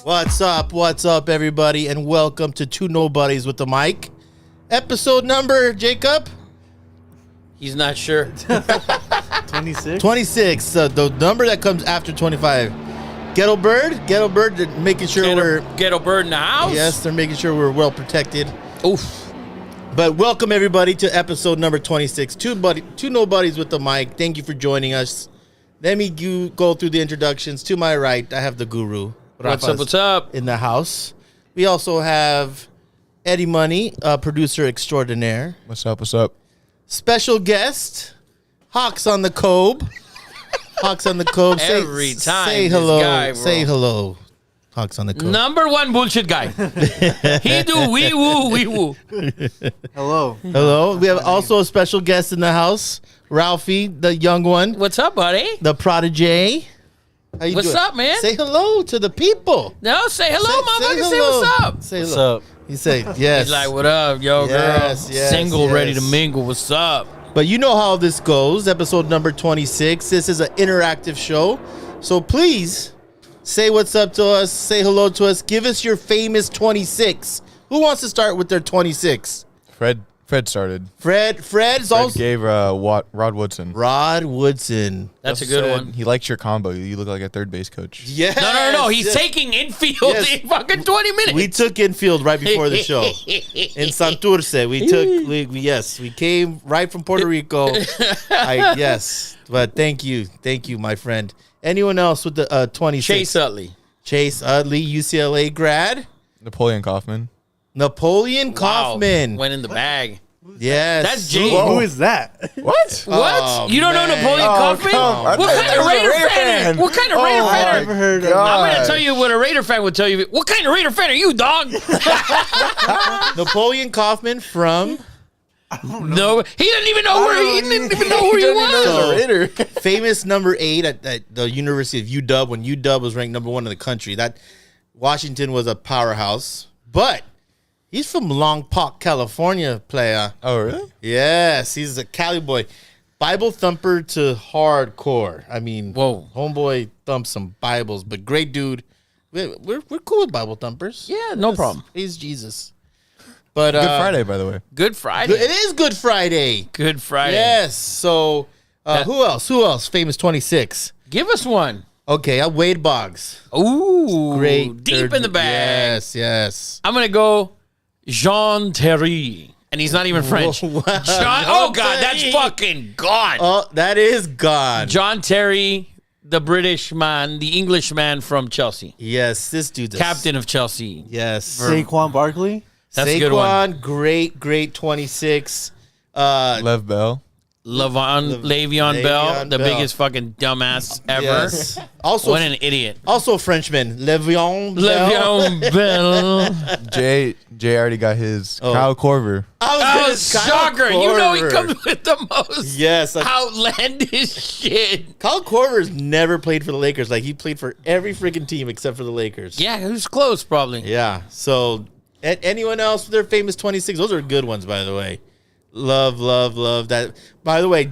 What's up, everybody, and welcome to Two Nobodies with the Mic. Episode number, Jacob? He's not sure. 26? 26, the number that comes after 25. Ghetto Bird, they're making sure Ghetto Bird in the house? Yes, they're making sure we're well protected. Oof. But welcome, everybody, to episode number 26. Two Nobodies with the Mic. Thank you for joining us. Let me go through the introductions. To my right, I have the guru. What's up? In the house. We also have Eddie Money, producer extraordinaire. What's up? Special guest, Hawks on the Cobe. Hawks on the Cobe. Every time Say this hello. guy, bro. Say hello. Hawks on the Cobe. Number one bullshit guy. He do wee woo. Hello. Hello. We have also a special guest in the house, Ralphie, the young one, What's up, buddy? the prodigy. How you What's doing? up, man? Say hello to the people. No, say hello, motherfucker. Say hello. what's up. Say What's hello. up? You say yes. He's like, what up, yo, Yes, girl? yes, Single, yes. ready to mingle. What's up? But you know how this goes. Episode number 26. This is an interactive show. So please say what's up to us. Say hello to us. Give us your famous 26. Who wants to start with their 26? Fred started. Fred's Fred also. gave Rod Woodson. Rod Woodson. That's a Also good said one. He likes your combo. You look like a third base coach. Yes, No. He's yes. taking infield Yes. in fucking 20 minutes. We took infield right before the show in Santurce. We came right from Puerto Rico. Yes, but thank you, my friend. Anyone else with the 26? Chase Utley. Chase Utley, UCLA grad. Napoleon Kaufman. Napoleon Kaufman. Wow. Went in the bag. Yes, That's Jay. Who is that? What? What? Oh, you don't know man. Napoleon Kaufman? come on. What kind of Raider fan? What kind of Raider fan I've are never heard of I'm going to tell you what a Raider fan would tell you. What kind of Raider fan are you, dog? Napoleon Kaufman from No, he didn't even know where he was. So- Raider. famous number 8 at the University of UW when UW was ranked number 1 in the country. That Washington was a powerhouse, but he's from Longpauc, California, player. Oh, really? Yes, he's a Cali boy. Bible thumper to hardcore. I mean, Whoa. homeboy thumps some Bibles, but great dude. We're cool with Bible thumpers. Yeah, no problem. He's Jesus. But Good Friday, by the way. Good Friday. It is Good Friday. Good Friday. Yes. So who else? Famous 26. Give us one. Okay, Wade Boggs. Ooh. Great. Deep third- in the bag. Yes. I'm going to go Jean Terry. And he's not even French. Wow. Oh, God, that's Terry. fucking gone. Oh, that is gone. John Terry, the British man, the Englishman from Chelsea. Yes, this dude's Captain of Chelsea. Yes. Saquon Barkley? That's Saquon, a good one. great 26. Lev Bell. Le'Veon Bell, the Bell. biggest fucking dumbass ever. Yes. Also, What an idiot. also Frenchman, Le'Veon Bell. Le'Veon Bell. Jay already got his. Oh. Kyle Korver. Oh, shocker. You know he comes with the most Yes. outlandish shit. Kyle Korver's never played for the Lakers. Like, he played for every freaking team except for the Lakers. Yeah, he was close, probably. Yeah. So, anyone else with their famous 26? Those are good ones, by the way. Love that. By the way,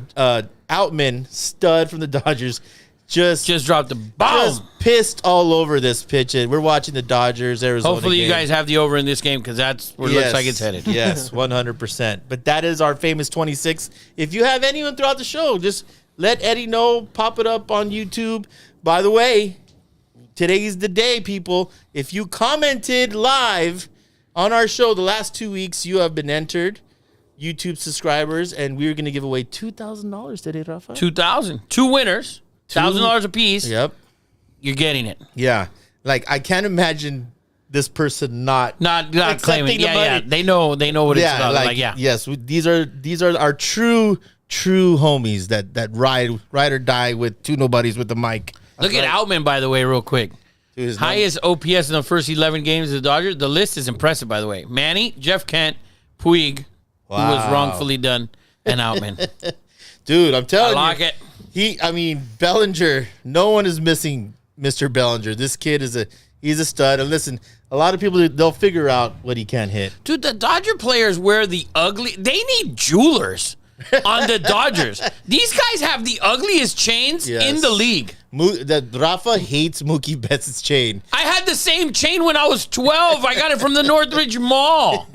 Outman, stud from the Dodgers, just dropped the bomb. just pissed all over this pitch. And we're watching the Dodgers, Arizona Hopefully you game. guys have the over in this game because that's where it looks like it's headed. Yes, 100%. But that is our famous 26. If you have anyone throughout the show, just let Eddie know. Pop it up on YouTube. By the way, today's the day, people. If you commented live on our show the last 2 weeks, you have been entered. YouTube subscribers, and we're going to give away $2,000 today, Rafa. 2,000. 2 winners. $1,000 a piece. Yep. You're getting it. Yeah. Like, I can't imagine this person not Not accepting claiming. the Yeah, yeah. money. They know what it's about. Like, yeah. Yes, these are our true homies that ride or die with Two Nobodies with the Mic. Look at Outman, by the way, real quick. Dude, his Highest OPS in the first 11 games of the Dodgers. The list is impressive, by the way. Manny, Jeff Kent, Puig, who was Wow. wrongfully done, and Outman. Dude, I'm I telling like you. it. Bellinger, no one is missing Mr. Bellinger. This kid he's a stud. And listen, a lot of people, they'll figure out what he can't hit. Dude, the Dodger players wear the ugly. They need jewelers on the Dodgers. These guys have the ugliest chains Yes. in the league. That Rafa hates Mookie Betts' chain. I had the same chain when I was 12. I got it from the Northridge Mall,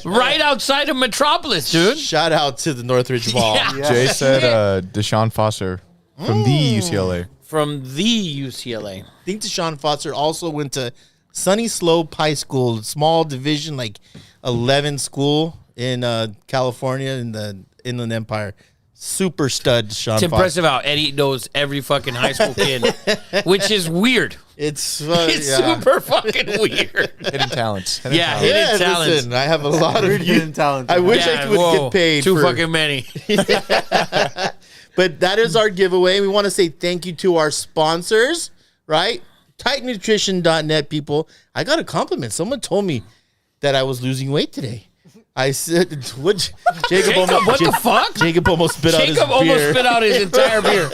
right outside of Metropolis, dude. Shout out to the Northridge Mall. Yeah. Jay said Deshaun Foster from the UCLA. From the UCLA. I think Deshaun Foster also went to Sunny Slope High School, small division, like 11 school in California in the Inland Empire. Super stud, Deshaun It's Foster. impressive how Eddie knows every fucking high school kid, which is weird. It's Super fucking weird. Hidden talents. Yeah, hidden talents. Listen, I have a lot of Hidden talent. I wish Yeah, I would whoa, get paid. too for, fucking many. But that is our giveaway. We want to say thank you to our sponsors, right? TitanNutrition.net, people. I got a compliment. Someone told me that I was losing weight today. I said, what? Jacob, What the fuck? Jacob almost spit out his Jacob almost beer. spit out his entire beer.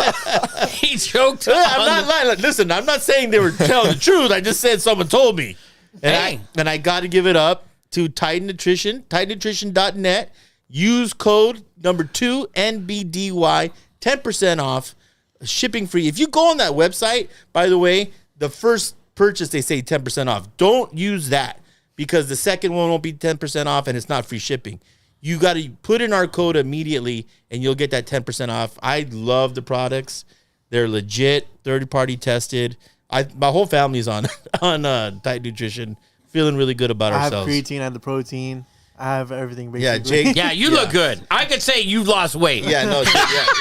He choked. I'm on not lying. Listen, I'm not saying they were telling the truth. I just said someone told me. And Hey. I got to give it up to Titan Nutrition, TitanNutrition.net. Use code number 2 NBDY, 10% off, shipping free. If you go on that website, by the way, the first purchase they say 10% off. Don't use that because the second one won't be 10% off and it's not free shipping. You got to put in our code immediately and you'll get that 10% off. I love the products. They're legit, third-party tested. My whole family's on Titan Nutrition, feeling really good about I have ourselves. creatine, I have the protein. I have everything basically. Yeah, Jake. Yeah, you look good. I could say you lost weight. Yeah, no,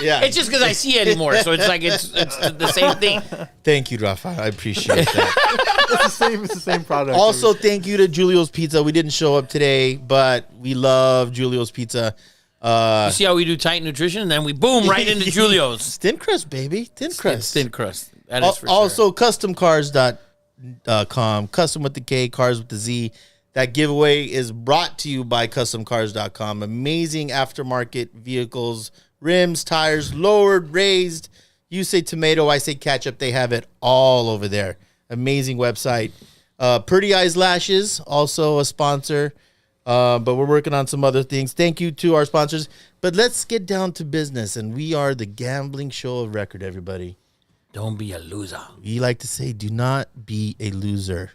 yeah. It's just because I see it anymore, so it's like it's the same thing. Thank you, Rafa. I appreciate that. It's the same product. Also, thank you to Julio's Pizza. We didn't show up today, but we love Julio's Pizza. You see how we do tight nutrition, and then we boom right into Julio's. Thin crust, baby. Thin crust. Thin crust. That is for sure. Also, customcars.com. Custom with the K, cars with the Z. That giveaway is brought to you by customcars.com. Amazing aftermarket vehicles, rims, tires, lowered, raised. You say tomato, I say ketchup. They have it all over there. Amazing website. Pretty Eyes Lashes, also a sponsor. But we're working on some other things. Thank you to our sponsors. But let's get down to business. And we are the gambling show of record, everybody. Don't be a loser. We like to say, do not be a loser,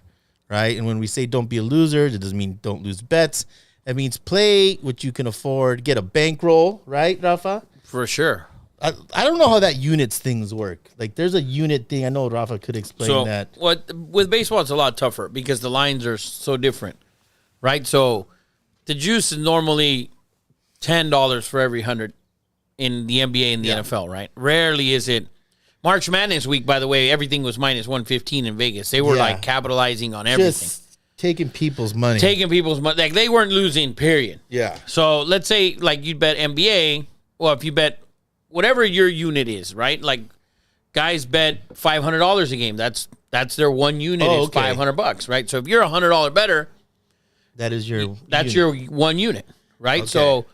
right? And when we say don't be a loser, that doesn't mean don't lose bets. It means play what you can afford. Get a bankroll, right, Rafa? For sure. I don't know how that units things work. Like, there's a unit thing. I know Rafa could explain So that. with baseball, it's a lot tougher because the lines are so different, right? So the juice is normally $10 for every 100 in the NBA and the NFL, right? Rarely is it. March Madness week, by the way, everything was minus 115 in Vegas. They were Yeah. like capitalizing on everything. Just taking people's money. Taking people's money. Like they weren't losing, period. Yeah. So let's say like you'd bet NBA. Well, if you bet whatever your unit is, right? Like guys bet $500 a game. That's their one unit is okay. $500, right? So if you're $100 better, That is your that's unit. your one unit, right? Okay. So,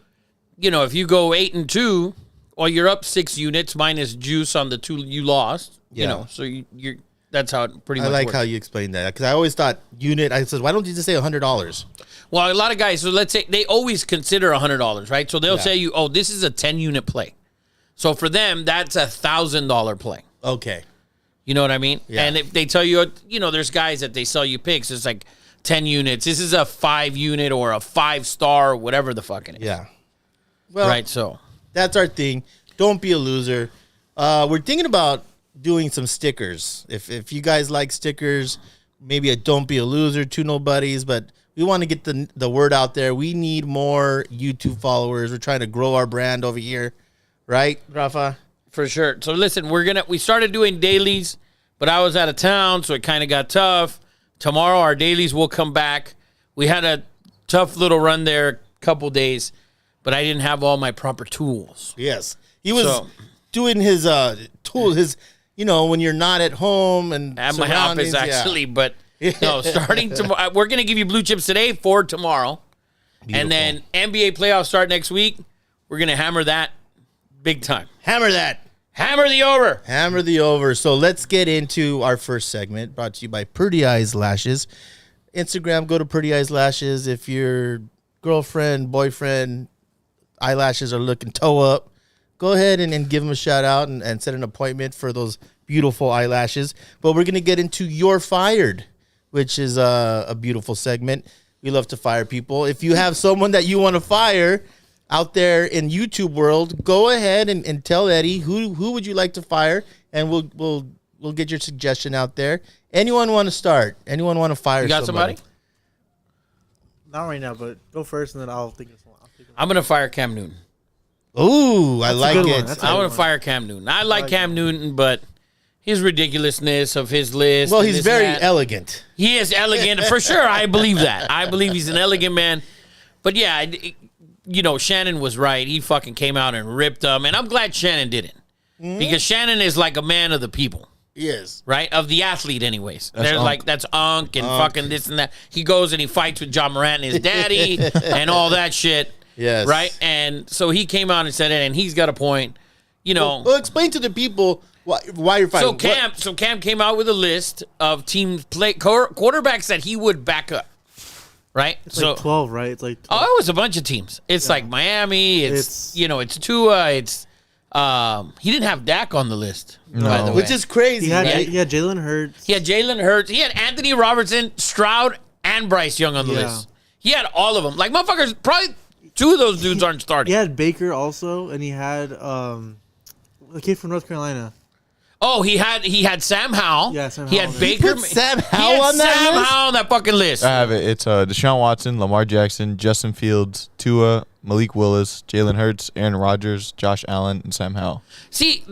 if you go 8-2, well, you're up 6 units minus juice on the 2 you lost. Yeah. So you're that's how it pretty I much like works. how you explained that because I always thought unit. I said, why don't you just say $100? Well, a lot of guys, so let's say they always consider $100, right? So they'll Yeah. say you, oh, this is a 10-unit play. So for them, that's a $1,000 play. Okay. You know what I mean? Yeah. And if they tell you, there's guys that they sell you picks. It's like 10 units. This is a 5-unit or a 5-star, whatever the fucking is. Yeah. Well, Right. So that's our thing. Don't be a loser. We're thinking about doing some stickers. If you guys like stickers, maybe a don't be a loser, 2 nobodies, but we want to get the word out there. We need more YouTube followers. We're trying to grow our brand over here. Right, Rafa? for sure. So listen, we started doing dailies, but I was out of town, so it kind of got tough. Tomorrow our dailies will come back. We had a tough little run there a couple days, but I didn't have all my proper tools. Yes. He was So- doing his tools, when you're not at home and At my surroundings, office, yeah. actually, but no, starting tomorrow, we're going to give you blue chips today for tomorrow. And then NBA playoffs start next week. We're going to hammer that big time. Hammer that. Hammer the over. Hammer the over. So let's get into our first segment brought to you by Pretty Eyes Lashes. Instagram, go to Pretty Eyes Lashes. If your girlfriend, boyfriend, eyelashes are looking toe up, go ahead and give them a shout out and set an appointment for those beautiful eyelashes. But we're gonna get into You're Fired, which is a beautiful segment. We love to fire people. If you have someone that you want to fire out there in YouTube world, go ahead and tell Eddie who would you like to fire, and we'll get your suggestion out there. Anyone want to start? Anyone want to fire? You got somebody? Not right now, but go first, and then I'll think of someone. I'm gonna fire Cam Newton. Ooh, I like good one. it. That's I good want one. to fire Cam Newton. I like Cam Newton, but his ridiculousness of his list. Well, and he's this very and that. elegant. He is elegant for sure. I believe that. I believe he's an elegant man. But yeah, Shannon was right. He fucking came out and ripped him, and I'm glad Shannon didn't because Shannon is like a man of the people. Yes. Right? Of the athlete, anyways. That's They're Unk. like, that's Unk and fucking this and that. He goes and he fights with John Morant and his daddy and all that shit. Yes. Right? And so he came out and said it, and he's got a point. Well, explain to the people why you're fighting. So Cam came out with a list of teams quarterbacks that he would back up. Right? It's like 12, right? It's like 12. Oh, it was a bunch of teams. It's like Miami. It's Tua. It's he didn't have Dak on the list, by the way. Which is crazy. He had right? Jalen Hurts. He had Jalen Hurts. He had Anthony Robertson, Stroud, and Bryce Young on the list. He had all of them. Like, motherfuckers, probably two of those dudes aren't starting. He had Baker also, and he had the kid from North Carolina. Oh, he had Sam Howell. Yeah, Sam He Howell had on there. Baker. You put Sam He Howell had on that Sam list? Howell on that fucking list. I have it. It's Deshaun Watson, Lamar Jackson, Justin Fields, Tua, Malik Willis, Jalen Hurts, Aaron Rodgers, Josh Allen, and Sam Howell. See,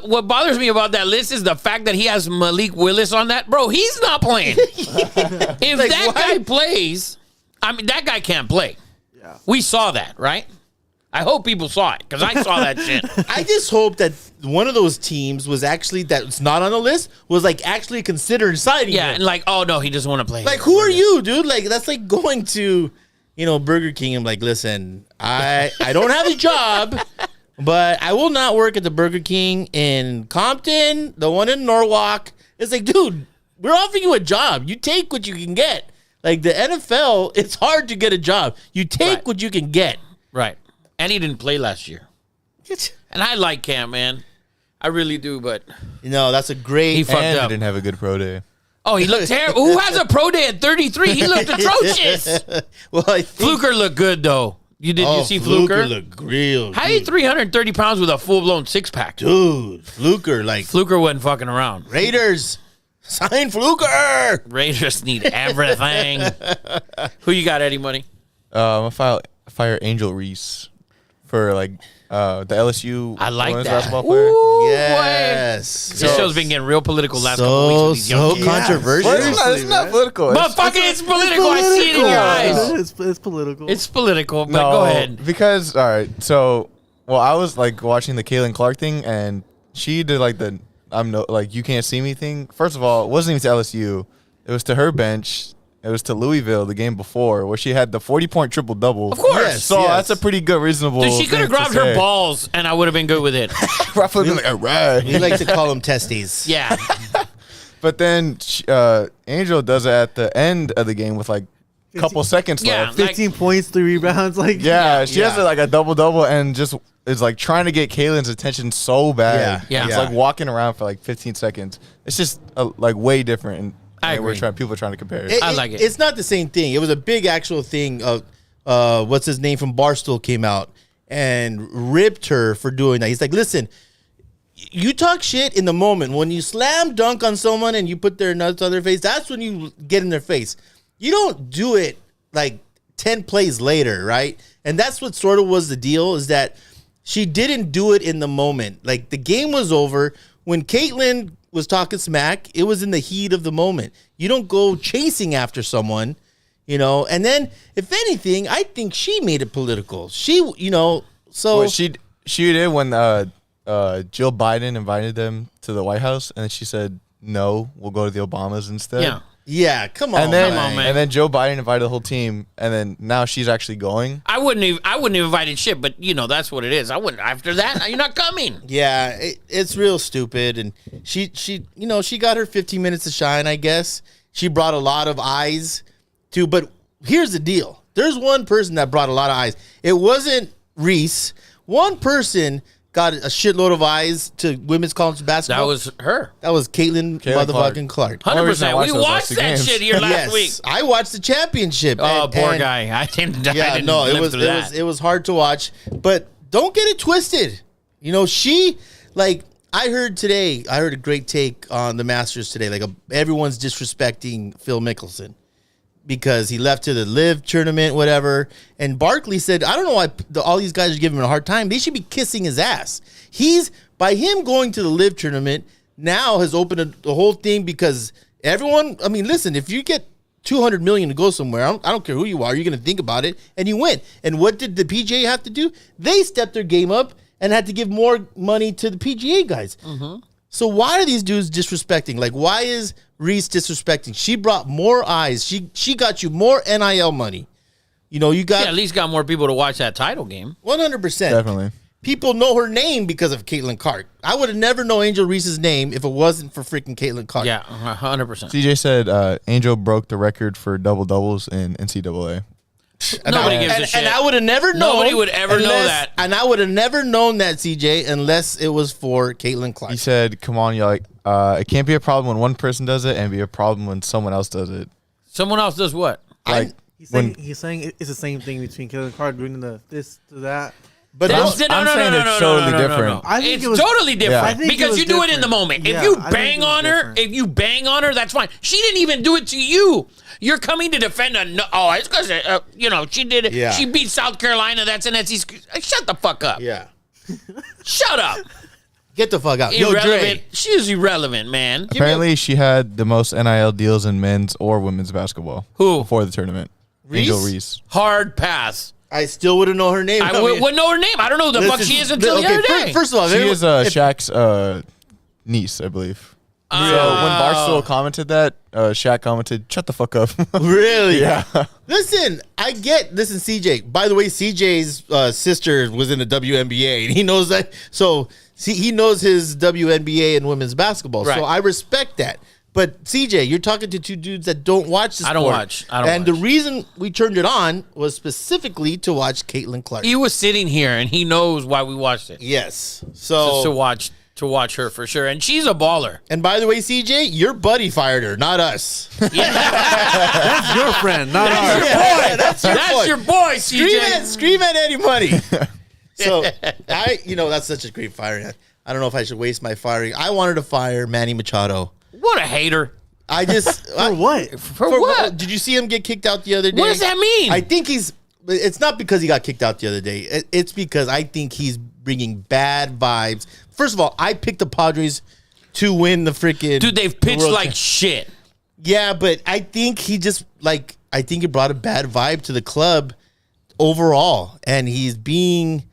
what bothers me about that list is the fact that he has Malik Willis on that. Bro, he's not playing. If Like, that what? guy plays, I mean, that guy can't play. Yeah. We saw that, right? I hope people saw it because I saw that shit. I just hope that one of those teams was actually that's not on the list was like actually considered signing Yeah, him. and like, oh no, he doesn't want to play. Like, who are you, dude? Like, that's like going to, Burger King and like, listen, I don't have a job, but I will not work at the Burger King in Compton, the one in Norwalk. It's like, dude, we're offering you a job. You take what you can get. Like, the NFL, it's hard to get a job. You take Right. what you can get. Right. And he didn't play last year. And I like Cam, man. I really do, but That's a great. He fucked And up. he didn't have a good pro day. Oh, he looked terrible. Who has a pro day at 33? He looked atrocious. Well, I think Fluker looked good though. Did you see Fluker Fluker? looked real. How are you good. 330 pounds with a full blown six pack? Dude, Fluker, like Fluker wasn't fucking around. Raiders, sign Fluker. Raiders need everything. Who you got, Eddie Money? I'm gonna fire Angel Reese for the LSU I like women's that. basketball player. Ooh, Yes. boy. This show's been getting real political last couple weeks with these young kids. controversial. Well, it's not political. But fucking, it's political. I see it in your eyes. It's political. It's political, but No, go ahead. Because all right, so I was like watching the Kaylin Clark thing, and she did like the you can't see me thing. First of all, it wasn't even to LSU; it was to her bench. It was to Louisville the game before, where she had the 40-point triple double. Of course. Yes. So that's a pretty good, reasonable. Dude, she could have thing to grabbed her say. balls, and I would have been good with it. Roughly been like, all right. We like to call them testes. Yeah. But then Angel does it at the end of the game with like a couple seconds Yeah. left. 15 points, 3 rebounds. Like Yeah, she has Yeah. like a double and just is like trying to get Kaylin's attention so bad. Yeah. It's Yeah. like walking around for like 15 seconds. It's just like way different. And I we're agree. people are trying to compare it. I like it. It's not the same thing. It was a big actual thing of what's his name from Barstool came out and ripped her for doing that. He's like, listen, you talk shit in the moment. When you slam dunk on someone and you put their nuts on their face, that's when you get in their face. You don't do it like 10 plays later, right? And that's what sort of was the deal, is that she didn't do it in the moment. Like, the game was over. When Caitlyn was talking smack, it was in the heat of the moment. You don't go chasing after someone, and then if anything, I think she made it political. So Well, she did when Jill Biden invited them to the White House, and then she said, no, we'll go to the Obamas instead. Yeah. yeah, come on, And then, Come on, man. and then Joe Biden invited the whole team, and then now she's actually going. I wouldn't have invited shit, but that's what it is. I wouldn't. After that, you're not coming. Yeah, it's real stupid, and she got her 15 minutes to shine, I guess. She brought a lot of eyes to, but here's the deal. There's one person that brought a lot of eyes. It wasn't Reese. One person got a shitload of eyes to women's college That basketball? was her. That was Caitlin motherfucking Clark. 100%. We those watched the that games. shit here last Yes, week. I watched the championship. Oh, poor and- guy. I didn't Yeah, no, live it was through that. it was hard to watch, but don't get it twisted. You know, she like I heard a great take on the Masters today. Like everyone's disrespecting Phil Mickelson because he left to the Live tournament, whatever. And Barkley said, I don't know why all these guys are giving him a hard time. They should be kissing his ass. By him going to the Live tournament now has opened the whole thing because everyone. I mean, listen, if you get $200 million to go somewhere, I don't care who you are, you're going to think about it, and you win. And what did the PGA have to do? They stepped their game up and had to give more money to the PGA guys. So why are these dudes disrespecting? Like, why is Reese disrespecting? She brought more eyes. She got you more NIL money. You know, you got at least got more people to watch that title game. 100%. Definitely. People know her name because of Caitlin Clark. I would have never known Angel Reese's name if it wasn't for freaking Caitlin Clark. Yeah, 100%. CJ said Angel broke the record for double doubles in NCAA. Nobody gives a shit. And I would have never known. Nobody would ever know that. And I would have never known that, CJ, unless it was for Caitlin Clark. He said, "Come on, you're like it can't be a problem when one person does it, and be a problem when someone else does it." Someone else does what? Like He's when saying it's the same thing between Caitlin Clark doing this to that. But I'm saying it's totally different. I think It's it was- totally different I think it because was you do it in the different. moment. Yeah, If you I think bang it was on her, different. if you bang on her, that's fine. She didn't even do it to you. You're coming to defend her. No, oh, it's because she did it. Yeah. She beat South Carolina. That's an SEC. Shut the fuck up. yeah. Shut up. Get the fuck out. Yo, Irrelevant. Dre. She is irrelevant, man. apparently she had the most NIL deals in men's or women's basketball. Who? Before the tournament? Reese? Angel Reese. Hard pass. I still wouldn't know her name. I wouldn't know her name. I don't know who the fuck she is until the other day. First of all, She everyone- is Shaq's niece, I believe. So when Barstool commented that, Shaq commented, "Shut the fuck up." really? Yeah. Listen, Listen, CJ. By the way, CJ's sister was in the WNBA, and he knows that. So he knows his WNBA and women's basketball. Right. So I respect that. But CJ, you're talking to two dudes that don't watch the sport. I don't watch. And the reason we turned it on was specifically to watch Caitlin Clark. He was sitting here and he knows why we watched it. Yes. Just So to watch her for sure. And she's a baller. and by the way, CJ, your buddy fired her, not us. That's your friend, not ours. Yeah, that's your boy. That's your boy, CJ. Scream at Eddie Money. So that's such a great firing. I don't know if I should waste my firing. I wanted to fire Manny Machado. What a hater. I just For what? For what? Did you see him get kicked out the other day? What does that mean? I think it's not because he got kicked out the other day. It's because I think he's bringing bad vibes. First of all, I picked the Padres to win the freaking Dude, they've pitched World like Cup. shit. Yeah, but I think he just I think it brought a bad vibe to the club overall, and he's being,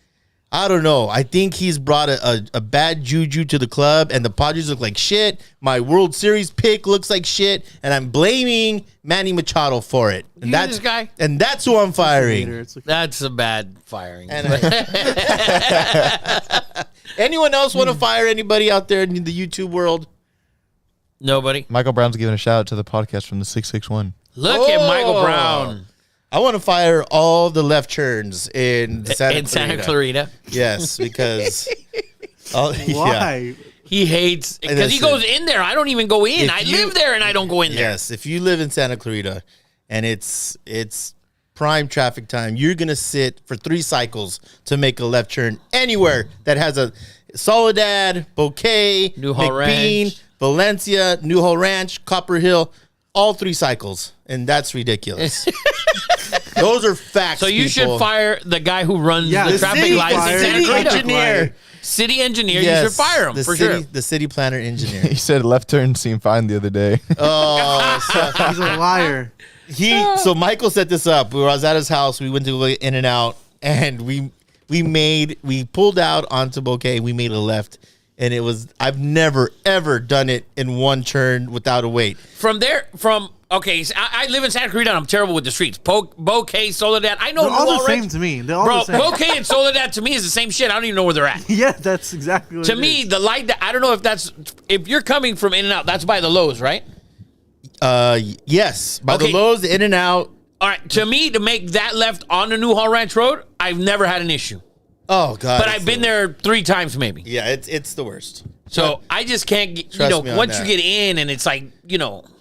I don't know. I think he's brought a bad juju to the club, and the Padres look like shit. My World Series pick looks like shit, and I'm blaming Manny Machado for it. And You that's this guy? And that's who I'm firing. It's like, That's a bad firing. And anyone else want to fire anybody out there in the YouTube world? Nobody. Michael Brown's giving a shout out to the podcast from the 661. Look at Michael Oh. Brown I want to fire all the left turns in Santa Clarita. Yes, because why? He hates because he Listen, goes in there. I don't even go in. if I you- live there and I don't go in there. Yes, if you live in Santa Clarita and it's prime traffic time, you're gonna sit for 3 cycles to make a left turn anywhere that has a Soledad, Bouquet, Newhall McBean, Ranch. Valencia, Newhall Ranch, Copper Hill, all 3 cycles, and that's ridiculous. Those are facts. So you people. should fire the guy who runs Yeah, the the traffic city lights in fire- Santa city Clarita. engineer. City engineer, you Yes, should fire him the for city, sure. The city planner engineer. He said left turn seemed fine the other day. Oh, so He's a liar. So Michael set this up. I was at his house. We went to go In and Out, and we pulled out onto Bouquet. We made a left, and it was, I've never ever done it in one turn without a wait. Okay, so I live in Santa Clarita and I'm terrible with the streets. Bouquet, Soledad. I know They're all Newhall the same Ranch. to me. They're all Bro, the same. Bouquet and Soledad to me is the same shit. I don't even know where they're at. Yeah, that's exactly what To it me, is. the light that I don't know if you're coming from In and Out, that's by the Lowe's, right? Yes, by Okay. the Lowe's, the In and Out. All right. To me, to make that left on the Newhall Ranch Road, I've never had an issue. Oh God! But I've been there 3 times maybe. Yeah, it's the worst. So I just can't get, Trust me on once that. you get in and it's like,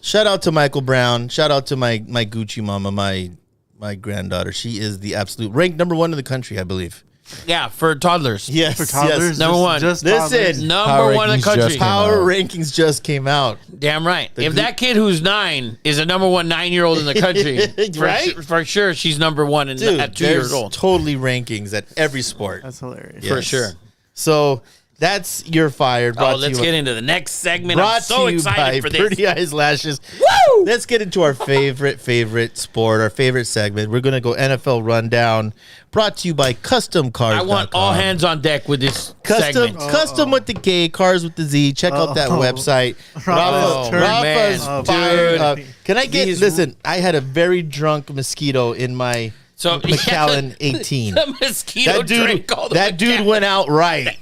Shout out to Michael Brown. Shout out to my Gucci mama, my granddaughter. She is the absolute ranked number 1 in the country, I believe. yeah, for toddlers. Yes, For toddlers, yes. Number one. Just Listen, toddlers. Number Power 1 in the rankings just country. came Power out. rankings just came out. Damn right. If that kid who's 9 is a number 1 9-year-old in the country, Right? for sure she's number 1 Dude, at 2 years there's old. totally rankings at every sport. That's hilarious. For Yes. sure. So that's You're Fired. Oh, let's get into the next segment. I'm Brought so to you by excited for this. Pretty Eyes Lashes. Woo! Let's get into our favorite sport, our favorite segment. We're going to go NFL Rundown. Brought to you by Custom Cars. I want all hands on deck with this segment. Custom with the K, Cars with the Z. Check out that website. Rafa's turned- Rafa's man. fired Dude. up. Can I get, These- listen, I had a very drunk mosquito in my So McAllen 18. The mosquito drink all the That dude McAllen. went out right.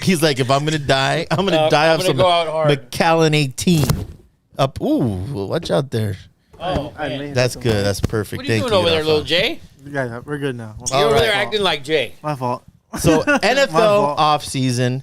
He's like, if I'm gonna die, I'm gonna die I'm off gonna some go out hard. McAllen 18. Up, ooh, watch out there. Oh, I man. made That's that good. That's perfect. What are you Thank doing over there, Rafa. little Jay? Yeah, we're good now. You're over right. there acting like Jay. My fault. So NFL fault. off season.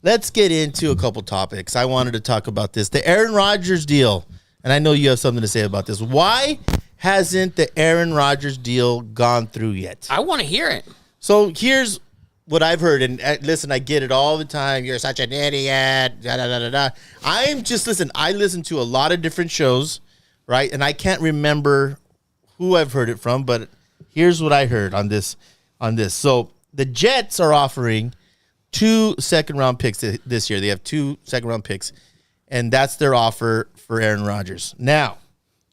Let's get into a couple topics. I wanted to talk about this, the Aaron Rodgers deal, and I know you have something to say about this. Why hasn't the Aaron Rodgers deal gone through yet? I want to hear it. So here's what I've heard, and listen, I get it all the time. You're such an idiot. Da, da, da, da, da. I'm just listen. I listen to a lot of different shows, right? And I can't remember who I've heard it from, but here's what I heard on this. So the Jets are offering 2 second-round picks this year. They have 2 second-round picks, and that's their offer for Aaron Rodgers. Now,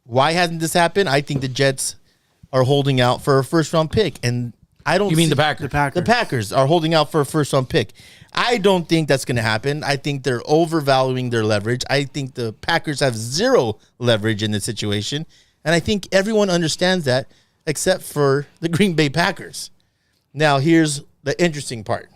why hasn't this happened? I think the Jets are holding out for a first-round pick, and I don't. You mean see- the Packers? The Packers. The Packers are holding out for a first-round pick. I don't think that's going to happen. I think they're overvaluing their leverage. I think the Packers have 0 leverage in this situation, and I think everyone understands that except for the Green Bay Packers. Now, here's the interesting part.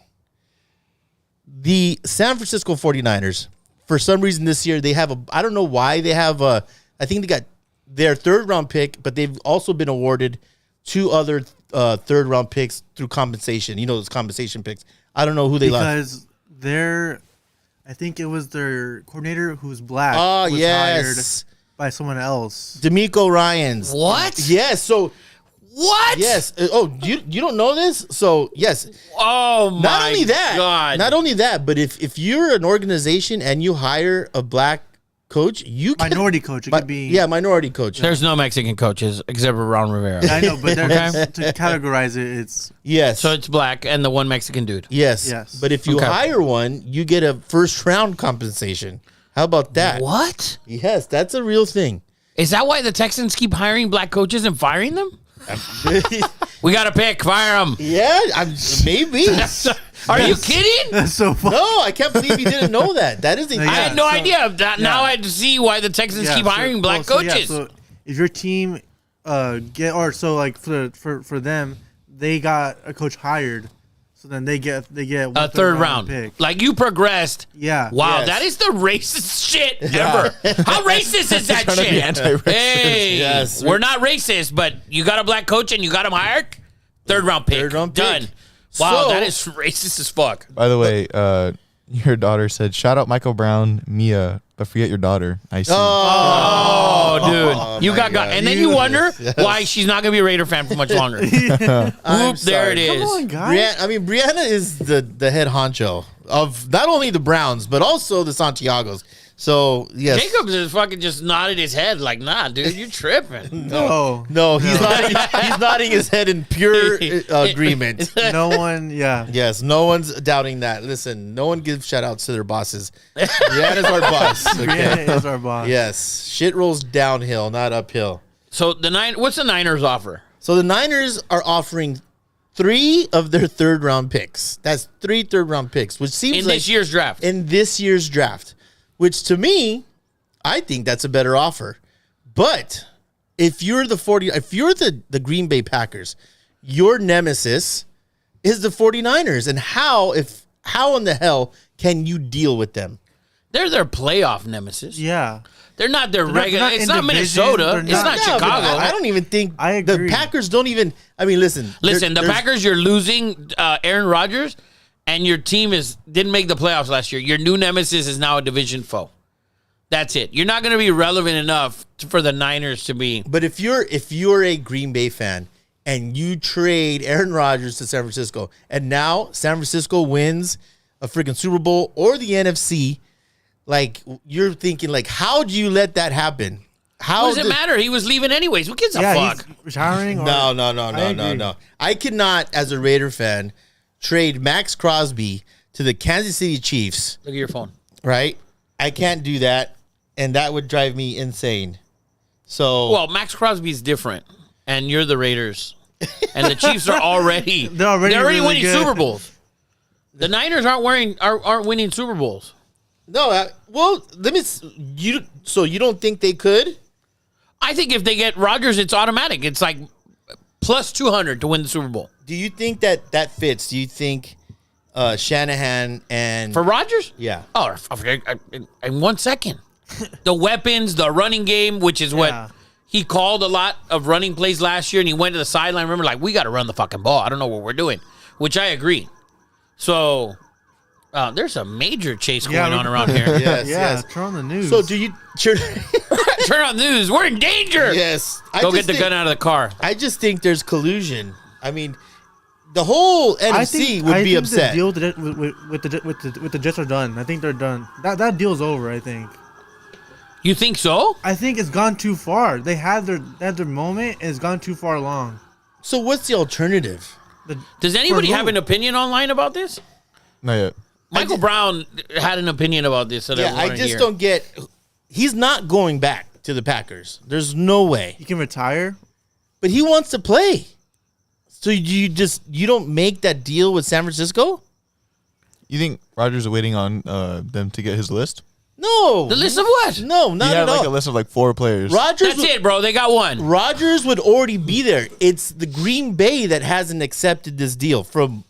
The San Francisco 49ers, for some reason this year, they have I don't know why they have I think they got their 3rd-round pick, but they've also been awarded 2 other 3rd-round picks through compensation. You know, those compensation picks. I don't know who they lost. Because I think it was their coordinator who's black. Oh, was yes. hired by someone else. D'Amico Ryans. What? Yes. So, What? yes. You don't know this? So, yes. Oh, my Not only that. God. Not only that, but if you're an organization and you hire a black coach, you can Minority coach. It could be. yeah, minority coach. There's no Mexican coaches except for Ron Rivera. I know, but they're Okay. to categorize it, it's Yes. So it's black and the one Mexican dude. yes. Yes. But if you Okay. hire one, you get a first round compensation. How about that? What? Yes, that's a real thing. Is that why the Texans keep hiring black coaches and firing them? We got to pick. Fire them. Yeah, maybe. Are you kidding? that's so funny. No, I can't believe you didn't know that. That is a Yeah. I had no so- idea. Now I see why the Texans Yeah, keep so- hiring black well, so, coaches. so if your team for them, they got a coach hired, so then they get one A third round. pick. Like you progressed. Yeah. Wow, Yes. that is the racist shit ever. How racist is that Trying to be shit? anti-racist. Hey, Yes. we're not racist, but you got a black coach and you got him hired? Third round pick. Third round pick. Done. Wow, So- that is racist as fuck. By the way, your daughter said, "Shout out Michael Brown, Mia, but forget your daughter." I see. Oh, dude. You my got, God. and then you wonder why she's not going to be a Raider fan for much longer. I'm Whoop, there it sorry. is. Come on, guys. Brianna is the head honcho of not only the Browns, but also the Santiagos. So, yes. Jacobs is fucking just nodded his head like, nah, dude, you tripping. No, No, he's nodding his head in pure agreement. no one. Yeah. Yes, no one's doubting that. Listen, no one gives shout outs to their bosses. Brianna's our boss. Okay? Brianna is our boss. Yes, shit rolls downhill, not uphill. So what's the Niners offer? So the Niners are offering 3 of their 3rd round picks. That's 3 3rd round picks, which seems In like this year's draft. in this year's draft, which to me, I think that's a better offer. But if you're the Green Bay Packers, your nemesis is the 49ers. And how in the hell can you deal with them? They're their playoff nemesis. Yeah. They're not their not- regular. they're not It's in not division. Minnesota. They're It's not- not Yeah, but Chicago. I don't even think I the agree. Packers don't even. I mean, listen. Listen, the there's- Packers, you're losing Aaron Rodgers, and your team didn't make the playoffs last year. Your new nemesis is now a division foe. That's it. You're not going to be relevant enough for the Niners to be. But if you're a Green Bay fan and you trade Aaron Rodgers to San Francisco, and now San Francisco wins a freaking Super Bowl or the NFC, like you're thinking, like, how do you let that happen? How What does it matter? He was leaving anyways. Who gives a Yeah, fuck? he's retiring. Or, No. I cannot, as a Raider fan, trade Max Crosby to the Kansas City Chiefs, Look at your phone. right? I can't do that, and that would drive me insane. So, Well, Max Crosby's different, and you're the Raiders, and the Chiefs are already They're already really winning good. Super Bowls. The Niners aren't winning Super Bowls. no, well, so you don't think they could? I think if they get Rodgers, it's automatic. It's like plus 200 to win the Super Bowl. Do you think that fits? Do you think Shanahan and For Rodgers? yeah? Oh, in 1 second. The weapons, the running game, which is what Yeah. he called a lot of running plays last year, and he went to the sideline. Remember, like, we got to run the fucking ball. I don't know what we're doing, which I agree. So there's a major chase going on around here. Yes, Yeah, yes. turn on the news. So do you? Sure, Turn on the news. We're in danger. yes. Go get the gun out of the car. I just think there's collusion. I mean, the whole NFC would be upset. The deal with the Jets are done. I think they're done. That deal's over. I think. You think so? I think it's gone too far. They had their moment, and it's gone too far along. So what's the alternative? Does anybody For who? have an opinion online about this? Not yet. Michael Brown had an opinion about this. That Yeah, I wanna just hear. don't get. He's not going back to the Packers. There's no way. You can retire. But he wants to play. So you don't make that deal with San Francisco? You think Rodgers is waiting on them to get his list? No. The list of what? No, not He had at like all. a list of like 4 players. Rodgers That's it, bro. They got one. Rodgers would already be there. It's the Green Bay that hasn't accepted this deal from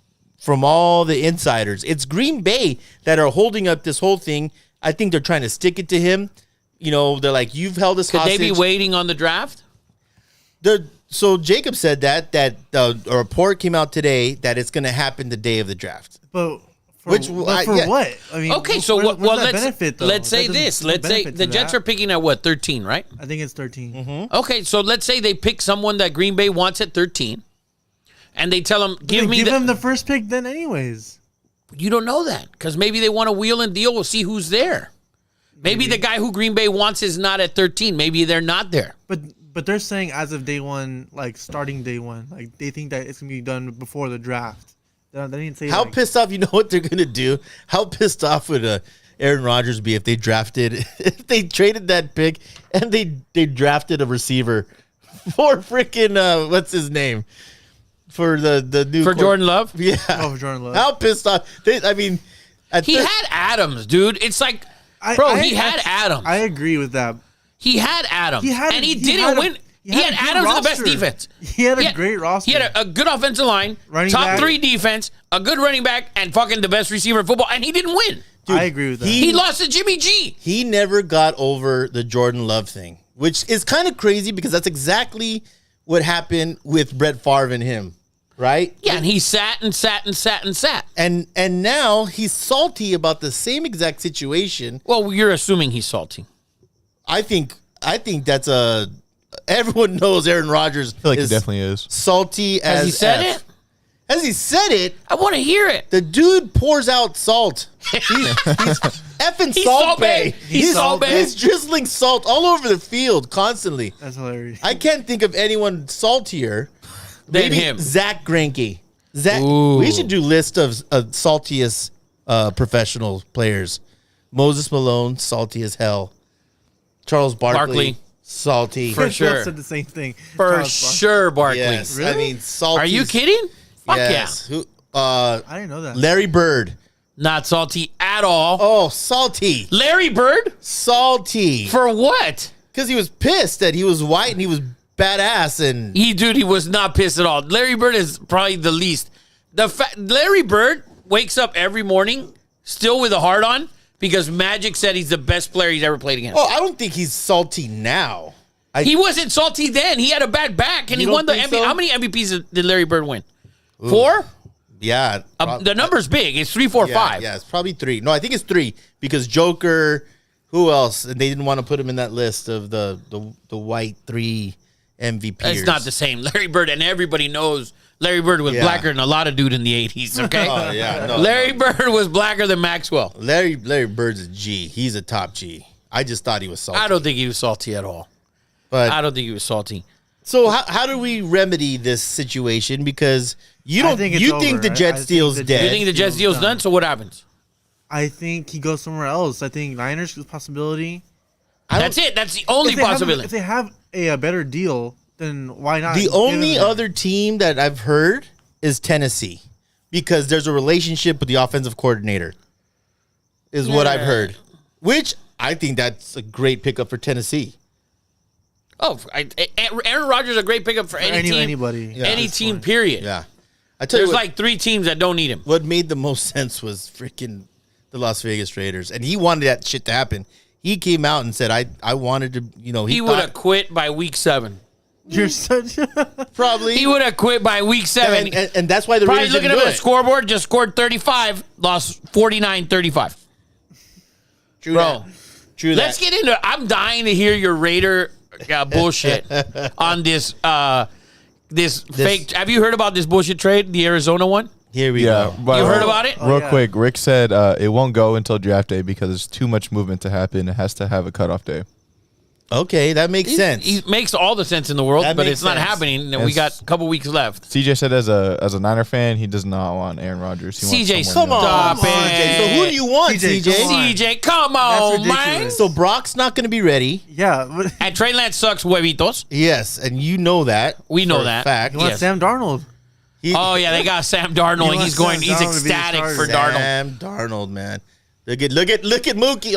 all the insiders. It's Green Bay that are holding up this whole thing. I think they're trying to stick it to him. You know, they're like, you've held us Could hostage. they be waiting on the draft? So Jacob said that a report came out today that it's going to happen the day of the draft. But for, Which, but for yeah. what? I mean, Okay, so where's well, that let's benefit, though? let's say That this. doesn't Let's say benefit the to Jets that. are picking at what 13, right? I think it's 13. Mm-hmm. Okay, so let's say they pick someone that Green Bay wants at 13, and they tell them, "Give me him the first pick, then, anyways. You don't know that because maybe they want to wheel and deal. We'll see who's there. Maybe the guy who Green Bay wants is not at 13. Maybe they're not there. But they're saying as of day one, like starting day one, like they think that it's gonna be done before the draft. They didn't say How like, pissed off? You know what they're going to do? How pissed off would Aaron Rodgers be if they traded that pick and they drafted a receiver for freaking what's his name for the new Jordan Love. Yeah. Oh, for Jordan Love. How pissed off? I mean, He had Adams, dude. It's like, he had Adams. I agree with that. He had Adams, and he didn't had win. He a had good Adams in the best roster. defense. He had a great roster. He had a good offensive line, Running top back. 3 defense, a good running back, and fucking the best receiver in football, and he didn't win. I agree with that. He lost to Jimmy G. he never got over the Jordan Love thing, which is kind of crazy because that's exactly what happened with Brett Favre and him, right? Yeah, and he sat and sat and sat and sat. And now he's salty about the same exact situation. Well, you're assuming he's salty. I think that's everyone knows Aaron Rodgers I feel like he definitely is. salty as Has he said F. it? Has he said it? I want to hear it. The dude pours out salt. He's effing He's Salt Salt Bay. Bae. He's Salt Bae. He's drizzling salt all over the field constantly. That's hilarious. I can't think of anyone saltier Than Maybe him. Zach Greinke. Ooh. We should do list of saltiest professional players. Moses Malone, salty as hell. Charles Barkley. salty. For sure. said the same thing. For Charles sure, Barkley. Yes, Really? I mean salty. Are you kidding? Fuck Yes. yeah. Who? I didn't know that. Larry Bird. Not salty at all. Oh, salty. Larry Bird? Salty. For what? Because he was pissed that he was white and he was badass and He was not pissed at all. Larry Bird is probably the least. Larry Bird wakes up every morning still with a heart on because Magic said he's the best player he's ever played against. Oh, I don't think he's salty now. He wasn't salty then. He had a bad back, and he You won the don't MVP. think so? How many MVPs did Larry Bird win? 4? Yeah. The number's big. It's 3, 4, 5. Yeah, it's probably 3. No, I think it's 3 because Joker, who else? And they didn't want to put him in that list of the white 3 MVPs. It's not the same. Larry Bird, and everybody knows Larry Bird was blacker than a lot of dude in the 80s, okay? Oh, yeah. No, Larry Bird was blacker than Maxwell. Larry Bird's a G. He's a top G. I just thought he was salty. I don't think he was salty at all. But I don't think he was salty. so how do we remedy this situation? Because you I don't think it's you think over. the Jet I think steal's the dead. You think the Jets deal's done? So what happens? I think he goes somewhere else. I think Niners is a possibility. That's it. That's the only possibility. If they have a better deal, then why not? The get only him there? other team that I've heard is Tennessee because there's a relationship with the offensive coordinator, is what I've heard. Which I think that's a great pickup for Tennessee. Oh, Aaron Rodgers is a great pickup for any team. Anybody. Yeah, any that's team, fine. period. Yeah. I tell you There's what, like 3 teams that don't need him. what made the most sense was freaking the Las Vegas Raiders. And he wanted that shit to happen. He came out and said, I wanted to, He would have quit by week 7, You're such. probably. He would have quit by week 7. And that's why the Probably Raiders looking didn't at do the it. scoreboard, just scored 35, lost 49-35. True Bro, that. True that. let's get into. I'm dying to hear your Raider bullshit on this fake. Have you heard about this bullshit trade, the Arizona one? Here we Yeah, go. but You heard about it? Real yeah. quick, Rick said it won't go until draft day because there's too much movement to happen. It has to have a cutoff day. Okay, that makes sense. He makes all the sense in the world, That but makes it's not sense. happening. And we got a couple weeks left. CJ said as a Niner fan, he does not want Aaron Rodgers. He wants CJ, someone stop else. Come on, it. CJ. So who do you want, CJ, CJ? come on. CJ, come on, That's man. ridiculous. So Brock's not going to be ready. Yeah, but And Trey Lance sucks, huevitos. Yes, and you know that. We know for a that. Fact. you want Yes. Sam Darnold. He- Oh yeah, they got Sam Darnold, and wants Sam he's Darnold to be the ecstatic for starter. Darnold. Sam Darnold, man. Look at Mookie.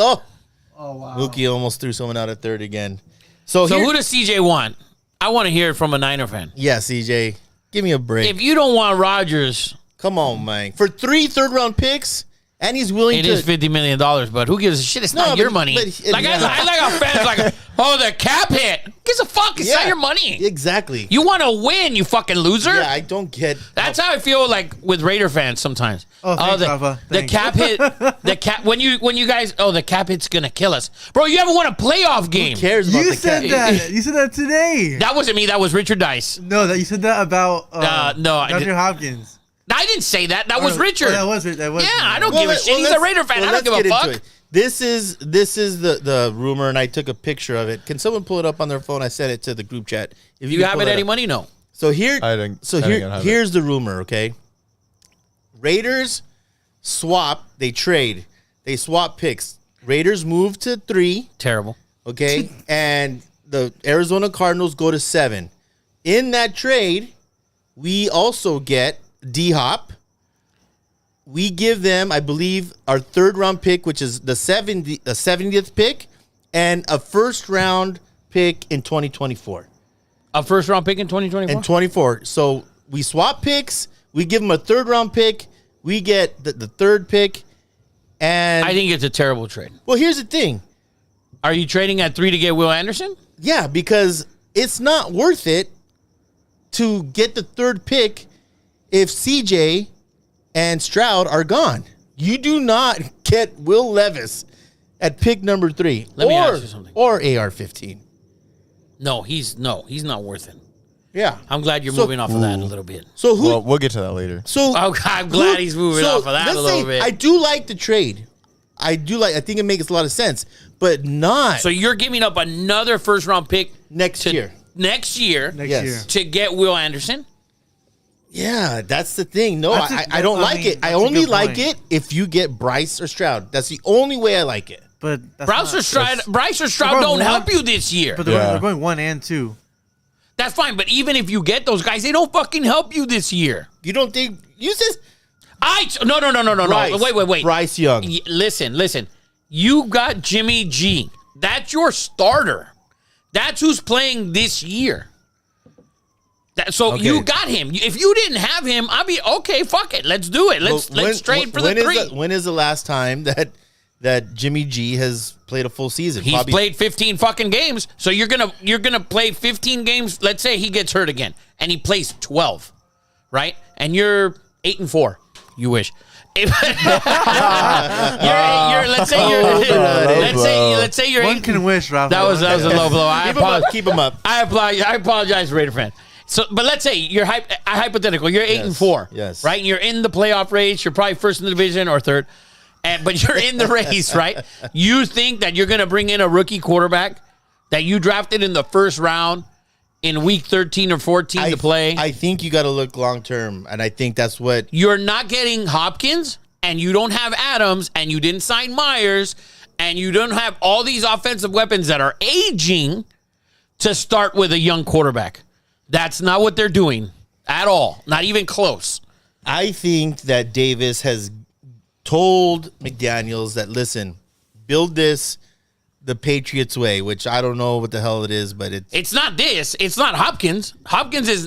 Oh wow. Mookie almost threw someone out at third again. So So here, who does CJ want? I want to hear it from a Niner fan. yeah, CJ, give me a break. If you don't want Rodgers, Come on, man. For 3 third-round picks, and he's willing it to. is $50 million, but who gives a shit? It's No, not your but- money. but- Like I like our fans like, oh, the cap hit. Who gives a fuck? It's not your money. Exactly. You want to win, you fucking loser. Yeah, I don't get. That's how I feel like with Raider fans sometimes. Oh, thanks, the, Rafa. the Thanks. cap hit, the cap. When you guys, the cap hit's gonna kill us, bro. You haven't won a playoff game. Who cares about You the said cap? that. You said that today. That wasn't me. That was Richard Dice. No, that you said that about No, I DeAndre did- Hopkins. I didn't say that. That was Richard. Oh, that was Yeah, I don't give a shit. He's a let's- Raider fan. I don't let's give a get into fuck. it. This is the rumor, and I took a picture of it. Can someone pull it up on their phone? I sent it to the group chat. If You can have pull it that any up. money? No. So here, I didn't have it. here's the rumor. Okay, Raiders swap. They trade. They swap picks. Raiders move to 3. Terrible. Okay, and the Arizona Cardinals go to 7. In that trade, we also get D-Hop. We give them, I believe, our 3rd-round pick, which is the 70th pick, and a 1st-round pick in 2024. A first round pick in 2024. In 24. So we swap picks. We give them a 3rd-round pick. We get the 3rd pick. And, I think it's a terrible trade. well, here's the thing. Are you trading at 3 to get Will Anderson? Yeah, because it's not worth it to get the 3rd pick if CJ and Stroud are gone. You do not get Will Levis at pick number 3. Let me ask you something. Or AR-15. No, he's not worth it. Yeah. I'm glad you're So- moving off of that a little bit. So who? Well, we'll get to that later. so I'm glad he's moving off of that let's a little say bit. I do like the trade. I think it makes a lot of sense, but not So you're giving up another first round pick next year. next year Next Yes. year. to get Will Anderson? Yeah, that's the thing. No, That's a- I don't I like mean, it. I that's a only good like point. it if you get Bryce or Stroud. That's the only way I like it. But that's Bryce or not- Stroud Bro, don't one- help you this year. But Yeah. they're going 1 and 2. That's fine. But even if you get those guys, they don't fucking help you this year. You don't think you said No. Bryce, Wait. Bryce Young. Listen. You got Jimmy G. That's your starter. That's who's playing this year. So Okay. you got him. If you didn't have him, I'd be okay. Fuck it. Let's do it. Let's trade for the 3. When is the last time that that Jimmy G has played a full season. He's played 15 fucking games. So you're gonna play 15 games. Let's say he gets hurt again and he plays 12, right? And you're 8-4. You wish. Let's say you're One can wish, Rafa. That was a low blow. Keep him up. I apologize, Raider fan. So, but let's say you're hypothetical. You're 8-4. Yes. Right. And you're in the playoff race. You're probably first in the division or third, but you're in the race, right? You think that you're going to bring in a rookie quarterback that you drafted in the first round in week 13 or 14 to play? I think you got to look long term, and I think that's what You're not getting Hopkins, and you don't have Adams, and you didn't sign Myers, and you don't have all these offensive weapons that are aging to start with a young quarterback. That's not what they're doing at all. Not even close. I think that Davis has told McDaniels that, listen, build this the Patriots way, which I don't know what the hell it is, but It's not this. It's not Hopkins. Hopkins is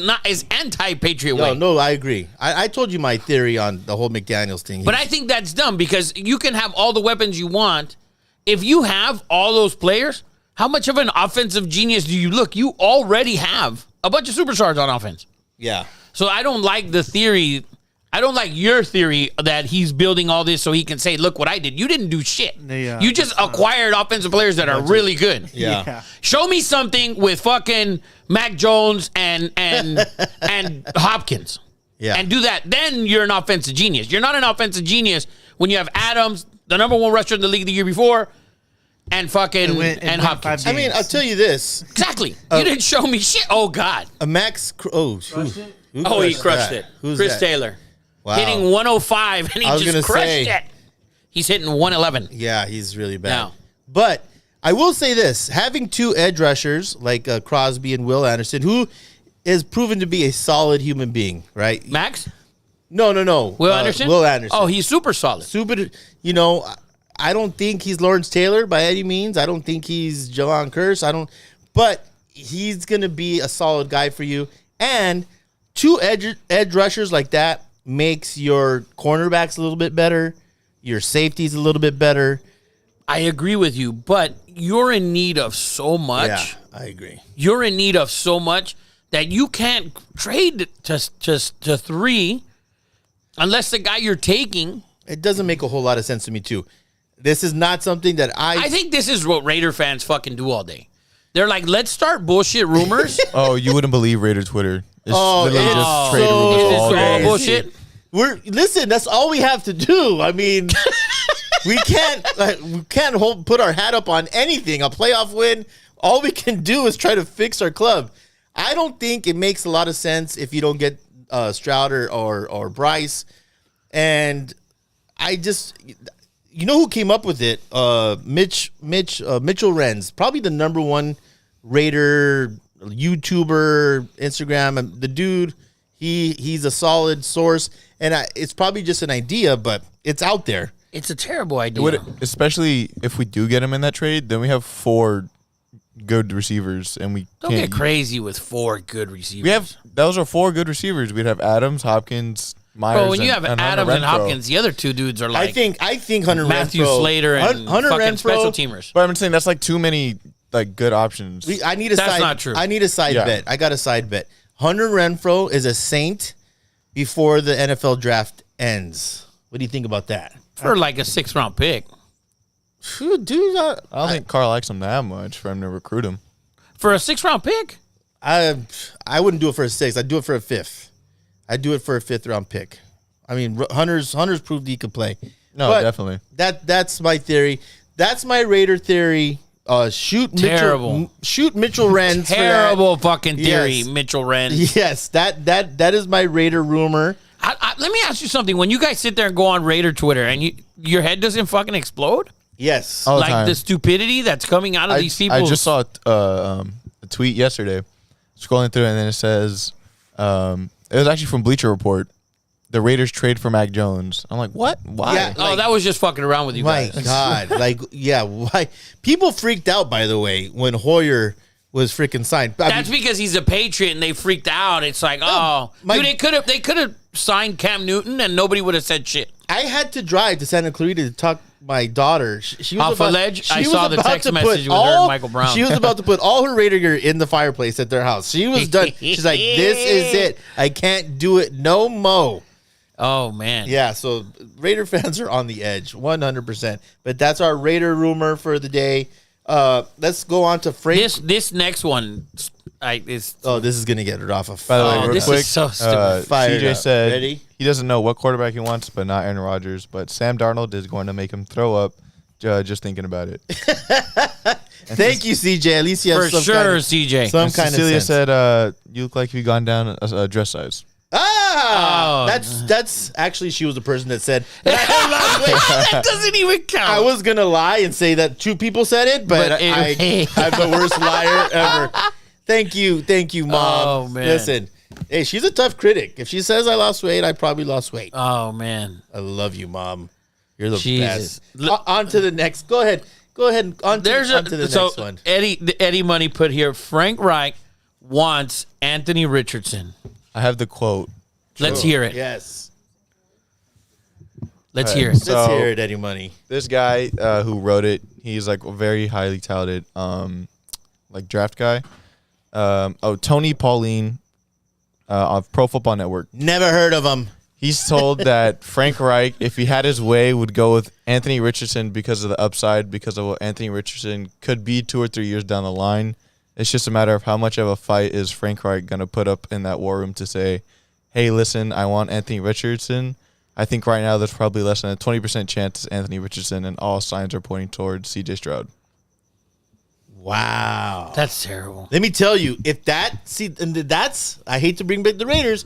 anti-Patriot way. No, I agree. I told you my theory on the whole McDaniels thing. But I think that's dumb because you can have all the weapons you want. If you have all those players, how much of an offensive genius do you look? You already have a bunch of superstars on offense. Yeah. So I don't like the theory. I don't like your theory that he's building all this so he can say, look what I did. You didn't do shit. Yeah, you just acquired offensive players that are really good. Yeah. Show me something with fucking Mac Jones and Hopkins. Yeah. And do that. Then you're an offensive genius. You're not an offensive genius when you have Adams, the number one rusher in the league the year before, and fucking and Hopkins. I mean, I'll tell you this. Exactly. You didn't show me shit. Oh, God. A Max... who He crushed it. Who's Chris that? Taylor. Wow. Hitting 105, and he I was just gonna crushed say. it. He's hitting 111. Yeah, he's really bad. Now. But I will say this. Having two edge rushers like Crosby and Will Anderson, who is proven to be a solid human being, right? Max? No. Will Anderson? Will Anderson. Oh, he's super solid. Super, I don't think he's Lawrence Taylor by any means. I don't think he's Jalan Curse. But he's going to be a solid guy for you. And two edge rushers like that makes your cornerbacks a little bit better, your safeties a little bit better. I agree with you, but you're in need of so much. Yeah, I agree. You're in need of so much that you can't trade to three unless the guy you're taking. It doesn't make a whole lot of sense to me, too. This is not something that I think this is what Raider fans fucking do all day. They're like, let's start bullshit rumors. Oh, you wouldn't believe Raider Twitter. It's Oh, literally it's just trade so rumors all all day. bullshit. Listen, that's all we have to do. I mean, we can't put our hat up on anything. A playoff win, all we can do is try to fix our club. I don't think it makes a lot of sense if you don't get Stroud or Bryce. And I just, who came up with it? Mitchell Renz, probably the number one Raider YouTuber, Instagram. The dude, he's a solid source, and it's probably just an idea, but it's out there. It's a terrible idea. Especially if we do get him in that trade, then we have 4 good receivers, and we Don't get crazy with 4 good receivers. Those are 4 good receivers. We'd have Adams, Hopkins, Myers. Bro, when you have and Adams Hunter and Renfrow. Hopkins, the other 2 dudes are like I think Hunter Matthew Renfrow, Slater and Hunter fucking Renfrow, special teamers. But I'm saying that's like too many good options. I need a That's side. not true. I need a side bet. I got a side bet. Hunter Renfrow is a Saint before the NFL draft ends. What do you think about that? For like a 6th round pick. Dude, I don't think Carl likes him that much for him to recruit him. For a 6th round pick? I wouldn't do it for a 6th. I'd do it for a 5th. I'd do it for a 5th round pick. I mean, Hunter's proved he could play. No, But definitely. That's my theory. That's my Raider theory. Shoot Terrible. Mitchell Renz. Terrible fucking theory, Yes. Mitchell Renz. Yes, that is my Raider rumor. Let me ask you something. When you guys sit there and go on Raider Twitter and your head doesn't fucking explode? Yes. All the Like time. the stupidity that's coming out of these people. I just saw a tweet yesterday, scrolling through, and then it says, it was actually from Bleacher Report. The Raiders trade for Mac Jones. I'm like, what? Why? Yeah. Oh, that was just fucking around with you My guys. God. Why? People freaked out, by the way, when Hoyer was freaking signed. That's because he's a Patriot and they freaked out. It's like, dude, they could have signed Cam Newton and nobody would have said shit. I had to drive to Santa Clarita to talk my daughter. She was Off a about, ledge? she I was saw the about text to put message with her and Michael Brown. She was about to put all her Raider gear in the fireplace at their house. She was done. She's like, "This is it. I can't do it no mo." Oh man. Yeah. So Raider fans are on the edge, 100%. But that's our Raider rumor for the day. Let's go on to Frank. This next one, is. Oh, this is gonna get it off of. By the way, real this quick, is so stupid. Fired CJ up. said Ready? he doesn't know what quarterback he wants, but not Aaron Rodgers. But Sam Darnold is going to make him throw up just thinking about it. Thank you, CJ. At least you have For some sure, kind of, CJ. some And kind Cecilia of sense. said, "You look like you gone down a dress size." Ah, Oh. that's actually she was the person that said. That doesn't even count. I was gonna lie and say that two people said it, but But I'm the worst liar ever. Thank you, Mom. Oh, man. Listen, hey, she's a tough critic. If she says I lost weight, I probably lost weight. Oh man. I love you, Mom. You're the Jesus. best. On to the next. Go ahead. On to the next one. Eddie Money put here. Frank Reich wants Anthony Richardson. I have the quote. Let's hear it. Yes. Let's All right. hear it. So- Let's hear it, Eddie Money. This guy who wrote it, he's like a very highly talented, like draft guy. Tony Pauline of Pro Football Network. Never heard of him. He's told that Frank Reich, if he had his way, would go with Anthony Richardson because of the upside, because of what Anthony Richardson could be 2 or 3 years down the line. It's just a matter of how much of a fight is Frank Reich going to put up in that war room to say, hey, listen, I want Anthony Richardson. I think right now there's probably less than a 20% chance it's Anthony Richardson, and all signs are pointing towards C.J. Stroud. Wow. That's terrible. Let me tell you, if that's I hate to bring back the Raiders,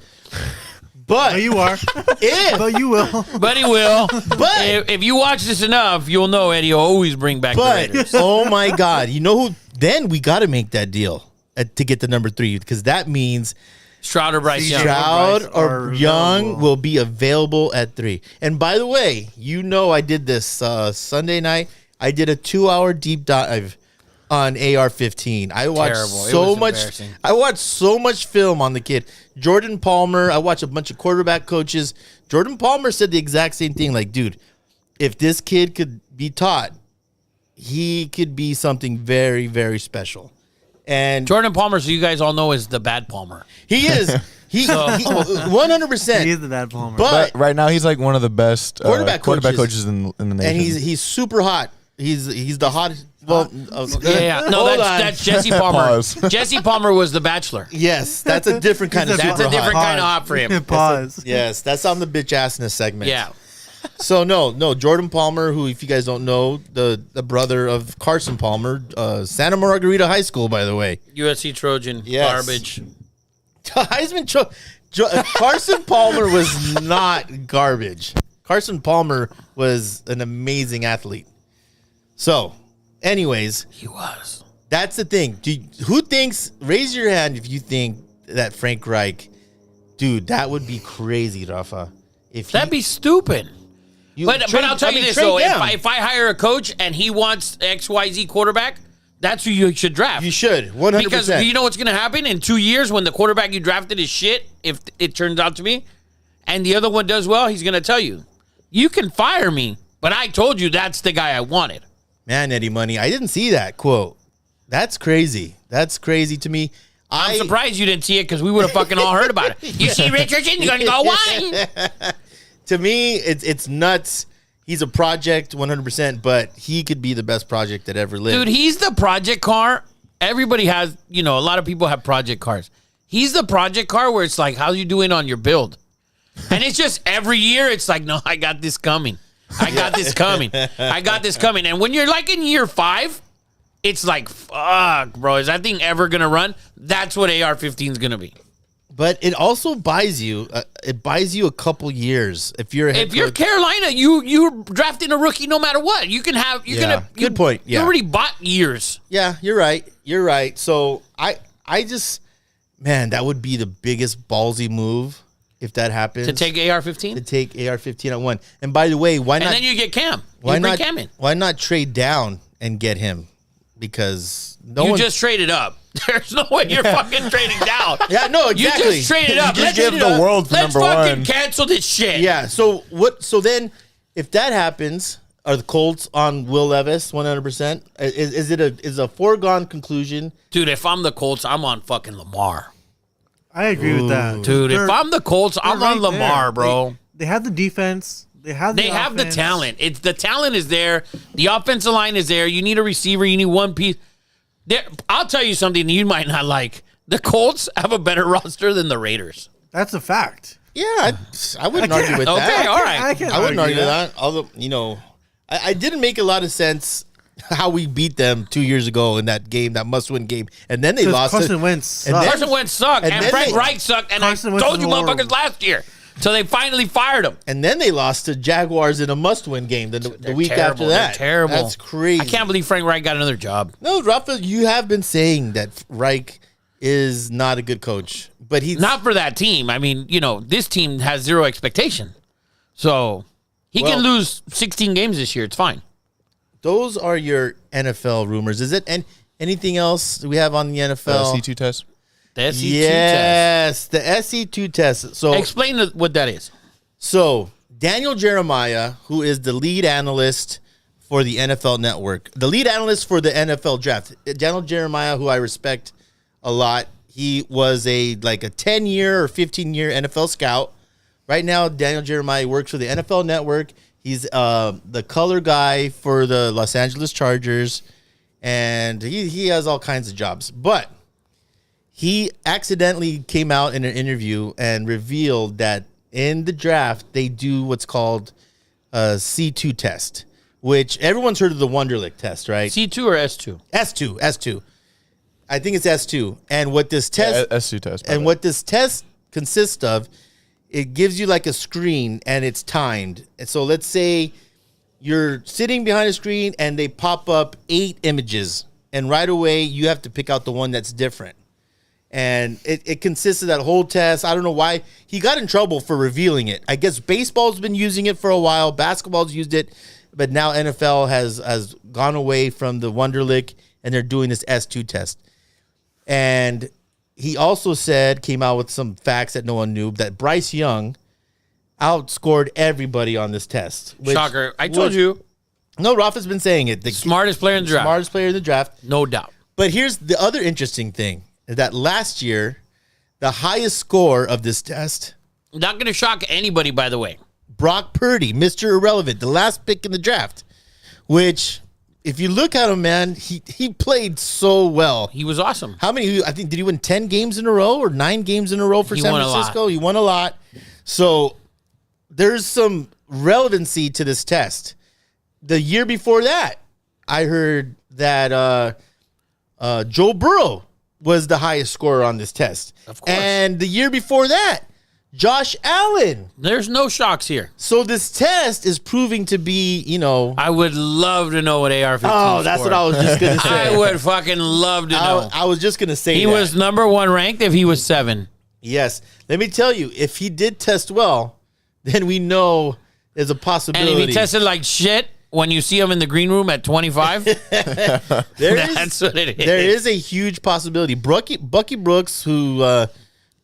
but No, you are. if No, you will. But he will. But- if you watch this enough, you'll know Eddie will always bring back the but Raiders. oh my God, you know who? Then we got to make that deal to get the number 3 because that means Stroud or Bryce Young. Stroud Bryce or are Young available. will be available at 3. And by the way, you know I did this Sunday night. I did a 2-hour deep dive on AR-15. I watched Terrible. It so was much. embarrassing. I watched so much film on the kid. Jordan Palmer. I watched a bunch of quarterback coaches. Jordan Palmer said the exact same thing. Like, dude, if this kid could be taught, he could be something very, very special. And Jordan Palmer, so you guys all know, is the bad Palmer. he is. He 100%. He is the bad Palmer. But Right now, he's like one of the best Quarterback coaches in the nation. and he's super hot. He's the hottest. Well, Yeah. No, hold on. that's Jesse Palmer. Pause. Jesse Palmer was the Bachelor. Yes, that's a different kind of He's That's super a different hot. kind of hot for him. Pause. Yes, that's on the bitch assness segment. Yeah. So no, Jordan Palmer, who, if you guys don't know, the brother of Carson Palmer, Santa Margarita High School, by the way. USC Trojan. Yes. Garbage. Heisman Carson Palmer was not garbage. Carson Palmer was an amazing athlete. So, anyways, He was. that's the thing. Who thinks? Raise your hand if you think that Frank Reich, dude, that would be crazy, Rafa. If That'd be stupid. But I'll tell you this, though. If I hire a coach and he wants XYZ quarterback, that's who you should draft. you should 100%. Because you know what's going to happen in 2 years when the quarterback you drafted is shit, if it turns out to be, and the other one does well, he's going to tell you, you can fire me, but I told you that's the guy I wanted. Man, Eddie Money, I didn't see that quote. That's crazy. That's crazy to me. I'm surprised you didn't see it because we would have fucking all heard about it. You see Richardson, you're going to go, why? To me, it's nuts. He's a project 100%, but he could be the best project that ever lived. Dude, he's the project car. Everybody has, a lot of people have project cars. He's the project car where it's like, how you doing on your build? And it's just every year, it's like, no, I got this coming. I got this coming. I got this coming. And when you're like in year 5, it's like, fuck, bro, is that thing ever going to run? That's what AR-15 is going to be. But it also buys you. It buys you a couple years if you're. If you're Carolina, you're drafting a rookie no matter what. You can have. You're Yeah. gonna. Good point. You Yeah. already bought years. Yeah, you're right. You're right. So I just, man, that would be the biggest ballsy move if that happens. To take AR-15, to take AR-15 at 1. And by the way, why and not? then you get Cam. why You bring not? Cam in? Why not trade down and get him? Because no You one just traded up. There's no way you're fucking trading down. Yeah, no, exactly. You just traded up. You just Let's give the world for let's number fucking one. cancel this shit. Yeah. So what? So then, if that happens, Are the Colts on Will Levis 100%? Is it a foregone conclusion? Dude, if I'm the Colts, I'm on fucking Lamar. I agree with that. Dude, if I'm the Colts, I'm they're on right Lamar, there. bro. They have the defense. They have the offense. talent. It's the talent is there. The offensive line is there. You need a receiver. You need one piece. I'll tell you something you might not like. The Colts have a better roster than the Raiders. That's a fact. Yeah, I wouldn't argue with that. Okay, all right. I wouldn't argue that. Although, I didn't make a lot of sense how we beat them 2 years ago in that game, that must-win game, and then they lost. Carson Wentz and then- sucked. Carson Wentz sucked, and then Frank they- Reich sucked, and Carson I Wentz told you is horrible. motherfuckers last year. So they finally fired him. And then they lost to Jaguars in a must-win game the week Terrible. after that. They're terrible. That's crazy. I can't believe Frank Reich got another job. No, Rafa, you have been saying that Reich is not a good coach, but he's Not for that team. I mean, this team has zero expectation. So he can lose 16 games this year. It's fine. Those are your NFL rumors. Is it? And anything else we have on the NFL? C2 test. The SC2 test. Yes, the SC2 test. So Explain what that is. So, Daniel Jeremiah, who is the lead analyst for the NFL Network, the lead analyst for the NFL Draft, Daniel Jeremiah, who I respect a lot, he was a 10-year or 15-year NFL scout. Right now, Daniel Jeremiah works for the NFL Network. He's the color guy for the Los Angeles Chargers, and he has all kinds of jobs. But he accidentally came out in an interview and revealed that in the draft, they do what's called a C2 test, which everyone's heard of the Wonderlic test, right? C2 or S2? S2. I think it's S2. And what this test S2 test. and what this test consists of, it gives you like a screen and it's timed. And so let's say you're sitting behind a screen and they pop up 8 images, and right away you have to pick out the one that's different. And it consists of that whole test. I don't know why he got in trouble for revealing it. I guess baseball's been using it for a while. Basketball's used it, but now NFL has gone away from the Wonderlic, and they're doing this S2 test. And he also came out with some facts that no one knew, that Bryce Young outscored everybody on this test. Shocker. I told you. No, Rafa's been saying it. The Smartest player in the draft. Smartest player in the draft. No doubt. But here's the other interesting thing, is that last year, the highest score of this test, Not going to shock anybody, by the way. Brock Purdy, Mr. Irrelevant, the last pick in the draft, which, if you look at him, man, he played so well. He was awesome. How many, I think, did he win 10 games in a row or 9 games in a row for He San won a Francisco? lot. He won a lot. So there's some relevancy to this test. The year before that, I heard that Joe Burrow was the highest scorer on this test. Of course. And the year before that, Josh Allen. There's no shocks here. So this test is proving to be, I would love to know what AR-15 oh, that's what I was just going to say. I would fucking love to know. I was just going to say He that. was number 1 ranked if he was 7. Yes. Let me tell you, if he did test well, then we know there's a And possibility. if he tested like shit when you see him in the green room at 25, that's what it is. There is a huge possibility. Bucky Brooks, who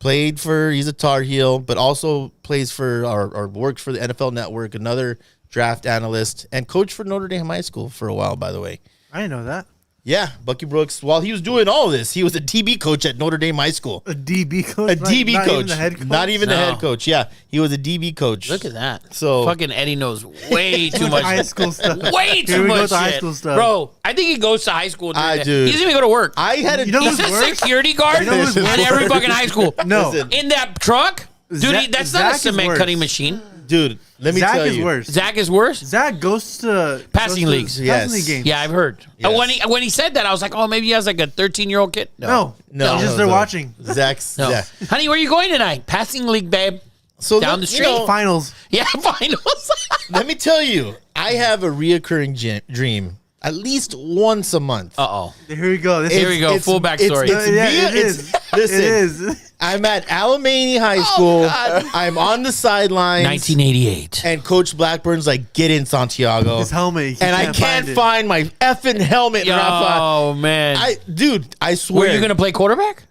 he's a Tar Heel, but also plays for or works for the NFL Network, another draft analyst, and coached for Notre Dame High School for a while, by the way. I didn't know that. Yeah, Bucky Brooks, while he was doing all this, he was a DB coach at Notre Dame High School. A DB coach? A DB not coach. Even the head coach? Not even the No. head coach. Yeah, he was a DB coach. Look at that. So- fucking Eddie knows way too much. High school stuff. Way Here too we go much to high shit. school stuff. Bro, I think he goes to high school. I He do. doesn't even go to work. I had a You know He's what's a worse? security guard You know what's in worse? every fucking high school. No. Listen. In that truck? Dude, Zach- that's Zach not a is cement worse. cutting machine. dude. Let me Zach tell is you. worse. Zach is worse? Zach goes to Passing leagues. Passing Yes. league games. Yeah, I've heard. Yes. When he said that, I was like, oh, maybe he has like a 13-year-old kid. No, No, He's just no, there no. watching. Zach's. No. Yeah. Honey, where are you going tonight? Passing league, babe. So Down the street. Finals. Yeah, finals. Let me tell you, I have a reoccurring dream at least once a month. Uh-oh. Here we go. Here we go. Full backstory. It is. Listen, It is. I'm at Alamany High School. I'm on the sidelines. 1988. And Coach Blackburn's like, get in, Santiago. His helmet. He And I can't it. find my effing helmet, Rafa. Oh, man. Dude, I swear. Were you going to play quarterback?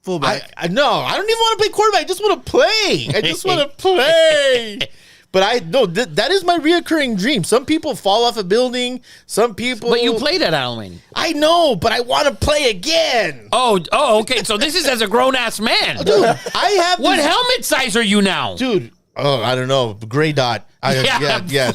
Fullback. No, I don't even want to play quarterback. I just want to play. I just want to play. But that is my reoccurring dream. Some people fall off a building. Some people. But you played at Alameda. I know, but I want to play again. Oh, okay. So this is as a grown ass man. Dude, I have What helmet size are you now? Dude, I don't know. Gray dot. Yeah.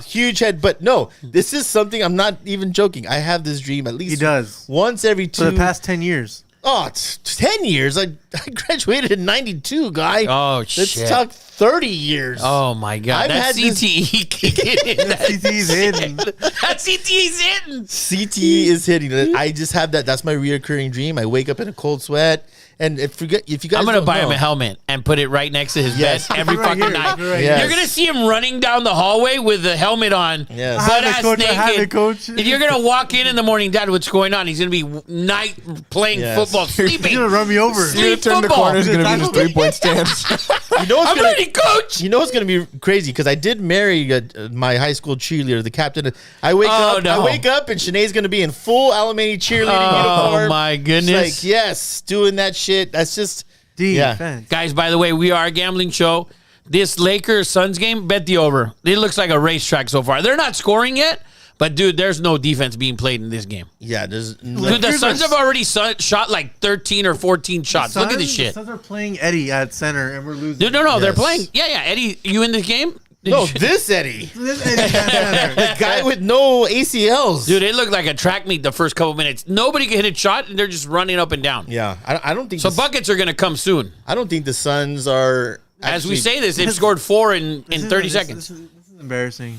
Huge head. But no, this is something, I'm not even joking. I have this dream at least He does. once every For the past 10 years. Oh, it's 10 years. I graduated in 92, guy. Oh, Let's shit. talk 30 years. Oh, my God. I've That had this- CTE kicking in. CTE's hidden. That CTE's hitting. CTE is hitting. I just have that. That's my reoccurring dream. I wake up in a cold sweat. And if you guys I'm going to don't buy him know- a helmet and put it right next to his Yes. bed every Right fucking here, night. right here. You're going to see him running down the hallway with the helmet on. Yes. I Butt have it, ass coach. I have naked. it, coach. If you're going to walk in the morning, Dad, what's going on? He's going to be night playing Yes. football, He's sleeping. going to run me over. You're gonna Sleep turn the football. corner. Is gonna be just Tackle me. 3-point stance. You know what's I'm gonna, ready, coach. You know what's going to be crazy? Because I did marry my high school cheerleader, the captain. I wake Oh, up. no. I wake up, and Shanae's going to be in full Alameda cheerleading Oh, uniform. my It's goodness. like, yes, doing that shit. That's just Defense. Guys, by the way, we are a gambling show. This Lakers Suns game, bet the over. It looks like a racetrack so far. They're not scoring yet, but dude, there's no defense being played in this game. Yeah, there's Dude, the Lakers Suns are- have already shot like 13 or 14 shots. Look at this shit. The Suns are playing Eddie at center, and we're losing. Dude, no, they're Yes. playing. Yeah, Eddie, you in this game? Did no, you- this Eddie, This Eddie at center. the guy with no ACLs. Dude, it looked like a track meet the first couple minutes. Nobody can hit a shot, and they're just running up and down. Yeah, I don't think So buckets are going to come soon. I don't think the Suns are. As we actually- say this, they've scored 4 in 30 This seconds. is embarrassing.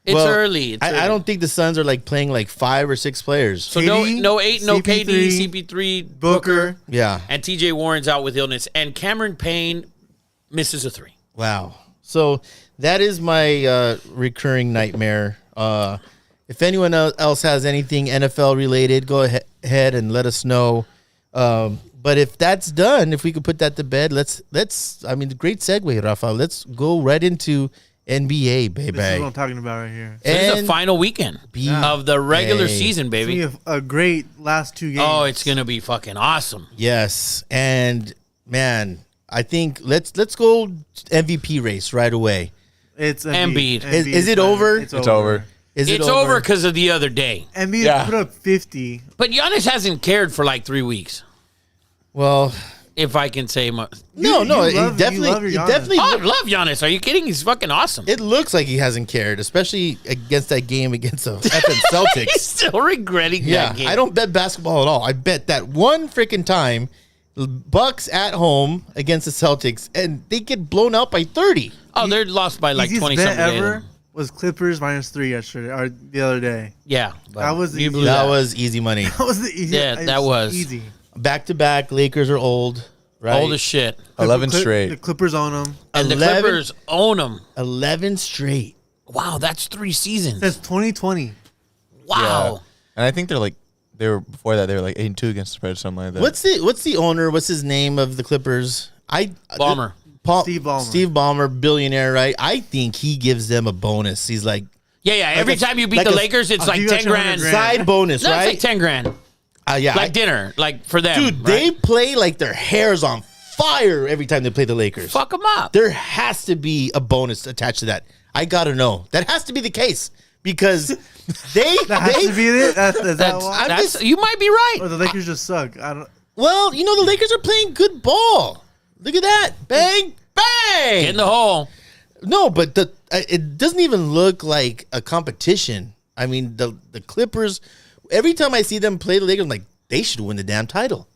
It's well, early. It's early. I don't think the Suns are like playing like 5 or 6 players. So KD, no 8, no KD, CP3, CP3, Booker. Yeah. and TJ Warren's out with illness, and Cameron Payne misses a 3. Wow. So that is my recurring nightmare. If anyone else has anything NFL related, go ahead and let us know. But if that's done, if we could put that to bed, let's. I mean, great segue, Rafa. Let's go right into NBA, baby. This is what I'm talking about right here. So this is the And final weekend of the regular Hey. season, It's baby. gonna be a great last 2 games. Oh, it's gonna be fucking awesome. yes, and man, I think let's go MVP race right away. It's Embiid. Is it over? It's It's over. over. Is it It's over because of the other day. Embiid Yeah. put up 50. But Giannis hasn't cared for like 3 weeks, Well, if I can say. no, you it love definitely, your it Giannis. definitely. Oh, I love Giannis. Are you kidding? He's fucking awesome. It looks like he hasn't cared, especially against that game against the effing Celtics. He's still regretting Yeah, that game. I don't bet basketball at all. I bet that one freaking time, Bucks at home against the Celtics, and they get blown out by 30. Oh, they're lost by like Easiest 20 bet something. ever was Clippers -3 yesterday or the other day. Yeah, but That was the you blew easiest- That that. was easy money. That was the easiest. Yeah, it that was. easy. Back to back, Lakers are old, right? Old as shit. 11 The straight. Clippers own them And the 11 Clippers own them. 11 straight. Wow, that's 3 seasons. since 2020. Wow. And I think they were before that they were like 8-2 against the spread or something like that. What's the owner? What's his name of the Clippers? Ballmer. Steve Ballmer. Steve Ballmer, billionaire, right? I think he gives them a bonus. He's like Yeah. Every a- time you beat like the a- Lakers, it's I'll like give you 10 extra grand. 100 grand. side bonus, No, it's right? like 10 grand. Yeah, Like dinner, like for them. dude, they play like their hair's on fire every time they play the Lakers. fuck them up. There has to be a bonus attached to that. I gotta know. That has to be the case because That has to be it. Is that why? That's, you might be right. Or the Lakers just suck. I don't. well, you know the Lakers are playing good ball. Look at that, bang, bang. In the hole. No, but it doesn't even look like a competition. I mean, the Clippers. Every time I see them play the Lakers, I'm like, they should win the damn title.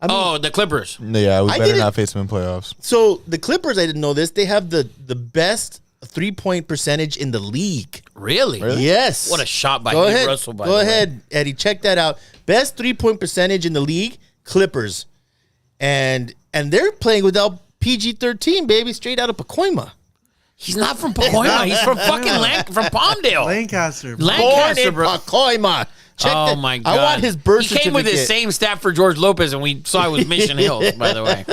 I mean, Oh, the Clippers. Yeah, we I better didn't- not face them in playoffs. so the Clippers, I didn't know this. They have the best 3-point percentage in the league. Really? Yes. What a shot by Go Dave ahead. Russell, by Go the way. ahead, Eddie. Check that out. Best 3-point percentage in the league, Clippers. And they're playing without PG-13, baby, straight out of Pacoima. He's not from Pacoima. He's from fucking from Palmdale. Lancaster. Lancaster, Born bro. in Pacoima. Check Oh that. my god! I want his birth He came with his certificate. same staff for George Lopez, and we saw it was Mission Hills, by the way,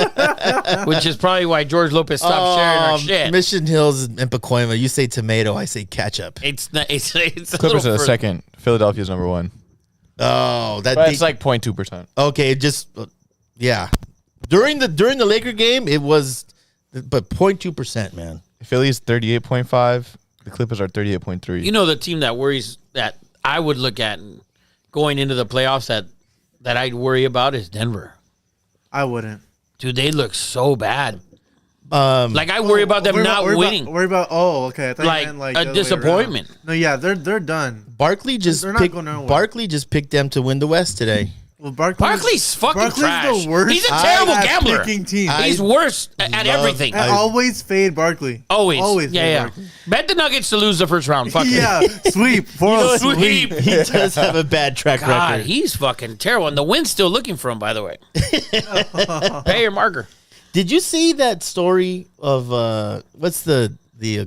which is probably why George Lopez stopped sharing our shit. Mission Hills and Pacoima. You say tomato, I say ketchup. It's a Clippers little are the further. second. Philadelphia's number 1. Oh, that But it's like 0.2%. okay. Just yeah. During the Laker game, it was, but 0.2%, man. Philly's 38.5. The Clippers are 38.3. You know, the team that worries that I would look at going into the playoffs that I'd worry about is Denver. I wouldn't. Dude, they look so bad. Like I worry about them not winning. Worry about. Oh, okay. I thought Like, you meant like a the other way disappointment. around. No, yeah, they're done. Barkley just They're not picked, going nowhere. Barkley just picked them to win the West today. Well, Barkley's fucking trash. the worst. He's a terrible at gambler. picking teams. He's worse at everything. I always fade Barkley. Always. fade Yeah. Barkley. Bet the Nuggets to lose the first round. Fuck it. Yeah, sweep. Sweep. He does have a bad track God, record. he's fucking terrible. And the wind's still looking for him, by the way. Pay your marker. Did you see that story of what's the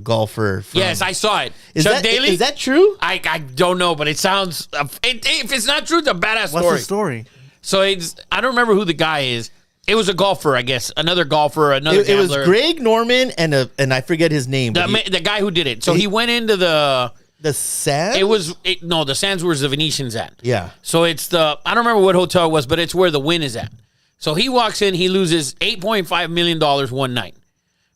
golfer? From, Yes, I saw it. is Chuck that Daly? Is that true? I don't know, but it sounds. If it's not true, it's a badass What's story. the story? So I don't remember who the guy is. It was a golfer, I guess. Another golfer, another It was gambler. Greg Norman and I forget his name. but The guy who did it. So he went into the. the Sands. The Sands where the Venetian's at. Yeah. So it's I don't remember what hotel it was, but it's where the Wynn is at. So he walks in, he loses $8.5 million one night,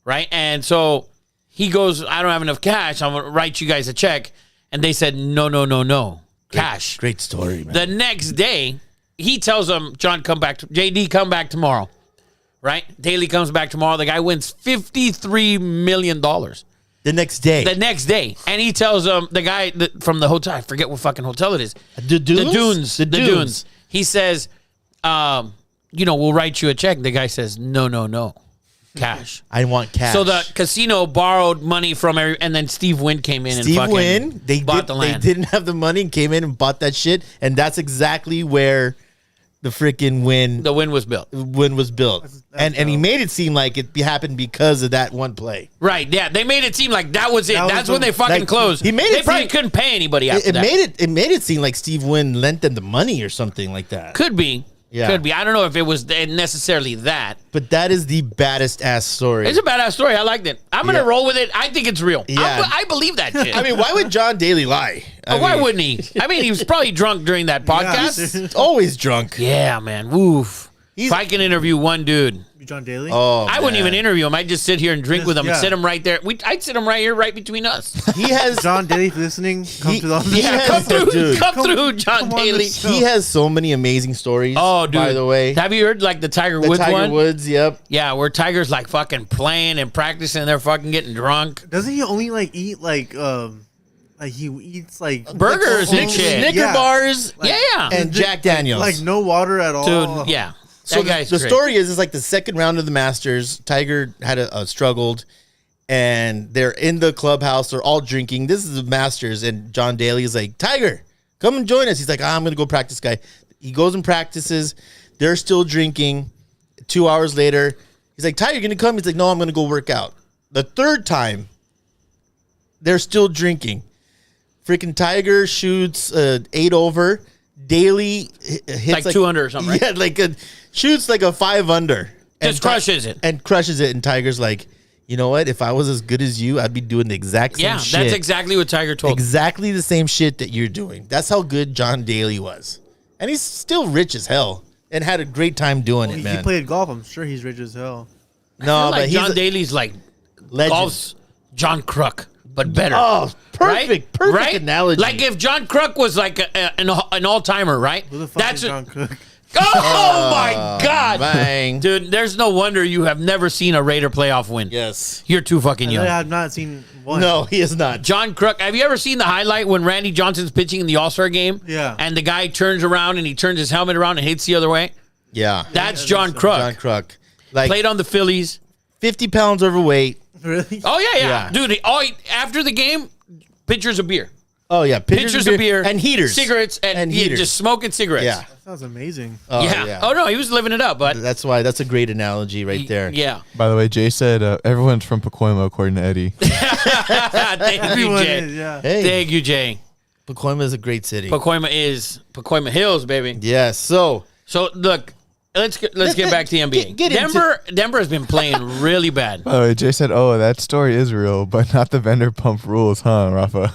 right? And so he goes, I don't have enough cash. I'm going to write you guys a check. And they said, no, cash. Great story, man. The next day, he tells them, John, JD, come back tomorrow, right? Daly comes back tomorrow. The guy wins $53 million. The next day. The next day. And he tells the guy from the hotel, I forget what fucking hotel it is. The Dunes? The Dunes. He says, we'll write you a check. The guy says, no, cash. I want cash. So the casino borrowed money from and then Steve Wynn came in and fucking bought the land. They didn't have the money and came in and bought that shit. And that's exactly where the freaking The Wynn was built. Win was built. That's And he made it seem like it happened because of that one play. Right, yeah. They made it seem like that was it. That was That's when they fucking like, closed. he made it They probably seem- couldn't pay anybody after It that. made it seem like Steve Wynn lent them the money or something like that. Could be. Yeah. Could be. I don't know if it was necessarily that. But that is the baddest ass story. It's a badass story. I liked it. I'm going to Yeah. roll with it. I think it's real. Yeah. I believe that shit. I mean, why would John Daly lie? Why wouldn't he? I mean, he was probably drunk during that podcast. He's always drunk. Yeah, man. Woof. If I can interview one dude, John Daly. Oh, I wouldn't even interview him. I'd just sit here and drink with him and yeah. sit him right there. I'd sit him right here, right between us. He has John Daly, if you're listening, come to the office. he has- Come through, dude. come Come- through, John come on Daly. the show. he has so many amazing stories. Oh, dude. By the way, Have you heard like the Tiger the Woods Tiger one? Woods. Yep. Yeah, where Tiger's like fucking playing and practicing. They're fucking getting drunk. Doesn't he only like eat like he eats like Burgers and only- shit. Snicker Yeah. bars Yeah. and Jack Daniels. Like no water at all. Dude, yeah. So That guy's the great. story is like the second round of the Masters. Tiger had a struggled, and they're in the clubhouse. They're all drinking. This is the Masters, and John Daly is like, Tiger, come and join us. He's like, I'm gonna go practice, guy. He goes and practices. They're still drinking. 2 hours later, he's like, Tiger, you gonna come? He's like, no, I'm gonna go work out. The third time, they're still drinking. Freaking Tiger shoots 8 over. Daly hits Like 200 or something, right? Yeah, shoots like a 5 under. Just crushes it. And crushes it. And Tiger's like, you know what? If I was as good as you, I'd be doing the exact same Yeah, shit. that's exactly what Tiger told me. Exactly the same shit that you're doing. That's how good John Daly was. And he's still rich as hell and had a great time doing it, He man. played golf. I'm sure he's rich as hell. No, like but he's John a Daly's like legend. golf's John Kruk, but better. Oh, perfect, perfect right? analogy. Like if John Kruk was like an all-timer, right? Who the fuck is John what- Cook? Oh my God. bang. Dude, there's no wonder you have never seen a Raider playoff win. Yes. You're too fucking I young. have not seen one. No, he is not. John Kruk, have you ever seen the highlight when Randy Johnson's pitching in the All-Star game? Yeah. And the guy turns around and he turns his helmet around and hits the other way? Yeah. That's John Kruk. John Kruk. Like Played on the Phillies. 50 pounds overweight. Really? Oh, yeah. Yeah. Dude, after the game, pitchers of beer. Oh, yeah. Pitchers of beer. And heaters. Cigarettes. And heaters. Just smoking cigarettes. Yeah. That sounds amazing. Oh, yeah. Oh, no, he was living it up, but. That's a great analogy right there. Yeah. By the way, Jay said everyone's from Pacoima, according to Eddie. Thank you, Everyone Jay. is, yeah. Hey, Thank you, Jay. Pacoima is a great city. Pacoima Hills, baby. Yes. So, Look, let's get back to the NBA. get into- Denver has been playing really bad. By the way, Jay said, "Oh, that story is real, but not the vendor pump rules, huh, Rafa?"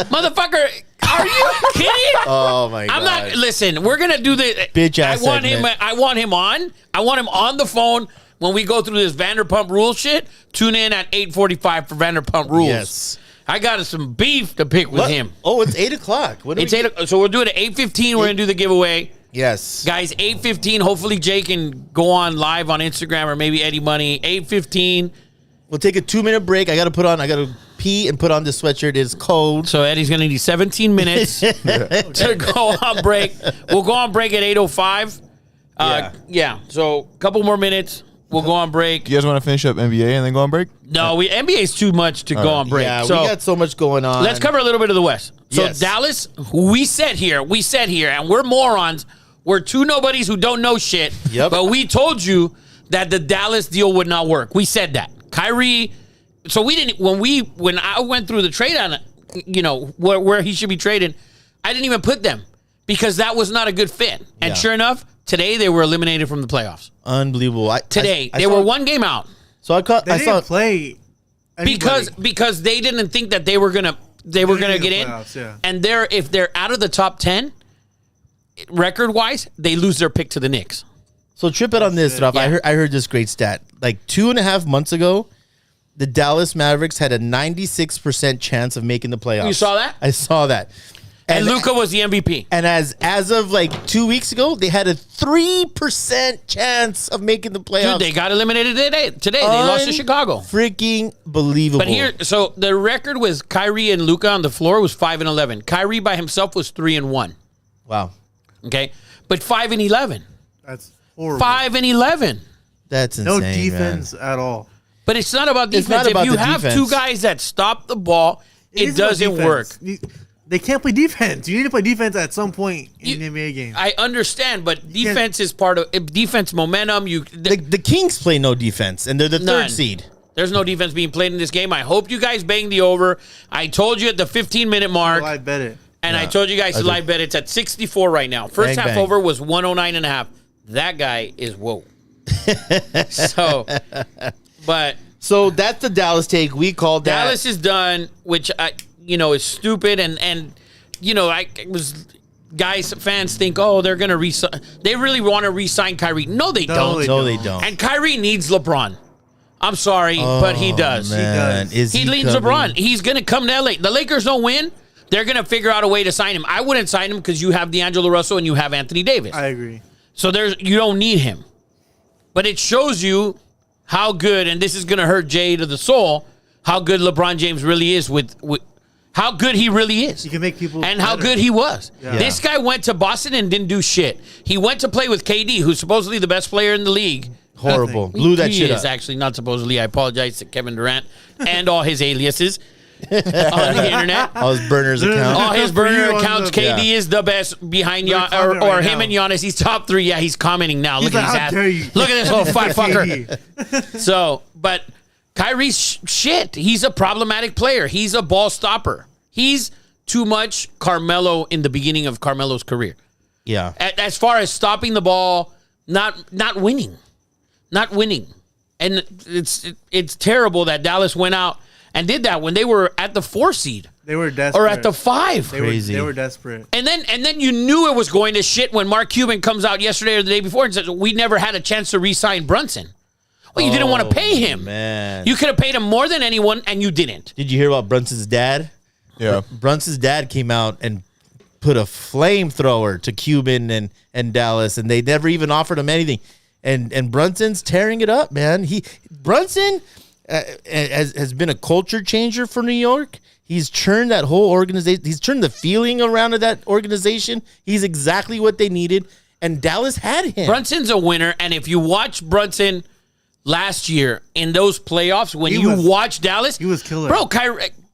Motherfucker, are you kidding? oh my God. I'm not. Listen, we're gonna do the Bitch ass I want segment. him. I want him on. I want him on the phone when we go through this Vanderpump Rules shit, tune in at 8:45 for Vanderpump Rules. Yes. I got some beef to pick with him. Oh, it's 8 o'clock. What do It's 8. So we're doing it at 8:15. We're gonna do the giveaway. Yes. Guys, 8:15. Hopefully Jay can go on live on Instagram or maybe Eddie Money. 8:15. We'll take a 2-minute break. I got to pee and put on this sweatshirt. It's cold. So Eddie's going to need 17 minutes to go on break. We'll go on break at 8:05. Yeah. So a couple more minutes. We'll go on break. You guys want to finish up NBA and then go on break? No, NBA's too much to go on break. Yeah, so we got so much going on. let's cover a little bit of the West. So Yes. Dallas, we said here, and we're morons. We're two nobodies who don't know shit. Yep. But we told you that the Dallas deal would not work. We said that. Kyrie. So we didn't when I went through the trade on it, where he should be traded, I didn't even put them because that was not a good fit. And Yeah. sure enough, today they were eliminated from the playoffs. Unbelievable. Today I they saw- were one game out They I didn't saw play anybody. because they didn't think that they were gonna get in. Playoffs, yeah. And if they're out of the top 10 record wise, they lose their pick to the Knicks. So trip it on this, Ralph. Yeah. I heard this great stat. Like 2.5 months ago, the Dallas Mavericks had a 96% chance of making the playoffs. You saw that? I saw that. And Luka was the MVP. And as of like 2 weeks ago, they had a 3% chance of making the playoffs. Dude, they got eliminated today. They lost to Chicago. Freaking believable. But so the record was Kyrie and Luka on the floor was 5-11. Kyrie by himself was 3-1. Wow. Okay, but 5-11. That's horrible. 5-11. That's insane. No defense at all. But it's not about defense. It's not about if you the have defense. two guys that stop the ball, it is about doesn't defense. work. They can't play defense. You need to play defense at some point in You- an NBA game. I understand, but defense is part of defense momentum. The Kings play no defense, and they're the None. third seed. There's no defense being played in this game. I hope you guys bang the over. I told you at the 15-minute mark, I bet it. and I told you guys to live bet. It's at 64 right now. First Bang, half bang. over was 109.5. That guy is whoa. So that's the Dallas take. We called that. Dallas is done, which is stupid, and fans think, they're gonna resign. They really want to resign Kyrie. No, they don't. No, they don't. And Kyrie needs LeBron. I'm sorry, but he does. Man, does. he He needs coming? LeBron. He's gonna come to LA. The Lakers don't win. They're gonna figure out a way to sign him. I wouldn't sign him because you have D'Angelo Russell and you have Anthony Davis. I agree. So you don't need him. But it shows you how good, and this is going to hurt Jay to the soul, how good LeBron James really is with how good he really is. You can make people and how better. good he was. Yeah. This guy went to Boston and didn't do shit. He went to play with KD, who's supposedly the best player in the league. Horrible. Nothing. Blew that he shit is up. actually not supposedly. I apologize to Kevin Durant and all his aliases on the internet. All his burners account. All his For you burner on accounts, the- KD is the best behind They're Gian, commenting or right him now. and Giannis. He's top 3. Yeah, he's commenting now. He's Look like, at his how ass. dare you? Look at this little fat fucker. KD. So, but Kyrie's shit. He's a problematic player. He's a ball stopper. He's too much Carmelo in the beginning of Carmelo's career. Yeah. As far as stopping the ball, not winning. And it's terrible that Dallas went out and did that when they were at the 4 seed They were desperate. or at the 5. Crazy. They were desperate. And then you knew it was going to shit when Mark Cuban comes out yesterday or the day before and says, we never had a chance to re-sign Brunson. Well, you didn't want to pay him. Man. You could have paid him more than anyone, and you didn't. Did you hear about Brunson's dad? Yeah. Brunson's dad came out and put a flamethrower to Cuban and Dallas, and they never even offered him anything. And Brunson's tearing it up, man. Brunson has been a culture changer for New York. He's turned that whole organization. He's turned the feeling around of that organization. He's exactly what they needed, and Dallas had him. Brunson's a winner, and if you watch Brunson last year in those playoffs, when He you was- watch Dallas, he was killer. Bro,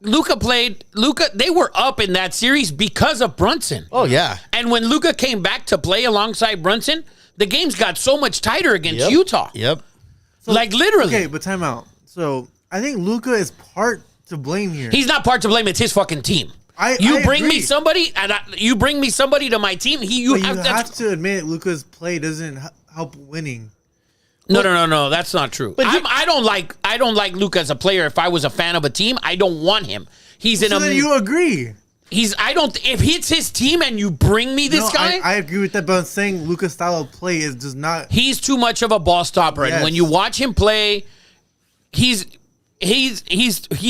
Luka, they were up in that series because of Brunson. Oh yeah, And when Luka came back to play alongside Brunson, the games got so much tighter against Yep. Utah. Yep. Like literally. Okay, but time out. So I think Luka is part to blame here. He's not part to blame. It's his fucking team. I bring me agree. somebody, and you bring me somebody to my team. You But have you have to admit Luka's play doesn't help winning. No. That's not true. But I don't like Luka as a player. If I was a fan of a team, I don't want him. He's in So a. then you agree. If it's his team and you bring me this guy, I agree with that, but I'm saying Luka's style of play does not. he's too much of a ball stopper. Yes. And when you watch him play, he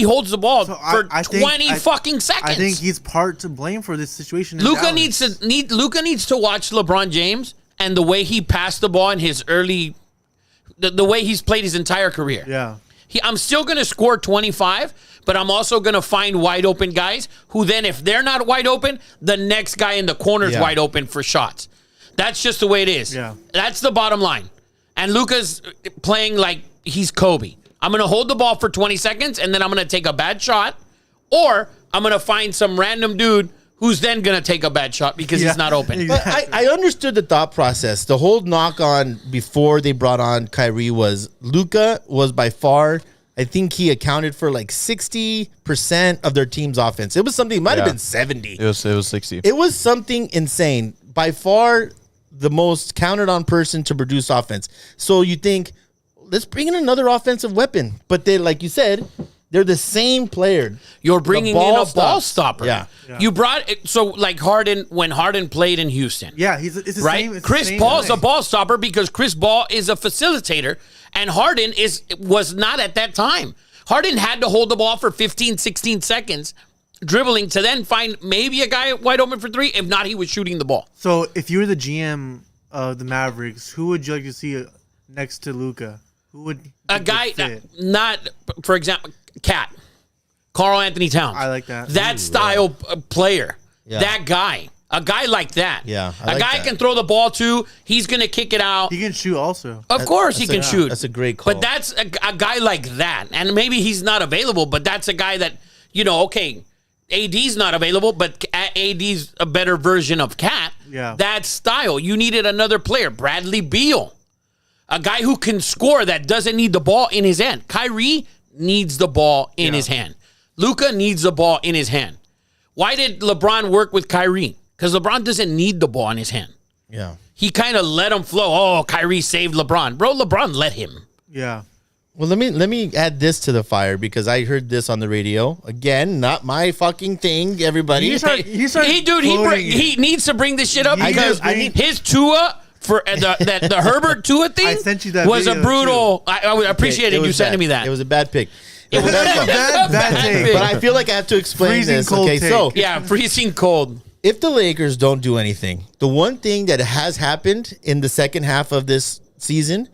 holds the ball So for I think- 20 fucking seconds. I think he's part to blame for this situation. in Luka Dallas. needs to watch LeBron James and the way he passed the ball in his early, the way he's played his entire career. Yeah. I'm still going to score 25, but I'm also going to find wide open guys who then, if they're not wide open, the next guy in the corner is wide open for shots. That's just the way it is. Yeah. That's the bottom line. And Luka's playing like he's Kobe. I'm going to hold the ball for 20 seconds, and then I'm going to take a bad shot, or I'm going to find some random dude who's then going to take a bad shot because he's not open. But I understood the thought process. The whole knock on before they brought on Kyrie was Luka was by far, I think he accounted for like 60% of their team's offense. It was something, it might have been 70. It was 60. It was something insane. By far the most counted on person to produce offense. So you think, let's bring in another offensive weapon. But they, like you said, they're the same player. You're bringing The in a ball stops. stopper. Yeah. You brought so like Harden when Harden played in Houston. Yeah, it's the Right? same. It's the Chris same Paul's guy. a ball stopper because Chris Paul is a facilitator, and Harden was not at that time. Harden had to hold the ball for 15, 16 seconds, dribbling to then find maybe a guy wide open for three. If not, he was shooting the ball. So if you were the GM of the Mavericks, who would you like to see next to Luka? Who would A guy, not, for example, Carl Anthony Towns. I like that. That style player. Yeah. That guy. A guy like that. Yeah, I A like guy that. can throw the ball to. He's going to kick it out. He can shoot also. Of course he can shoot. That's a great call. But that's a guy like that. And maybe he's not available, but that's a guy that, okay, AD's not available, but AD's a better version of Cat. Yeah. That style. You needed another player. Bradley Beal. A guy who can score that doesn't need the ball in his hand. Kyrie needs the ball in his hand. Luka needs the ball in his hand. Why did LeBron work with Kyrie? Because LeBron doesn't need the ball in his hand. Yeah. He kind of let him flow. Oh, Kyrie saved LeBron. Bro, LeBron let him. Yeah. Well, let me add this to the fire because I heard this on the radio. Again, not my fucking thing, everybody. He started He needs to bring this shit up He because does bring- his Tua for the Herbert Tua thing I sent you that was a video, brutal. I would appreciate it. was You sending bad. me that. It was a bad pick. It was bad take. But I feel like I have to explain Freezing this. cold Okay, take. so yeah, freezing cold. if the Lakers don't do anything, the one thing that has happened in the second half of this season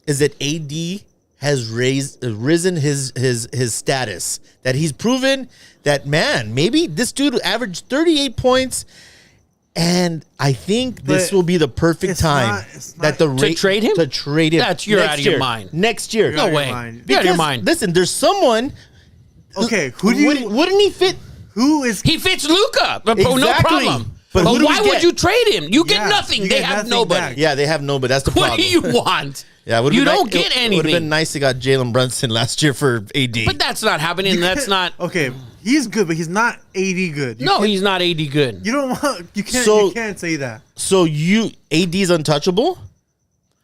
is that AD has risen his status. That he's proven that, man, maybe this dude averaged 38 points. And I think this But will be the perfect it's time not- that the To trade him? to trade him. You're next out of your year. mind. Next year. You're No out of your way. mind. You're out of your Because, mind. listen, there's someone. Okay, who do you? Wouldn't he fit? Who is? He fits Luka, no Exactly. problem. But But who do why we would get? you trade him? You get Yeah, nothing. you They get have nothing nobody. back. Yeah, they have no, but that's the What problem. do you want? Yeah, would've You been don't ni- get It would anything. have been nice to got Jalen Brunson last year for AD. But that's not happening. That's not. Okay, he's good, but he's not 80 good. No, he's not AD good. You don't want. You can't. So- you can't say that So AD's untouchable?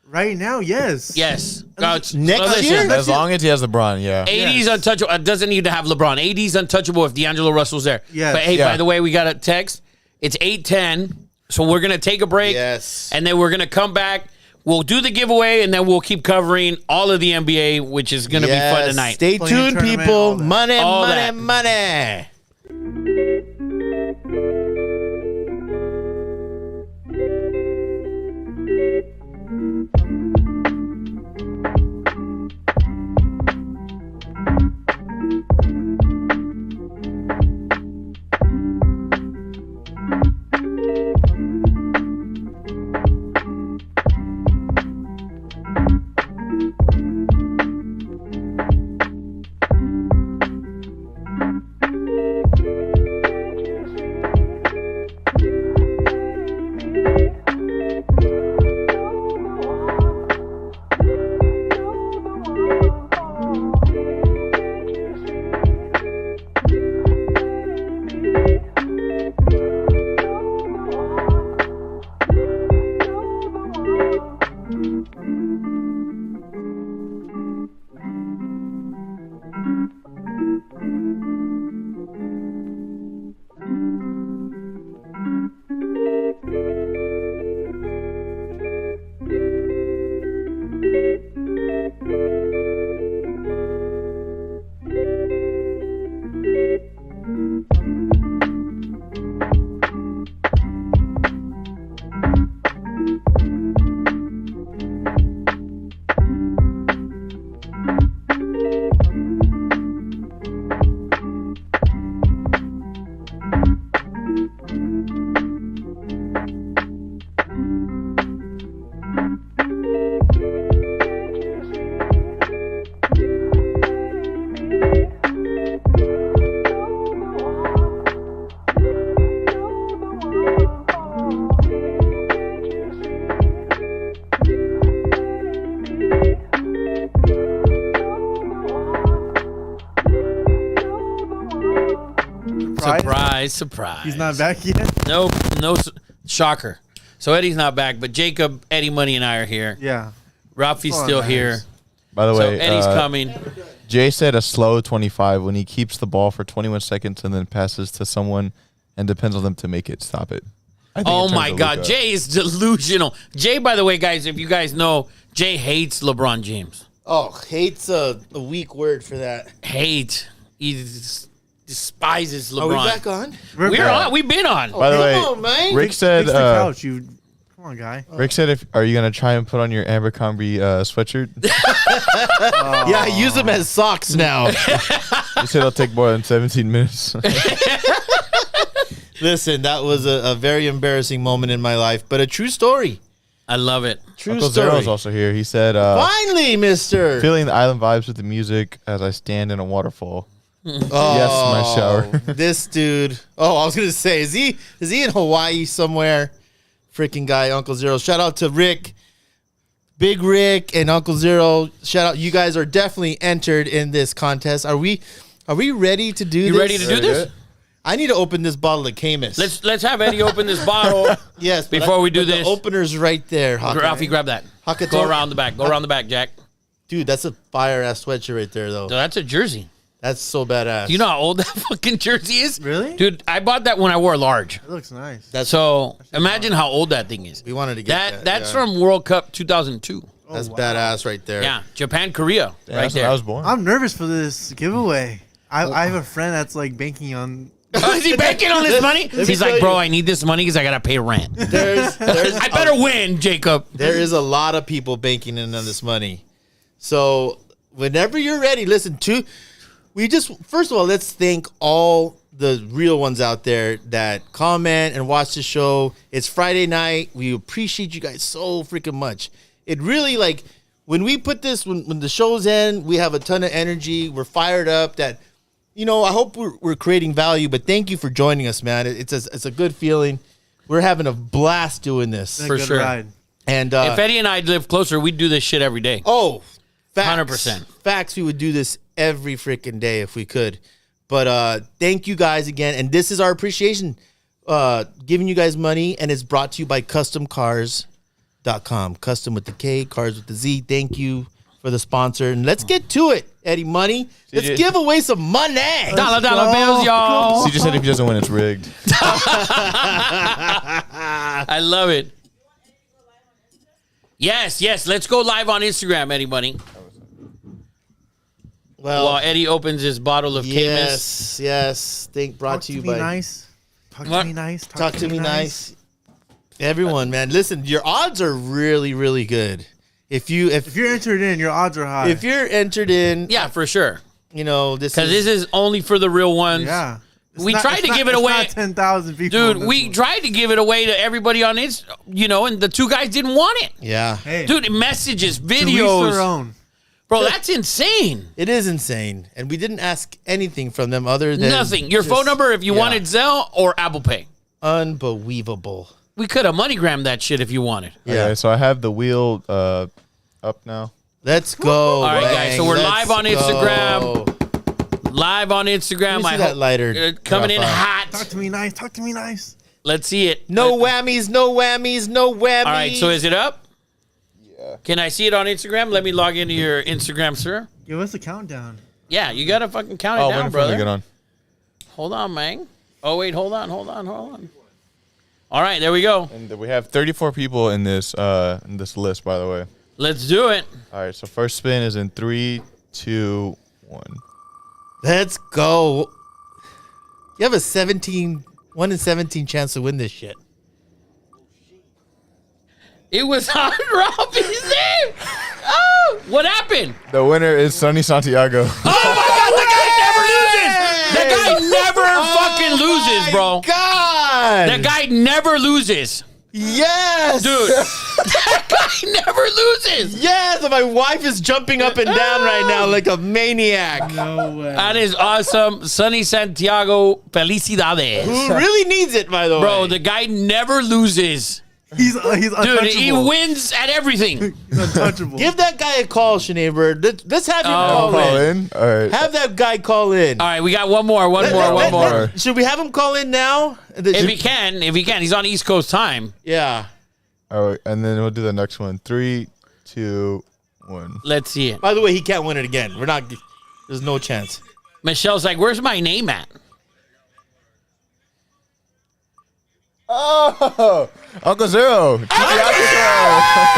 right now. Yes. Yes. Next listen, year? As long as he has LeBron, yeah. AD's untouchable. Doesn't need to have LeBron. AD's untouchable if D'Angelo Russell's there. Yes. But hey, Yeah. by the way, we got a text. It's 8:10, so we're gonna take a break. Yes. And then we're gonna come back. We'll do the giveaway, and then we'll keep covering all of the NBA, which is gonna be fun tonight. Stay Playing tuned, tournament, people. all that. Money, All money, that. money. surprise. He's not back yet. Nope. No shocker. So Eddie's not back, but Jacob, Eddie Money, and I are here. Yeah. Rafi's Oh, still nice. here. By the So way, Eddie's coming. Jay said a slow 25 when he keeps the ball for 21 seconds and then passes to someone and depends on them to make it. Stop it. I think it Oh turns my to God, Luka. Jay is delusional. Jay, by the way, guys, if you guys know, Jay hates LeBron James. Oh, hate's a weak word for that. Hate. He despises LeBron. Are we back on? We're on. We've been on. By the Come way, on, man. Rick said, Fix the couch, you. Come on, guy. Rick said, are you gonna try and put on your Abercrombie sweatshirt? Yeah, I use them as socks now. He said it'll take more than 17 minutes. Listen, that was a very embarrassing moment in my life, but a true story. I love it. True Uncle story. Zero's also here. He said, Finally, mister. feeling the island vibes with the music as I stand in a waterfall. Oh, Yes, my shower. This dude. Oh, I was gonna say, is he in Hawaii somewhere? Freaking guy, Uncle Zero. Shout out to Rick, Big Rick, and Uncle Zero. Shout out. You guys are definitely entered in this contest. Are we ready to do this? You ready to do this? I need to open this bottle of Camus. Let's have Eddie open this bottle. yes. but before we do but this. the opener's right there. Ralphie, grab that. Hakatoki. Go around the back. Go around the back, Jack. Dude, that's a fire ass sweatshirt right there, though. So that's a jersey. That's so badass. Do you know how old that fucking jersey is? Really? Dude, I bought that when I wore large. It looks nice. That's So imagine how old that thing is. we wanted to get that. That's yeah. from World Cup 2002. That's wow. badass right there. Yeah, Japan, Korea, Yeah, right that's when there. I was born. I'm nervous for this giveaway. I have a friend that's like banking on. Oh, is he banking on his money? me He's tell like, bro, you. I need this money because I gotta pay rent. There's I better win, Jacob. there is a lot of people banking in on this money. So whenever you're ready, listen to. First of all, let's thank all the real ones out there that comment and watch the show. It's Friday night. We appreciate you guys so freaking much. It really, like, when we put this, when the show's end, we have a ton of energy. We're fired up. That, you know, I hope we're creating value. But thank you for joining us, man. It's a good feeling. We're having a blast doing this. Been a For good sure. Ride. And If Eddie and I lived closer, we'd do this shit every day. oh, facts, 100%. facts. We would do this every freaking day if we could. But thank you guys again. And this is our appreciation, giving you guys money. And it's brought to you by CustomCars.com. Custom with the K, cars with the Z. Thank you for the sponsor. And let's get to it, Eddie Money. Let's CJ. give away some money. Dollar bills, y'all. He just said if he doesn't win, it's rigged. I love it. Yes, let's go live on Instagram, Eddie Money. While Eddie opens his bottle of Camus. yes. Brought Talk to you me by nice. Talk What? to me nice. Talk to me nice. Everyone, man, listen, your odds are really, really good. If If you're entered in, your odds are high. if you're entered in, Yeah, for sure. you know, this Because is this is only for the real ones. yeah. We tried to give it away. 10,000 people. Dude, in this we one. tried to give it away to everybody on Insta, and the two guys didn't want it. yeah. Hey, Dude, messages, to each their videos. own. Bro, that's insane. It is insane, and we didn't ask anything from them other than Nothing. Your just- phone number if you yeah. wanted Zelle or Apple Pay. Unbelievable. We could have MoneyGrammed that shit if you wanted. Yeah. Okay, so I have the wheel up now. Let's go. All right, guys, Bang. so we're Let's live on go. Instagram. Live on Instagram. Let me see that lighter. Coming in Rafa. Talk hot. to me nice. Talk to me nice. Let's see it. No whammies, no whammies, no whammies. All right, so is it up? Yeah. Can I see it on Instagram? Let me log into your Instagram, sir. Give us a countdown. Yeah, you got to fucking count it Oh, down, when before we get brother. on. Hold on, man. Oh, wait, hold on. All right, there we go. And we have 34 people in this list, by the way. Let's do it. All right, so first spin is in 3, 2, 1. Let's go. You have a 1 in 17 chance to win this shit. It was on Robbie's name. Oh, what happened? The winner is Sonny Santiago. Oh my God, the guy never loses. The guy never fucking loses, bro. God. That guy never loses. Yes. Dude, that guy never loses. Yes. My wife is jumping up and down right now like a maniac. No way. That is awesome. Sonny Santiago, felicidades. Who really needs it, by the way? Bro, the guy never loses. He's untouchable. Dude, he wins at everything. He's untouchable. Give that guy a call, Sinead. Let's have him Call call in. in. All right. Have that guy call in. All right, we got one more. Should we have him call in now? If he can, he's on East Coast time. Yeah. All right, and then we'll do the next one. 3, 2, 1. Let's see it. By the way, he can't win it again. We're not. There's no chance. Michelle's like, "Where's my name at?" Oh, Uncle Zero.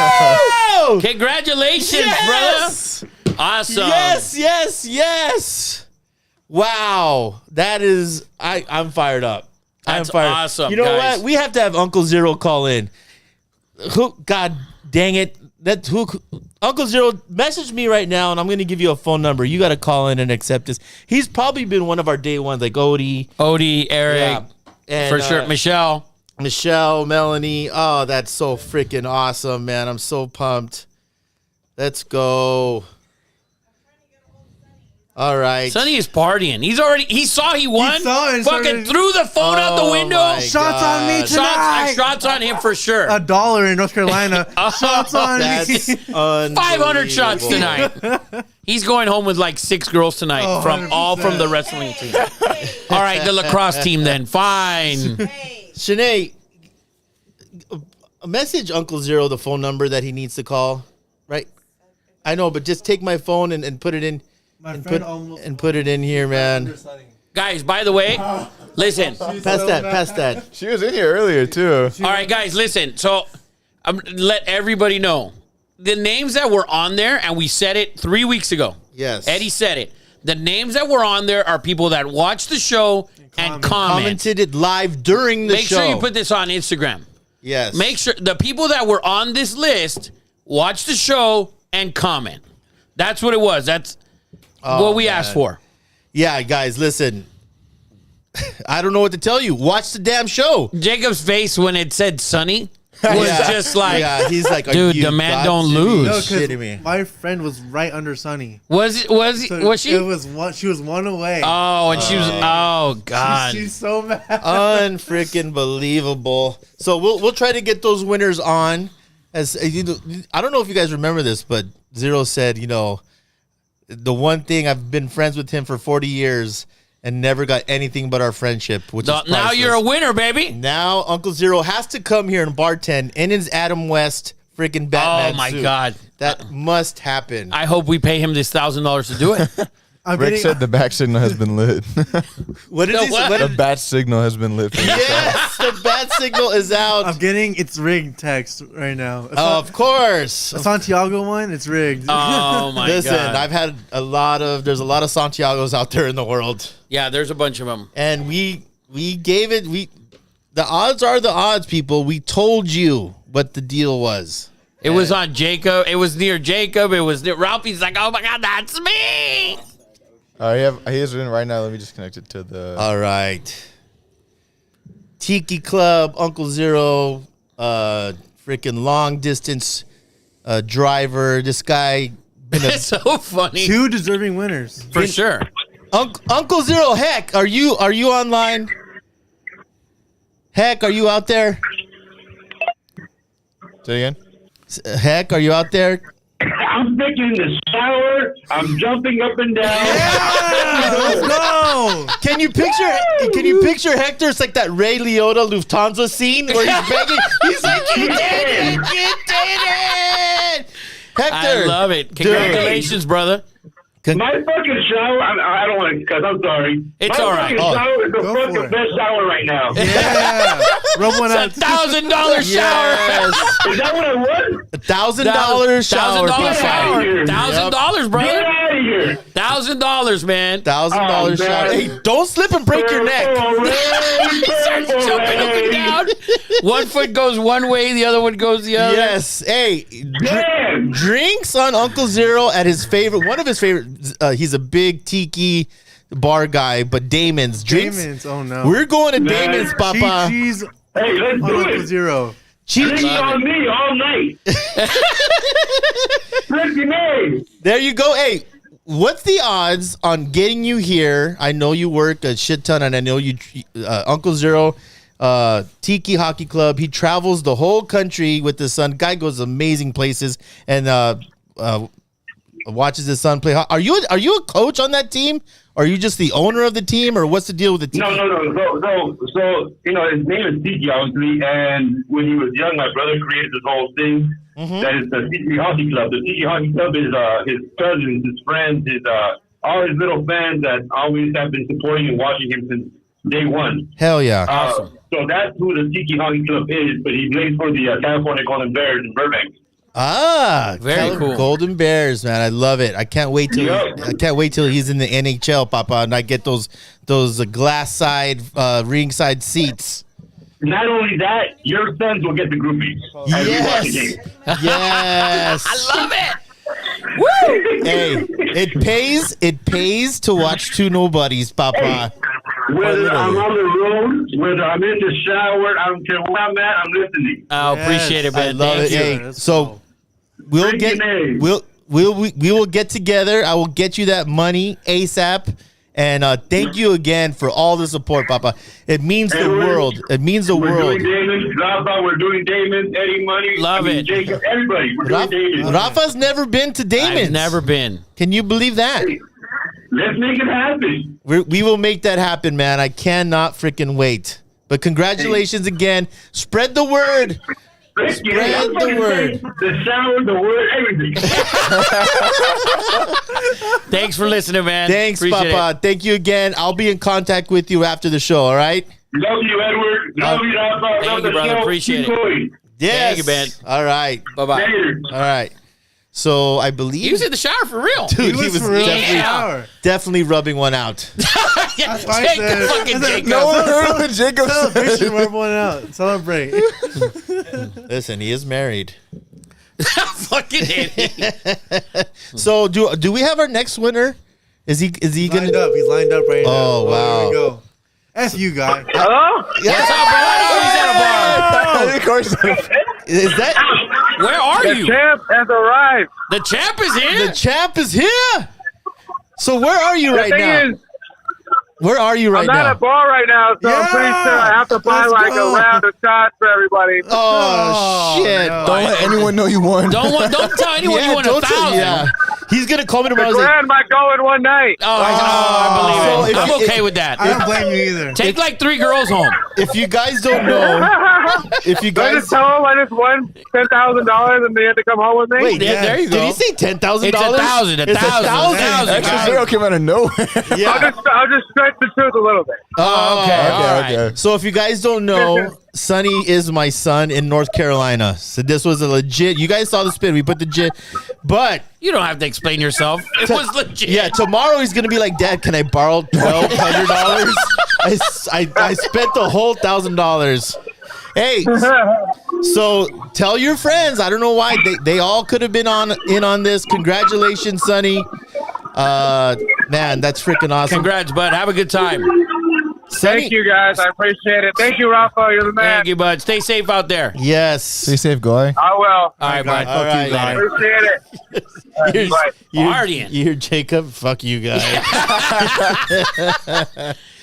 Oh! Congratulations, Yes! brother! Awesome. Yes. Wow, that is. I'm fired up. That's I'm fired. awesome, You know guys. what? We have to have Uncle Zero call in. Who? God dang it! Uncle Zero, message me right now, and I'm going to give you a phone number. You got to call in and accept this. He's probably been one of our day ones, like Odie, Eric, and, for sure. Michelle, Melanie. Oh, that's so freaking awesome, man! I'm so pumped. Let's go. All right. Sonny is partying. He saw he won. He saw it, Fucking started- threw the phone out the window. my Shots on me God. tonight. Shots on him for sure. $1 in North Carolina. Shots on me. That's 500 shots unbelievable. tonight. He's going home with like 6 girls tonight Oh, from 100%. the wrestling team. All right, the lacrosse team then. Fine. Shanae, message Uncle Zero the phone number that he needs to call, right? I know, but just take my phone and put it in. My And friend put, almost and put it in here, man. Guys, by the way, listen. Pass that. She was in here earlier too. All right, guys, listen. So let everybody know. The names that were on there, and we said it 3 weeks ago. Yes. Eddie said it. The names that were on there are people that watch the show and comment. Commented it live during the Make show. sure you put this on Instagram. Yes. Make sure the people that were on this list watch the show and comment. That's what it was. That's what we asked for. Yeah, guys, listen. I don't know what to tell you. Watch the damn show. Jacob's face when it said Sunny was just like, yeah, he's like, are dude, you the man got don't to be lose. No, shitting me. my friend was right under Sunny. was she? It was one. She was one away. Oh, and she was. Oh God. She's so mad. Unfreaking believable. So we'll try to get those winners on. As you know, I don't know if you guys remember this, but Zero said, the one thing, I've been friends with him for 40 years and never got anything but our friendship, which is Now priceless. you're a winner, baby. Now Uncle Zero has to come here and bartend in his Adam West freaking Batman Oh my suit. God. That must happen. I hope we pay him this $1,000 to do it. I'm Rick getting, said the back signal has been lit. What did No, he say? what? What The did- bat signal has been lit. yes, the bat signal is out. I'm getting it's rigged text right now. Of course. The Santiago one, it's rigged. Oh my Listen, God. I've had there's a lot of Santiagos out there in the world. Yeah, there's a bunch of them. And we gave it, the odds are the odds, people. We told you what the deal was. It was on Jacob. It was near Jacob. It was near Ralphie's like, oh my God, that's me. He is in right now. Let me just connect it to the. All right. Tiki Club, Uncle Zero, freaking long distance driver. This guy, It's so funny. 2 deserving winners. For sure. Uncle Zero, heck, are you online? Heck, are you out there? Say again. Heck, are you out there? I'm thinking the shower. I'm jumping up and down. Let's go. Can you picture Hector? It's like that Ray Liotta Lufthansa scene where he's begging. He's like, you did it! You did it! Hector! I love it. Congratulations, brother. My fucking shower. I don't want to cuss. I'm sorry. It's My all right. fucking shower is the Go for fucking it. best shower right now. Yeah. Rub one out. $1,000 shower. Yes. Is that what it was? $1,000 shower. $1,000 shower. Yep. $1,000, Get brother. out of here. $1,000, man. $1,000 Oh, shower. man. Hey, don't slip and break your neck. Starts jumping up and down. One foot goes one way, the other one goes the other. Yes. Hey, Damn. drinks on Uncle Zero at his favorite. One of his favorite. He's a big tiki bar guy, but Damon's drinks. Damon's. Oh no. We're going to Damon's, Papa. Cheese Hey, let's on do Uncle it. Zero. Drink on me all night. Ricky May. There you go. Hey, what's the odds on getting you here? I know you work a shit ton, and I know you, Uncle Zero, Tiki Hockey Club. He travels the whole country with his son. Guy goes amazing places and watches his son play. Are you a coach on that team? Are you just the owner of the team, or what's the deal with the team? No. So his name is Tiki, obviously, and when he was young, my brother created this whole thing that is the Tiki Hockey Club. The Tiki Hockey Club is his cousins, his friends, all his little fans that always have been supporting and watching him since day one. Hell yeah. So that's who the Tiki Hockey Club is, but he plays for the California Golden Bears in Burbank. Very cool. Golden Bears, man. I love it. I can't wait till he's in the NHL, Papa, and I get those glass side ringside seats. Not only that, your sons will get the groupies. As we watch the game. Yes. I love it. Woo! Hey, it pays to watch two nobodies, Papa. Whether I'm on the road, whether I'm in the shower, I don't care where I'm at, I'm listening. I appreciate it, man. I love Thank it. you. Hey, so we will get together. I will get you that money ASAP. And thank you again for all the support, Papa. It means the world. It means the world. Doing Damon, Rafa, we're doing Damon, Eddie Money. Love it. Jacob, everybody. We're doing Damon. Rafa's never been to Damon's. I've never been. Can you believe that? Let's make it happen. We will make that happen, man. I cannot freaking wait. But congratulations again. Spread the word. Spread the word. The shower, the word, everything. Thanks for listening, man. Thanks, Appreciate Papa. Thank you again. I'll be in contact with you after the show, all right? Love you, Edward. Love you, Rafa. Thank Love you, the brother. show. Appreciate Keep it. going. Yes. Thank you, man. All right. Bye-bye. Later. All right. So I believe... He was in the shower for real. Dude, he was for real. definitely, Yeah. definitely rubbing one out. That's why I Take said- the fucking I said, Jacob. No one heard what Jacob Celebration, said. rub one out. Celebrate. Listen, he is married. Fucking idiot. So do we have our next winner? Is he Lined gonna? up. He's lined up right now. Oh, wow. There we go. That's you, guy. Hello? What's up, bro? I know he's at a bar. Of course. Is that Where are you? Champ has arrived. The champ is here. the champ is here? So where are you right now? Where are you right I'm at now? a bar right now, so I'm pretty sure I have to buy Let's like go. a round of shots for everybody. Oh, shit! no. Don't let anyone know you won. Don't tell anyone you won don't say- 1,000. yeah. He's gonna call me tomorrow. The and say, grand might go in one night. I believe it. So if I'm you- okay with that. I don't blame you either. Take like 3 girls home. if you guys don't know, if you I guys just tell them I just won $10,000 and they had to come home with me. wait, Yeah, there you go. Did he say $10,000? It's 1,000. It's 1,000. Extra zero came out of nowhere. Yeah. I'll just stretch the truth a little bit. Oh, okay. All right. Okay. So if you guys don't know, Sonny is my son in North Carolina. So this was a legit. You guys saw the spin. We put the jit, but You don't have to explain yourself. It was legit. yeah, tomorrow he's gonna be like, Dad, can I borrow $1,200? I spent the whole $1,000. Hey, so tell your friends. I don't know why they all could have been in on this. Congratulations, Sonny. Man, that's freaking awesome. Congrats, bud. Have a good time. Sonny, Thank you, guys. I appreciate it. Thank you, Rafa. You're the man. Thank you, bud. Stay safe out there. Yes. Stay safe, guy. I will. All right, bud. All right. Later. Appreciate it. You're- Bye. Partying. You hear Jacob? Fuck you guys.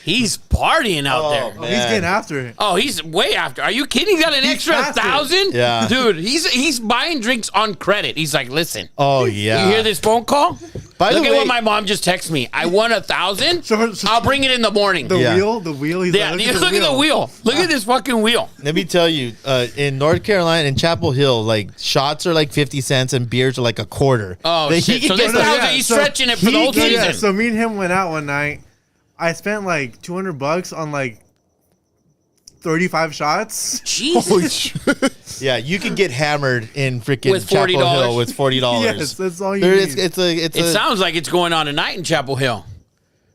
He's partying out there. Oh, he's getting after it. Oh, he's way after. Are you kidding? He got an extra has to. 1,000? Yeah. Dude, he's buying drinks on credit. He's like, listen, Oh yeah. you hear this phone call? By Look the at way, what my mom just texted me. I won 1,000. So- I'll bring it in the morning. The Yeah. wheel. He's yeah, like, look at the wheel. Look at this fucking wheel. let me tell you, in North Carolina, in Chapel Hill, like shots are like 50 cents and beers are like a quarter. Oh, Like, shit. he So can this get- thousand, he's stretching it for the whole Yeah, season. so me and him went out one night. I spent like $200 on like 35 shots. Jesus. Yeah, you can get hammered in freaking With Chapel $40. Hill with $40. Yes, that's all you There, need. it's It a. sounds like it's going on tonight in Chapel Hill.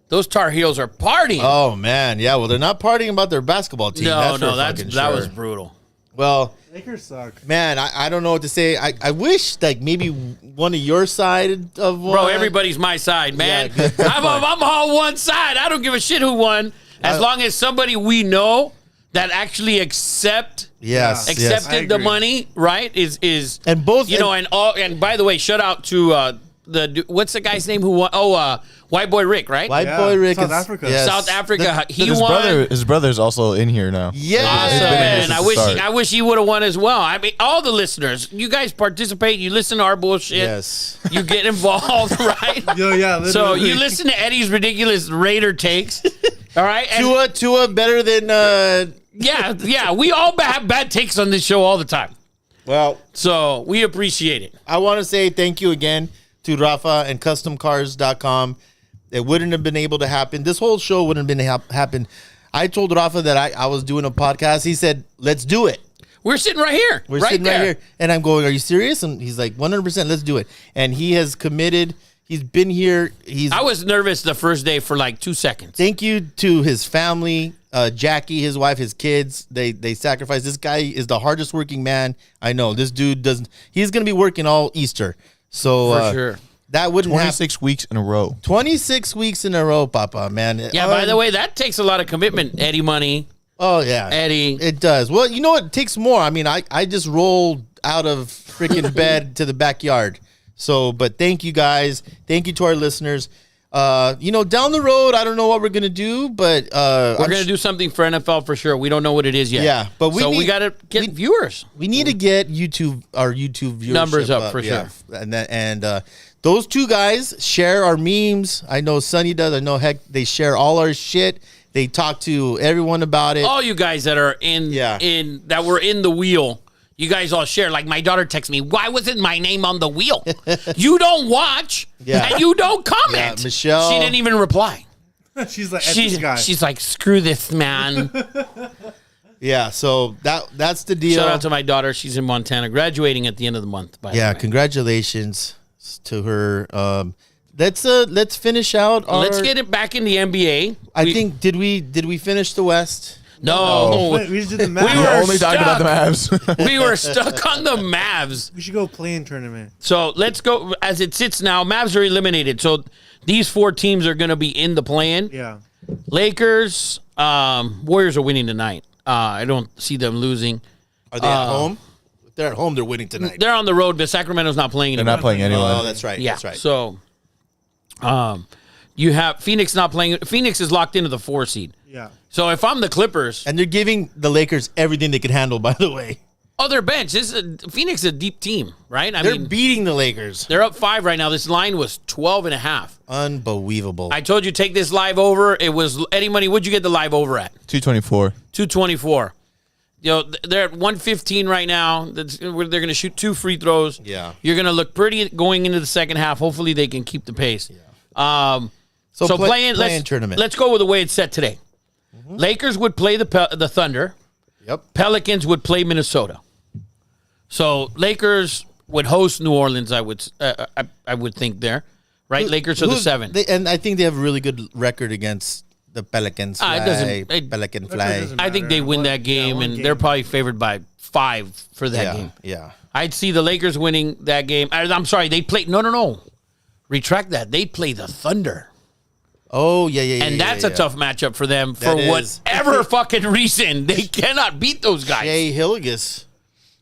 Those Tar Heels are partying. Oh man, yeah. Well, they're not partying about their basketball team. no, for that fucking was sure. brutal. Well, Lakers suck. man, I don't know what to say. I wish like maybe one of your side of one. Bro, everybody's my side, man. Yeah, good. I'm on one side. I don't give a shit who won. As long as somebody we know that actually accepted Yes. I the agree. money, right? Is And both- and by the way, shout out to what's the guy's name who won? Oh, White Boy Rick, right? White Yeah, Boy Rick. South is- Africa. yes. South Africa. He his won. his brother's also in here now. Yes. Awesome, He's been in here man. since I the wish start. I wish he would have won as well. I mean, all the listeners, you guys participate. You listen to our bullshit. Yes. You get involved, right? Yo, yeah. So literally. you listen to Eddie's ridiculous Raider takes. All right. And Tua better than. yeah. We all have bad takes on this show all the time. Well, So we appreciate it. I want to say thank you again to Rafa and CustomCars.com. It wouldn't have been able to happen. This whole show wouldn't have been happen. I told Rafa that I was doing a podcast. He said, "Let's do it." We're sitting right here. We're right sitting there. right here, and I'm going, "Are you serious?" And he's like, "100%, let's do it." And he has committed. He's been here. I was nervous the first day for like 2 seconds. Thank you to his family, Jackie, his wife, his kids. They sacrificed. This guy is the hardest working man I know. This dude doesn't. He's gonna be working all Easter. So For sure. that wouldn't happen. 26 weeks in a row. 26 weeks in a row, Papa, man. Yeah, by the way, that takes a lot of commitment. Eddie Money, Oh yeah, Eddie. It does. Well, you know what? It takes more. I mean, I just rolled out of freaking bed to the backyard. So, but thank you guys. Thank you to our listeners. Down the road, I don't know what we're gonna do, but We're going to do something for NFL for sure. We don't know what it is yet. Yeah, but we got to get viewers. we need to get our YouTube viewership Numbers up for yeah. sure. And those two guys share our memes. I know Sonny does. I know Heck. They share all our shit. They talk to everyone about it. All you guys that are that were in the wheel, you guys all share. Like my daughter texts me, "Why wasn't my name on the wheel?" You don't watch, and you don't comment. Yeah, Michelle. She didn't even reply. She's like, this guy. She's like, "Screw this man." Yeah, so that's the deal. Shout out to my daughter. She's in Montana, graduating at the end of the month. By the way. Congratulations to her. Let's finish out. Let's get it back in the NBA. I think did we finish the West? No, Wait, we just did the math. We were Only talking about the Mavs. we were stuck on the Mavs. We should go play-in tournament. So let's go. As it sits now, Mavs are eliminated. So these 4 teams are going to be in the play-in. Yeah. Lakers, Warriors are winning tonight. I don't see them losing. Are they at home? If they're at home, they're winning tonight. They're on the road, but Sacramento's not playing They're anymore. not playing anyway. Oh, that's right. Yeah. That's right. So, you have Phoenix not playing. Phoenix is locked into the 4 seed. Yeah. So if I'm the Clippers, And they're giving the Lakers everything they can handle, by the way. their bench. Phoenix is a deep team, right? I They're mean, beating the Lakers. they're up 5 right now. This line was 12.5. Unbelievable. I told you take this live over. It was Eddie Money. What'd you get the live over at? 224. 224. They're at 115 right now. They're going to shoot 2 free throws. Yeah. You're going to look pretty going into the second half. Hopefully they can keep the pace. So play-in tournament. Let's go with the way it's set today. Lakers would play the Thunder. Yep. Pelicans would play Minnesota. So Lakers would host New Orleans. I would think there, right? Lakers are the 7. And I think they have a really good record against the Pelicans. Pelican fly. I think they win that game, and they're probably favored by 5 for that game. Yeah. I'd see the Lakers winning that game. I'm sorry, they play. No. Retract that. They play the Thunder. Oh, yeah. And that's a tough matchup for them for That is. whatever fucking reason. They cannot beat those guys. Jay Hilligus.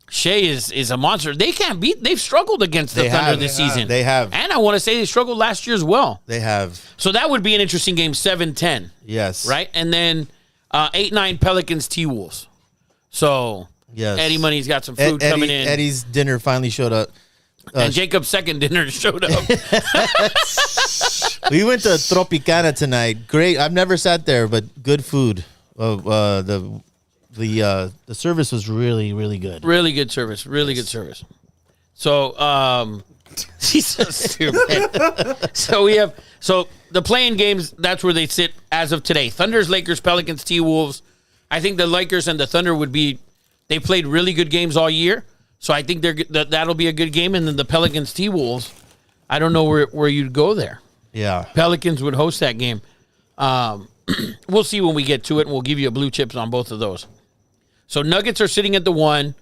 Shea is a monster. They can't beat. They've struggled against the Thunder this season. They have. And I want to say they struggled last year as well. They have. So that would be an interesting game, 7-10. Yes. Right? And then 8-9 Pelicans T-Wolves. So Yes. Eddie Money's got some food coming in. Eddie's dinner finally showed up. And Jacob's second dinner showed up. We went to Tropicana tonight. Great. I've never sat there, but good food. The service was really, really good. Really good service. Really good service. So, she's so stupid. So the playing games, that's where they sit as of today. Thunders, Lakers, Pelicans, T-Wolves. I think the Lakers and the Thunder they played really good games all year. So I think that'll be a good game. And then the Pelicans, T-Wolves, I don't know where you'd go there. Yeah. Pelicans would host that game. We'll see when we get to it, and we'll give you a blue chips on both of those. So Nuggets are sitting at the 1.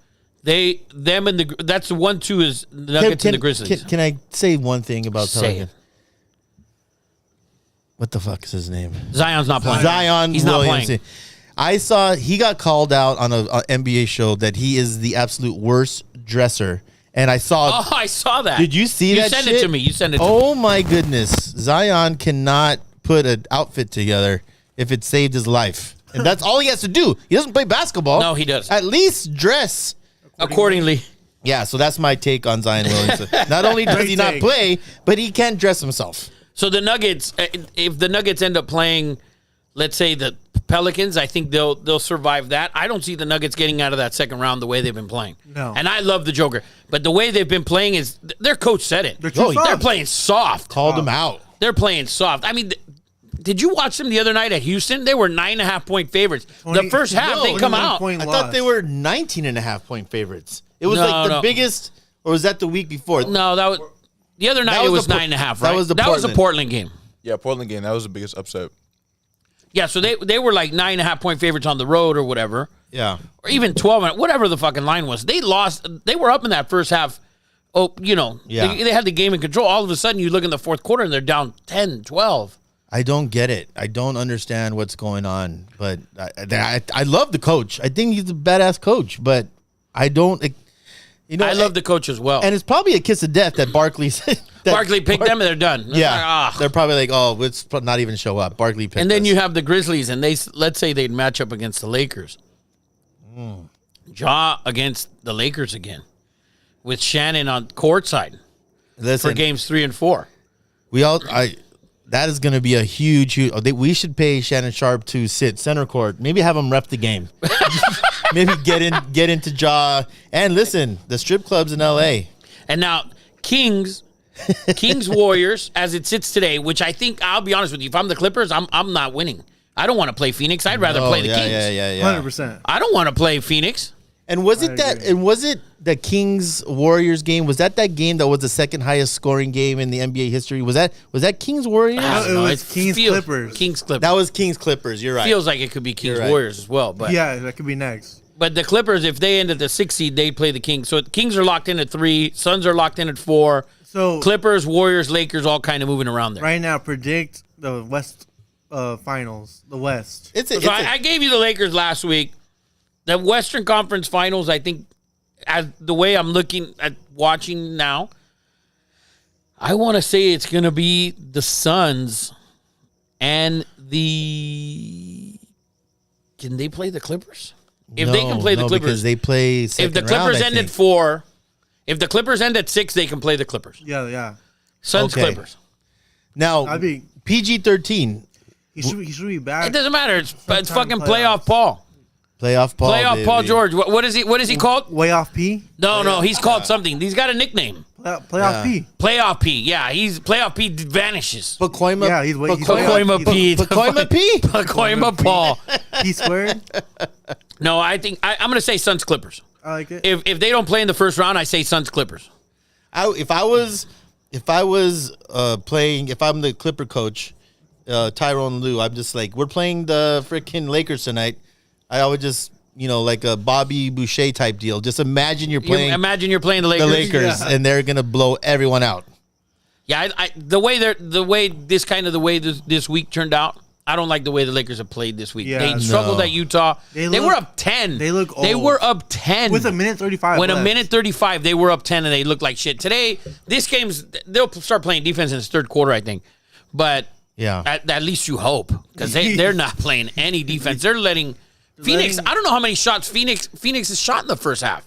That's the 1-2 is the Nuggets and the Grizzlies. Can I say one thing about Say Pelican? it. What the fuck is his name? Zion's not playing. Zion He's not Williamson. playing. I saw he got called out on a NBA show that he is the absolute worst dresser And I saw. Oh, I saw that. Did you see that? You sent shit? it to me. You sent it to me. Oh my goodness, Zion cannot put an outfit together if it saved his life, and that's all he has to do. He doesn't play basketball. No, he does. At least dress Accordingly. Yeah, so that's my take on Zion Williamson. Not only does he not play, but he can't dress himself. So the Nuggets, if the Nuggets end up playing, let's say the Pelicans, I think they'll survive that. I don't see the Nuggets getting out of that second round the way they've been playing. No. And I love the Joker, but the way they've been playing is their coach said it. They're too soft. They're playing soft. Called him out. They're playing soft. I mean, did you watch them the other night at Houston? They were 9.5-point favorites. The first half, they come out. I thought they were 19.5-point favorites. It was like the biggest, or was that the week before? No, that was the other night. It was 9.5. Right? That was a Portland game. Yeah, Portland game. That was the biggest upset. Yeah, so they were like 9.5-point favorites on the road or whatever. Yeah. Or even 12, whatever the fucking line was. They lost. They were up in that first half. Oh, Yeah. they had the game in control. All of a sudden, you look in the fourth quarter and they're down 10, 12. I don't get it. I don't understand what's going on. But I love the coach. I think he's a badass coach. But I don't. I love the coach as well. And it's probably a kiss of death that Barkley Barkley picked them and they're done. It's Yeah, like, ah. they're probably like, oh, let's not even show up. Barkley picked And then us. you have the Grizzlies, and let's say they'd match up against the Lakers. Ja against the Lakers again, with Shannon on courtside for games 3 and 4. That is going to be a huge. We should pay Shannon Sharp to sit center court. Maybe have him ref the game. Maybe get into Ja. And listen, the strip clubs in L.A. And now Kings Warriors as it sits today, which I think, I'll be honest with you, if I'm the Clippers, I'm not winning. I don't want to play Phoenix. I'd rather play the Kings. Yeah. 100%. I don't want to play Phoenix. And was it the Kings Warriors game? Was that game that was the second highest scoring game in the NBA history? Was that Kings Warriors? It was Kings Clippers. Kings Clippers. That was Kings Clippers. You're right. Feels like it could be Kings You're right. Warriors as well, but Yeah, that could be next. But the Clippers, if they end at the 6th seed, they play the Kings. So Kings are locked in at 3, Suns are locked in at 4. So Clippers, Warriors, Lakers, all kind of moving around there. right now, predict the West finals. The West. I gave you the Lakers last week. The Western Conference Finals, I think, as the way I'm looking at watching now, I want to say it's going to be the Suns and the. Can they play the Clippers? If they can play the Clippers, because they play. If the Clippers end at 4, if the Clippers end at 6, they can play the Clippers. Yeah. Suns, Okay. Clippers. Now I mean, PG-13 he should be back. It doesn't matter. It's fucking playoffs. playoff Paul. playoff Paul. Playoff Paul baby. George. What is he called? Way off P. No, he's called something. He's got a nickname. Playoff P. Playoff P. Yeah, he's Playoff P vanishes. Pacoima. Yeah, he's way off. Pacoima P. Pacoima P. Pacoima Paul. P squared. No, I think I'm going to say Suns Clippers. I like it. If they don't play in the first round, I say Suns Clippers. If I was playing, if I'm the Clipper coach, Tyrone Lue, I'm just like, we're playing the freaking Lakers tonight. I would just, like a Bobby Boucher type deal. Just imagine you're playing Imagine you're playing the Lakers. the Lakers, and they're gonna blow everyone out. Yeah, the way this week turned out, I don't like the way the Lakers have played this week. Yeah. They struggled at Utah. They were up 10. They look They old. were up 10 With a minute 35 When a left. minute 35, they were up 10 and they looked like shit. Today, they'll start playing defense in the third quarter, I think. But Yeah. at least you hope, because they're not playing any defense. They're letting Phoenix. I don't know how many shots Phoenix has shot in the first half.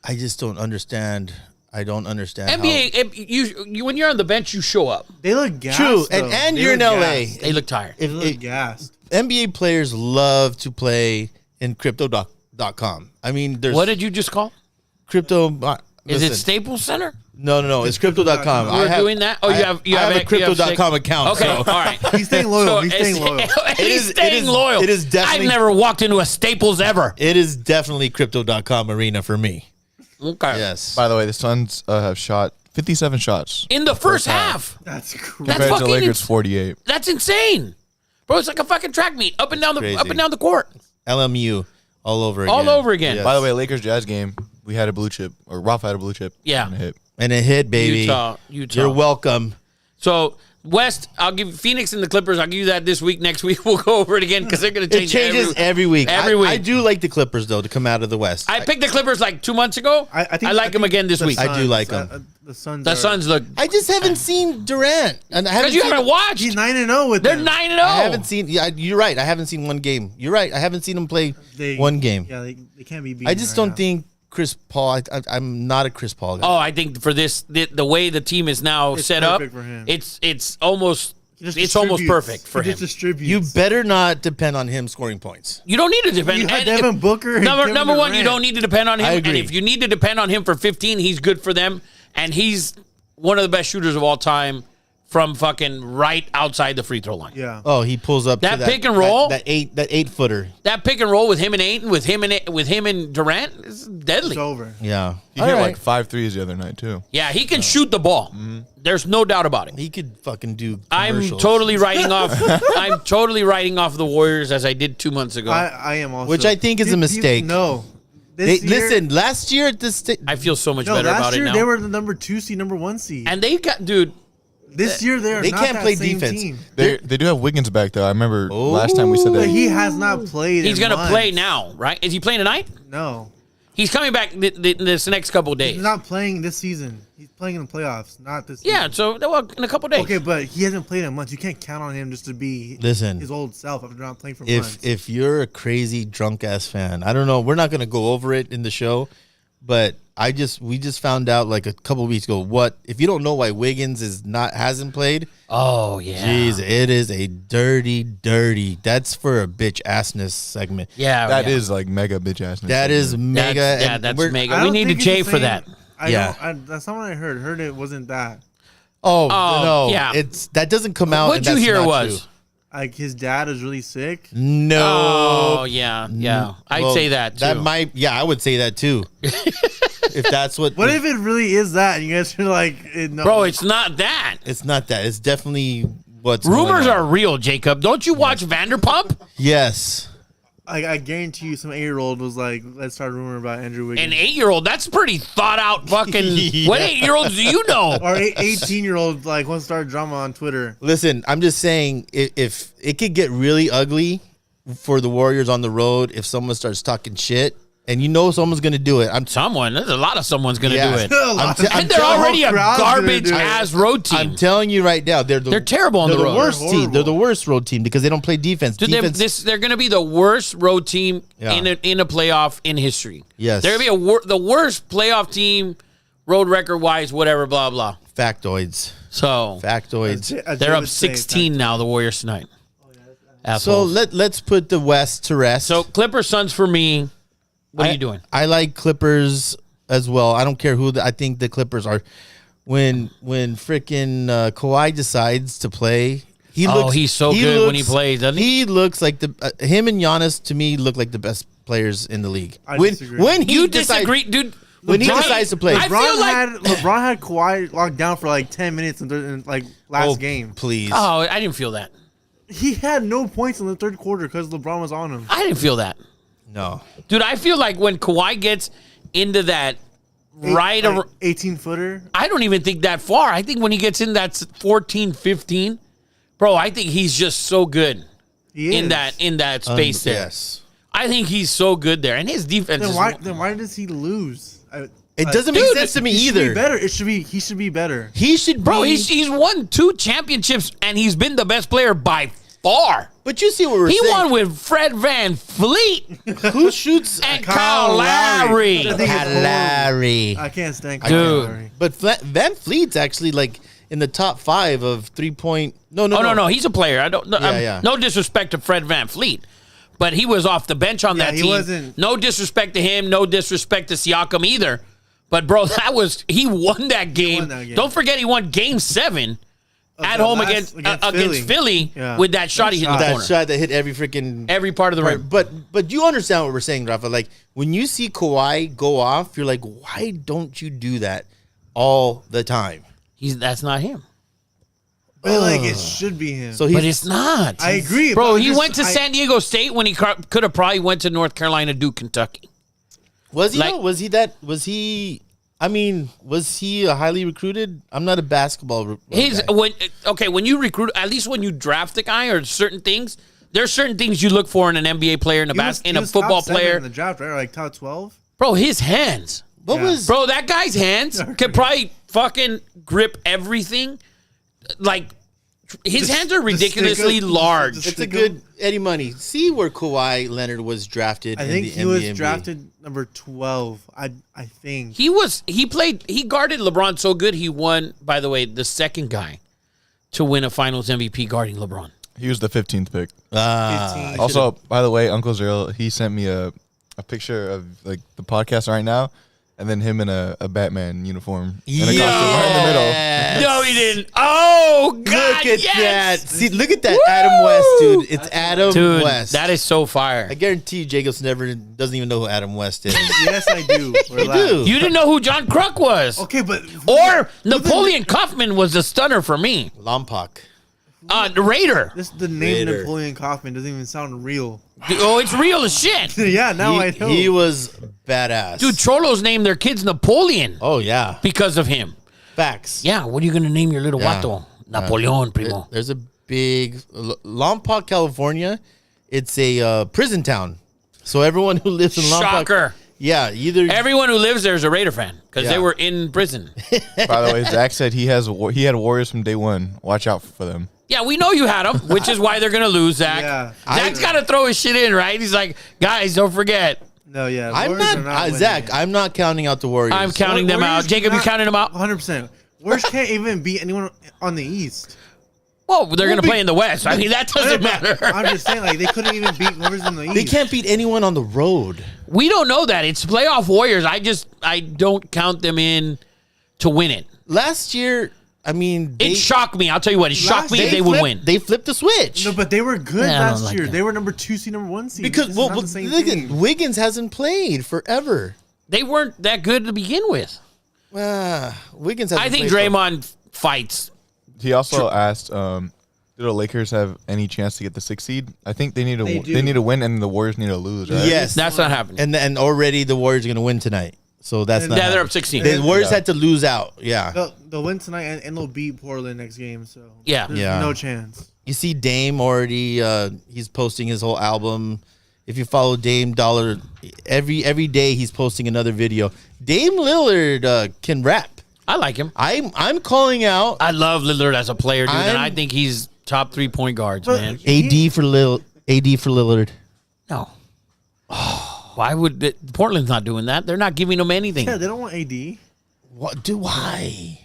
I just don't understand. I don't understand. NBA, you when you're on the bench, you show up. They look gassed. True, though. and They you're in look LA. gassed. They look tired. They look gassed. NBA players love to play in crypto.com. I mean, there's What did you just call? crypto. Is listen, it Staples Center? No. It's crypto.com. We're doing that. Oh, you have a crypto.com account. Okay, so. all right. He's staying loyal. He's staying loyal. He's staying loyal. It is definitely- I've never walked into a Staples ever. It is definitely crypto.com arena for me. Okay. Yes. By the way, the Suns have shot 57 shots In the first half. That's crazy. compared to the fucking Lakers 48. That's insane, bro. It's like a fucking track meet up and down the court. LMU all over again. All over again. Yes. By the way, Lakers Jazz game, we had a blue chip, or Rafa had a blue chip. Yeah. And a hit. And it hit, baby. Utah. You're welcome. So West, I'll give Phoenix and the Clippers. I'll give you that this week. Next week we'll go over it again because they're going to It change changes every week. Every week. I do like the Clippers though to come out of the West. I picked the Clippers like 2 months ago. I like them again this week. I do like them. The Suns. The Suns look. I just haven't seen Durant, and I Because you haven't watched. He's 9-0 with They're them. 9-0. I haven't seen. Yeah, you're right. I haven't seen one game. You're right. I haven't seen them play one game. Yeah, they can't be beaten. I just right don't now. think Chris Paul. I'm not a Chris Paul guy. Oh, I think for this, the way the team is now It's set up, perfect for him. it's almost He just it's almost distributes. perfect for He him. just distributes. You better not depend on him scoring points. You don't need to depend. You had and Devin if- Booker and Number Kevin one, you Durant. don't need to depend on him. I And agree. if you need to depend on him for 15, he's good for them. And he's one of the best shooters of all time from fucking right outside the free throw line. Yeah. Oh, he pulls up That to pick and roll? That 8-footer. That pick and roll with him and Ayton, with him and Durant is deadly. It's over. Yeah, He All hit right. like 5 threes the other night too. Yeah, he can shoot the ball. There's no doubt about it. He could fucking do. I'm commercials. totally writing off. I'm totally writing off the Warriors as I did 2 months ago. I am also. Which I think is a mistake. No. They, This year, listen, last year at this. I feel so much No, better last about year it now. they were the number 2 seed, number 1 seed. and they got, dude. This year they are they not can't that play same defense. team. They do have Wiggins back though. I remember last time we said But that. he has not played. He's in gonna months. play now, right? Is he playing tonight? No, He's coming back this next couple of days. he's not playing this season. He's playing in the playoffs, not this. Yeah, season. so well, in a couple of days. Okay, but he hasn't played in months. You can't count on him just to be Listen, his old self after not playing for If months. if you're a crazy drunk ass fan, I don't know. We're not gonna go over it in the show, but we just found out like a couple weeks ago. What if you don't know why Wiggins hasn't played? Oh yeah. Jeez, it is a dirty. That's for a bitch assness segment. Yeah, That yeah. is like mega bitch ass. That is mega. and That's we're- mega. I We don't need to think it's Jay the for same- that. Yeah. That's not what I heard. Heard it wasn't that. Oh, Oh, no, yeah. that doesn't come out. What'd and you that's hear not was? true. Like his dad is really sick. No. Oh yeah. I'd Well, say that too. That might. Yeah, I would say that too. If that's what. What if it really is that? And you guys are like, no. Bro, it's not that. It's not that. It's definitely what's. Rumors going on. are real, Jacob. Don't you watch Vanderpump? Yes. I guarantee you, some 8-year-old was like, let's start a rumor about Andrew Wiggins. An 8-year-old, that's pretty thought out fucking. Yeah. What 8-year-olds do you know? Or 18-year-old like wants to start drama on Twitter. Listen, I'm just saying, if it could get really ugly for the Warriors on the road if someone starts talking shit, and you know someone's gonna do it. There's a lot of someone's gonna Yeah. do it. I'm And they're already a crowd's gonna garbage do it. ass road team. I'm telling you right now, they're terrible on the road. worst They're team. horrible. They're the worst road team because they don't play defense. Dude, defense. they're going to be the worst road team Yeah. in a playoff in history. Yes. They're going to be the worst playoff team, road record wise, whatever, blah blah. Factoids. So Factoids. As they're Jay up would say, 16 now. The Warriors tonight. So Assholes. let's put the West to rest. So Clippers Suns for me. What are you doing? I like Clippers as well. I don't care who. I think the Clippers are. When freaking Kawhi decides to play, He's so good when he plays, doesn't he? He looks like him and Giannis to me look like the best players in the league. I disagree. When he You decides, disagree, dude? when he LeBron- decides to play. I feel like LeBron had Kawhi locked down for like 10 minutes in like last Oh, game. please. Oh, I didn't feel that. He had no points in the third quarter because LeBron was on him. I didn't feel that. No. Dude, I feel like when Kawhi gets into that right like ar- 18-footer. I don't even think that far. I think when he gets in that 14, 15, bro, I think he's just so good He in is. that space there. Yes. I think he's so good there. And his defense Then is why does he lose? It doesn't make sense to me He should be either. better. He should be better. He should Bro, be. he's won 2 championships and he's been the best player by far. But you see what we're He saying. won with Fred Van Fleet Who shoots? and Kyle Kyle Lowry. Lowry. I think it's Larry. I can't stand Dude. Kyle Lowry. But Van Fleet's actually like in the top 5 of 3-point. No. Oh no, he's a player. I don't. No, Yeah. no disrespect to Fred Van Fleet, but he was off the bench on that he team. wasn't- No disrespect to him. No disrespect to Siakam either. But bro, he won that game. won that game. Don't forget he won Game 7 at the home last- against Philly Yeah. with that shot he hit in the That corner. shot that hit every freaking Every part of the rim. But you understand what we're saying, Rafa. Like when you see Kawhi go off, you're like, why don't you do that all the time? That's not him. But like it should be him. So But it's not. I agree, Bro, but he just- went to San Diego State when he could have probably went to North Carolina, Duke, Kentucky. was he? like- though? Was he that? Was he? I mean, was he a highly recruited? I'm not a basketball. Guy. When you recruit, at least when you draft a guy or certain things, there's certain things you look for in an NBA player, in a football top 7 player. in the draft, right? Or like top 12. Bro, his hands. Bro, that guy's hands could probably fucking grip everything. Like, his hands are ridiculously large. It's a good Eddie Money. See where Kawhi Leonard was drafted. I think he was drafted number 12. I think He guarded LeBron so good he won, by the way, the second guy to win a finals MVP guarding LeBron. He was the 15th pick. 15. Also, by the way, Uncle Zero, he sent me a picture of like the podcast right now, and then him in a Batman uniform in a costume right in the middle. No, he didn't. Oh, God, Look at yes! that. See, look at that Adam West, dude. It's Adam Dude, West. that is so fire. I guarantee you Jacobs doesn't even know who Adam West is. yes, I do. You do. You didn't know who John Kruk was. Okay, but Or Napoleon Kaufman was a stunner for me. Lompoc. The Raider. the name Raider. Napoleon Kaufman doesn't even sound real. Oh, it's real as shit. Yeah, now I know. He was badass. Dude, Cholos named their kids Napoleon Oh, yeah. because of him. Facts. Yeah, what are you going to name your little Yeah. vato? Napoleon, primo. There's a big Lompoc, California. It's a prison town. So everyone who lives in Lompoc, Shocker. yeah, either Everyone who lives there is a Raider fan because Yeah. they were in prison. By the way, Zach said he had Warriors from day one. Watch out for them. Yeah, we know you had them, which is why they're going to lose, Zach. Yeah. Zach's got to throw his shit in, right? He's like, guys, don't forget. No, yeah. I'm Warriors not, are winning Zach. it. I'm not counting out the Warriors. I'm counting them Warriors out. Jacob, you cannot- counting them out? 100%. Warriors can't even beat anyone on the East. Well, they're going to play in the West. I mean, that doesn't matter. I'm just saying, like, they couldn't even beat Warriors in the East. They can't beat anyone on the road. We don't know that. It's playoff Warriors. I don't count them in to win it. Last year, I mean, It shocked me. I'll tell you what. It shocked me if they would win. They flipped the switch. No, but they were good Yeah, I don't last like year. that. They were number 2 seed, number 1 seed. because It's well, not the same look at thing. Wiggins hasn't played forever. They weren't that good to begin with. Wiggins hasn't I think played Draymond fights. He also asked, do the Lakers have any chance to get the 6th seed? I think they need to. They do. They need to win, and the Warriors need to lose. Right? Yes, That's not happening. and already the Warriors are going to win tonight. So that's not. Yeah, they're happening. up 16. The Warriors Yeah. had to lose out. Yeah. They'll win tonight, and they'll beat Portland next game. So Yeah. there's Yeah. no chance. You see Dame already. He's posting his whole album. If you follow Dame Dollar, every day he's posting another video. Dame Lillard can rap. I like him. I'm calling out I love Lillard as a player, dude, and I'm- I think he's top 3-point guards, But- man. AD for Lillard. No. Why would Portland's not doing that? They're not giving him anything. Yeah, they don't want AD. What do I?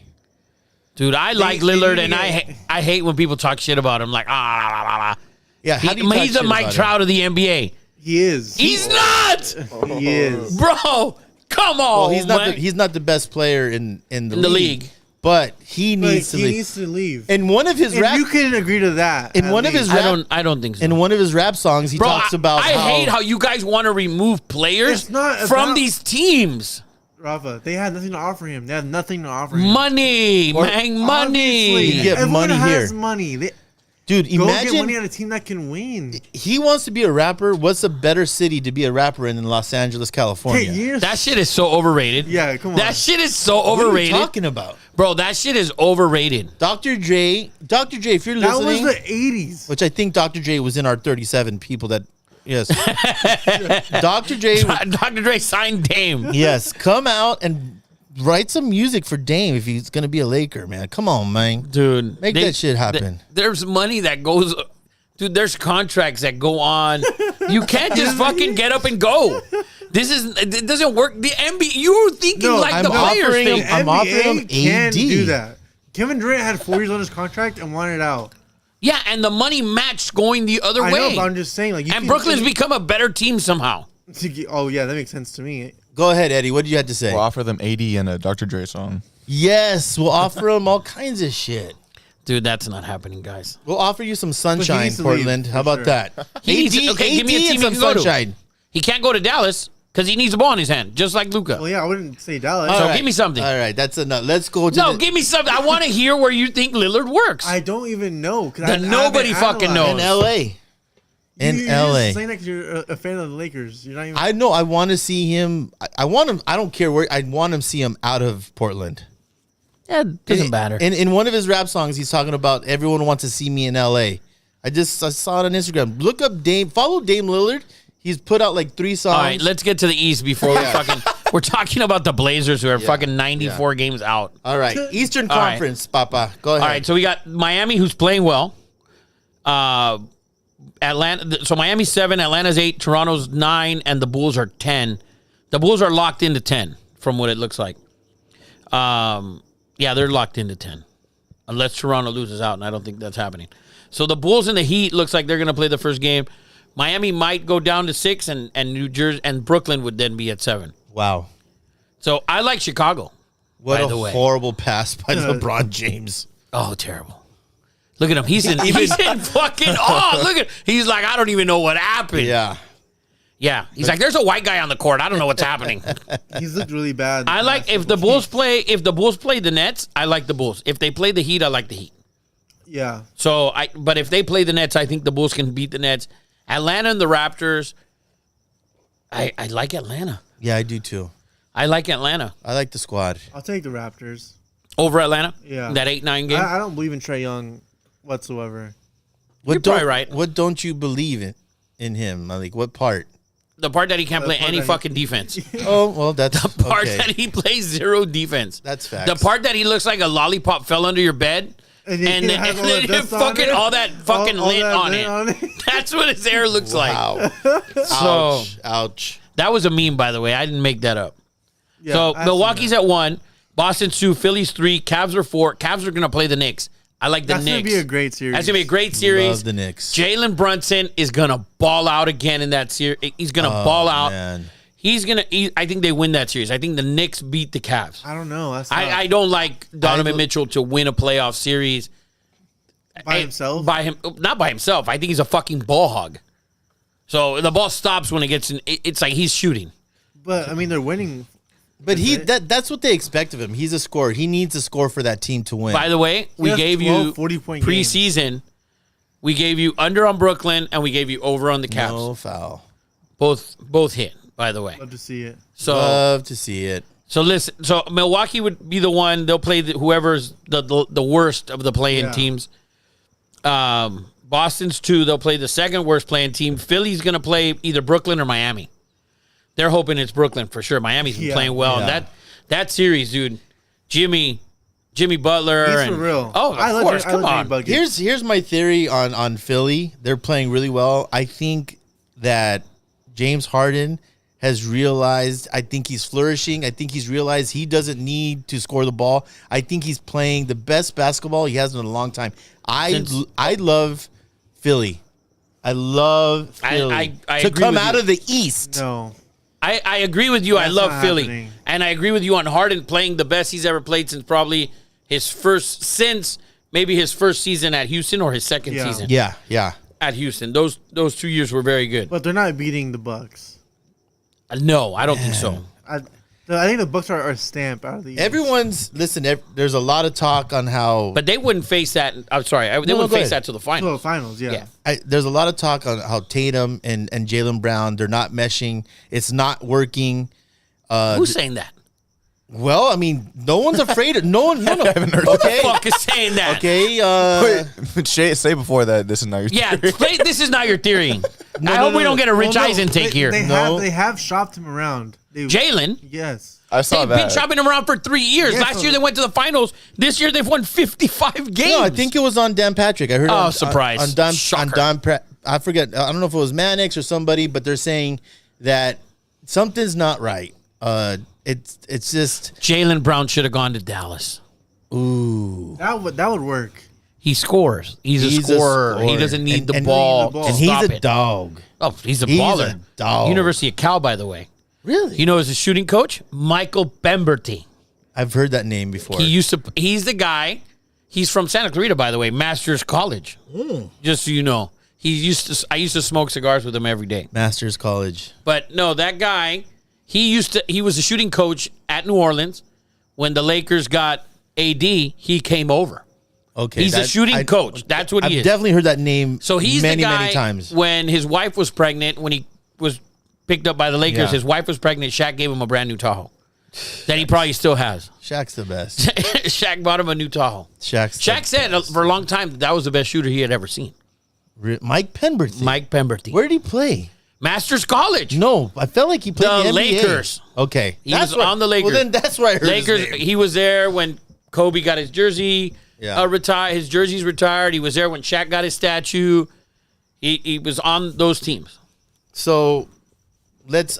Dude, I like they Lillard, need and to I get- I hate when people talk shit about him. Like, Yeah, how do you talk he's the shit Mike about Trout of the NBA. He is. He's not, He is. bro. Come on, Well, he's not the best player in the league. but he But needs to he leave. needs to leave. In one of his And rap, you can agree to that. In at one of his least. I don't think so. in one of his rap songs, he Bro, talks about I hate how you guys want to remove players It's not from about- these teams. Rafa, they had nothing to offer him. They had nothing to offer him. Money, man, money. Obviously, You get everyone money has here. money. dude. Go get money Imagine on a team that can win. he wants to be a rapper. What's a better city to be a rapper in than Los Angeles, California? Okay, years. That shit is so overrated. Yeah, come on. That shit is so What are you overrated. talking about? Bro, that shit is overrated. Dr. J, if you're That was listening, the 80s. which I think Dr. J was in our 37 people that, yes. Dr. J, Dr. Dre signed Dame. yes, come out and write some music for Dame if he's going to be a Laker, man. Come on, man. Dude. Make that shit happen. There's money that goes... Dude, there's contracts that go on. You can't just fucking get up and go. It doesn't work. The NBA, you're thinking No, like I'm the players offering think. him- I'm offering him can AD. do that. Kevin Durant had 4 years on his contract and wanted out. Yeah, and the money matched going the other I way. know, but I'm just saying, like, you And can- Brooklyn's become a better team somehow. Oh yeah, that makes sense to me. Go ahead, Eddie. What did you have to say? We'll offer them 80 and a Dr. Dre song. Yes, we'll offer him all kinds of shit. Dude, that's not happening, guys. We'll offer you some sunshine, needs to leave, Portland. for How about sure. that? He needs, okay, give me a team and he some can go to. sunshine. He can't go to Dallas because he needs the ball in his hand, just like Luca. Well, yeah, I wouldn't say Dallas. All So right. give me something. All right, that's enough. Let's go to No, give me something. I want to hear where you think Lillard works. I don't even know. 'cause Then I nobody haven't fucking analyzed. in L.A. in You're LA. just saying like you're a fan of the Lakers. You're not even. I know. I want to see him. I want him. I don't care where. I want him to see him out of Portland. Yeah, it doesn't matter. In one of his rap songs, he's talking about everyone wants to see me in LA. I saw it on Instagram. Look up follow Dame Lillard. He's put out like 3 songs. All right, let's get to the East before we're talking about the Blazers who are fucking 94 games out. All right, Eastern All right. Conference, Papa. Go ahead. All right, so we got Miami who's playing well. Atlanta. So Miami's 7, Atlanta's 8, Toronto's 9, and the Bulls are 10. The Bulls are locked into 10 from what it looks like. Yeah, they're locked into 10. Unless Toronto loses out, and I don't think that's happening. So the Bulls and the Heat looks like they're going to play the first game. Miami might go down to 6, and New Jersey and Brooklyn would then be at 7. Wow. So I like Chicago. What by a the way. horrible pass by LeBron James. Oh, terrible. Look at him. He's in fucking awe. Look at he's like, I don't even know what happened. Yeah. Yeah. He's like, there's a white guy on the court. I don't know what's happening. He's looked really bad. I like if the Bulls play the Nets, I like the Bulls. If they play the Heat, I like the Heat. Yeah. But if they play the Nets, I think the Bulls can beat the Nets. Atlanta and the Raptors. I like Atlanta. Yeah, I do too. I like Atlanta. I like the squad. I'll take the Raptors. Over Atlanta? Yeah. That 8-9 game? I don't believe in Trae Young whatsoever. What You're probably right. What don't you believe in him? Like what part? The part that he can't play part any that he- fucking defense. Oh, well, that's The part okay. that he plays 0 defense. That's facts. The part that he looks like a lollipop fell under your bed. And And then, has and then dust on fucking it. all that fucking All lint that on lint it. That's what his hair looks like. Wow. So Ouch. that was a meme, by the way. I didn't make that up. Yeah, So I've seen Milwaukee's that. at 1, Boston's 2, Philly's 3, Cavs are 4. Cavs are going to play the Knicks. I like the That's Knicks. gonna be a great series. That's going to be a great series. Love the Knicks. Jalen Brunson is going to ball out again in that series. He's going to ball out. Man. I think they win that series. I think the Knicks beat the Cavs. I don't know. That's I don't like Donovan I- Mitchell to win a playoff series by himself. Not by himself. I think he's a fucking ball hog. So the ball stops when it gets in. It's like he's shooting. But I mean, they're winning. But that's what they expect of him. He's a scorer. He needs to score for that team to win. By the way, we has gave 12 you 40-point preseason. We gave you under on Brooklyn, and we gave you over on the Cavs. No foul. Both hit. By the way, Love to see it. so Love to see it. so listen. So Milwaukee would be the one. They'll play whoever's the worst of the play-in Yeah. teams. Boston's 2. They'll play the second worst playing team. Philly's going to play either Brooklyn or Miami. They're hoping it's Brooklyn for sure. Miami's been Yeah. playing well. Yeah. And that series, dude, Jimmy Butler. He's and, for real. Oh, of course. Come on. Here's my theory on Philly. They're playing really well. I think that James Harden has realized, I think he's flourishing. I think he's realized he doesn't need to score the ball. I think he's playing the best basketball he has in a long time. I love Philly. I love Philly. I to agree come with out you. of the East. No. I agree with you. I That's love not Philly. happening. And I agree with you on Harden playing the best he's ever played since probably since maybe his first season at Houston or his second Yeah. season Yeah. at Houston. Those 2 years were very good. But they're not beating the Bucks. No, I don't think so. I think the Bucks are a stamp out of the East. There's a lot of talk on how But they wouldn't face that. I'm sorry. They No, wouldn't go face ahead. that to the To finals. the finals. Yeah. Yeah. there's a lot of talk on how Tatum and Jaylen Brown, they're not meshing. It's not working. Who's saying that? Well, I mean, no one's afraid of no one. No, no. Okay, Fuck is saying that? okay. Wait, say before that. This is not your Yeah, theory. this is not your theory. No, I no, hope no, we don't no. get a Rich Well, no, Eisen take here. They have shopped him around. Jalen, Yes. I saw they've that. been shopping him around for 3 years. Yeah, Last so- year they went to the finals. This year they've won 55 games. No, I think it was on Dan Patrick. I heard. Oh, on, surprise. On Don. Shocker. I forget. I don't know if it was Mannix or somebody, but they're saying that something's not right. It's just Jaylen Brown should have gone to Dallas. ooh. That would work. He scores. He's a scorer. He doesn't need the And- ball. and to And he's stop a it. dog. Oh, he's a He's baller. a dog. University of Cal, by the way. Really? You know, as a shooting coach, Michael Bemberty. I've heard that name before. He's the guy. He's from Santa Clarita, by the way, Masters College. Just so you know, I used to smoke cigars with him every day. Masters College. But no, that guy, he was a shooting coach at New Orleans. When the Lakers got AD, he came over. Okay, He's a shooting coach. That's what he I've is. definitely heard that name. So he's many, the guy many times. when his wife was pregnant, when he was picked up by the Lakers, Yeah. his wife was pregnant. Shaq gave him a brand new Tahoe that he probably still has. Shaq's the best. Shaq bought him a new Tahoe. Shaq Said for a long time that was the best shooter he had ever seen. Mike Pemberton. Mike Pemberton. Where did he play? Masters College. No, I felt like he played The in the NBA. Lakers. Okay, He was on the Lakers. Well, then that's where I heard Lakers. his name. He was there when Kobe got his jersey retired. His jersey's retired. He was there when Shaq got his statue. He was on those teams. So,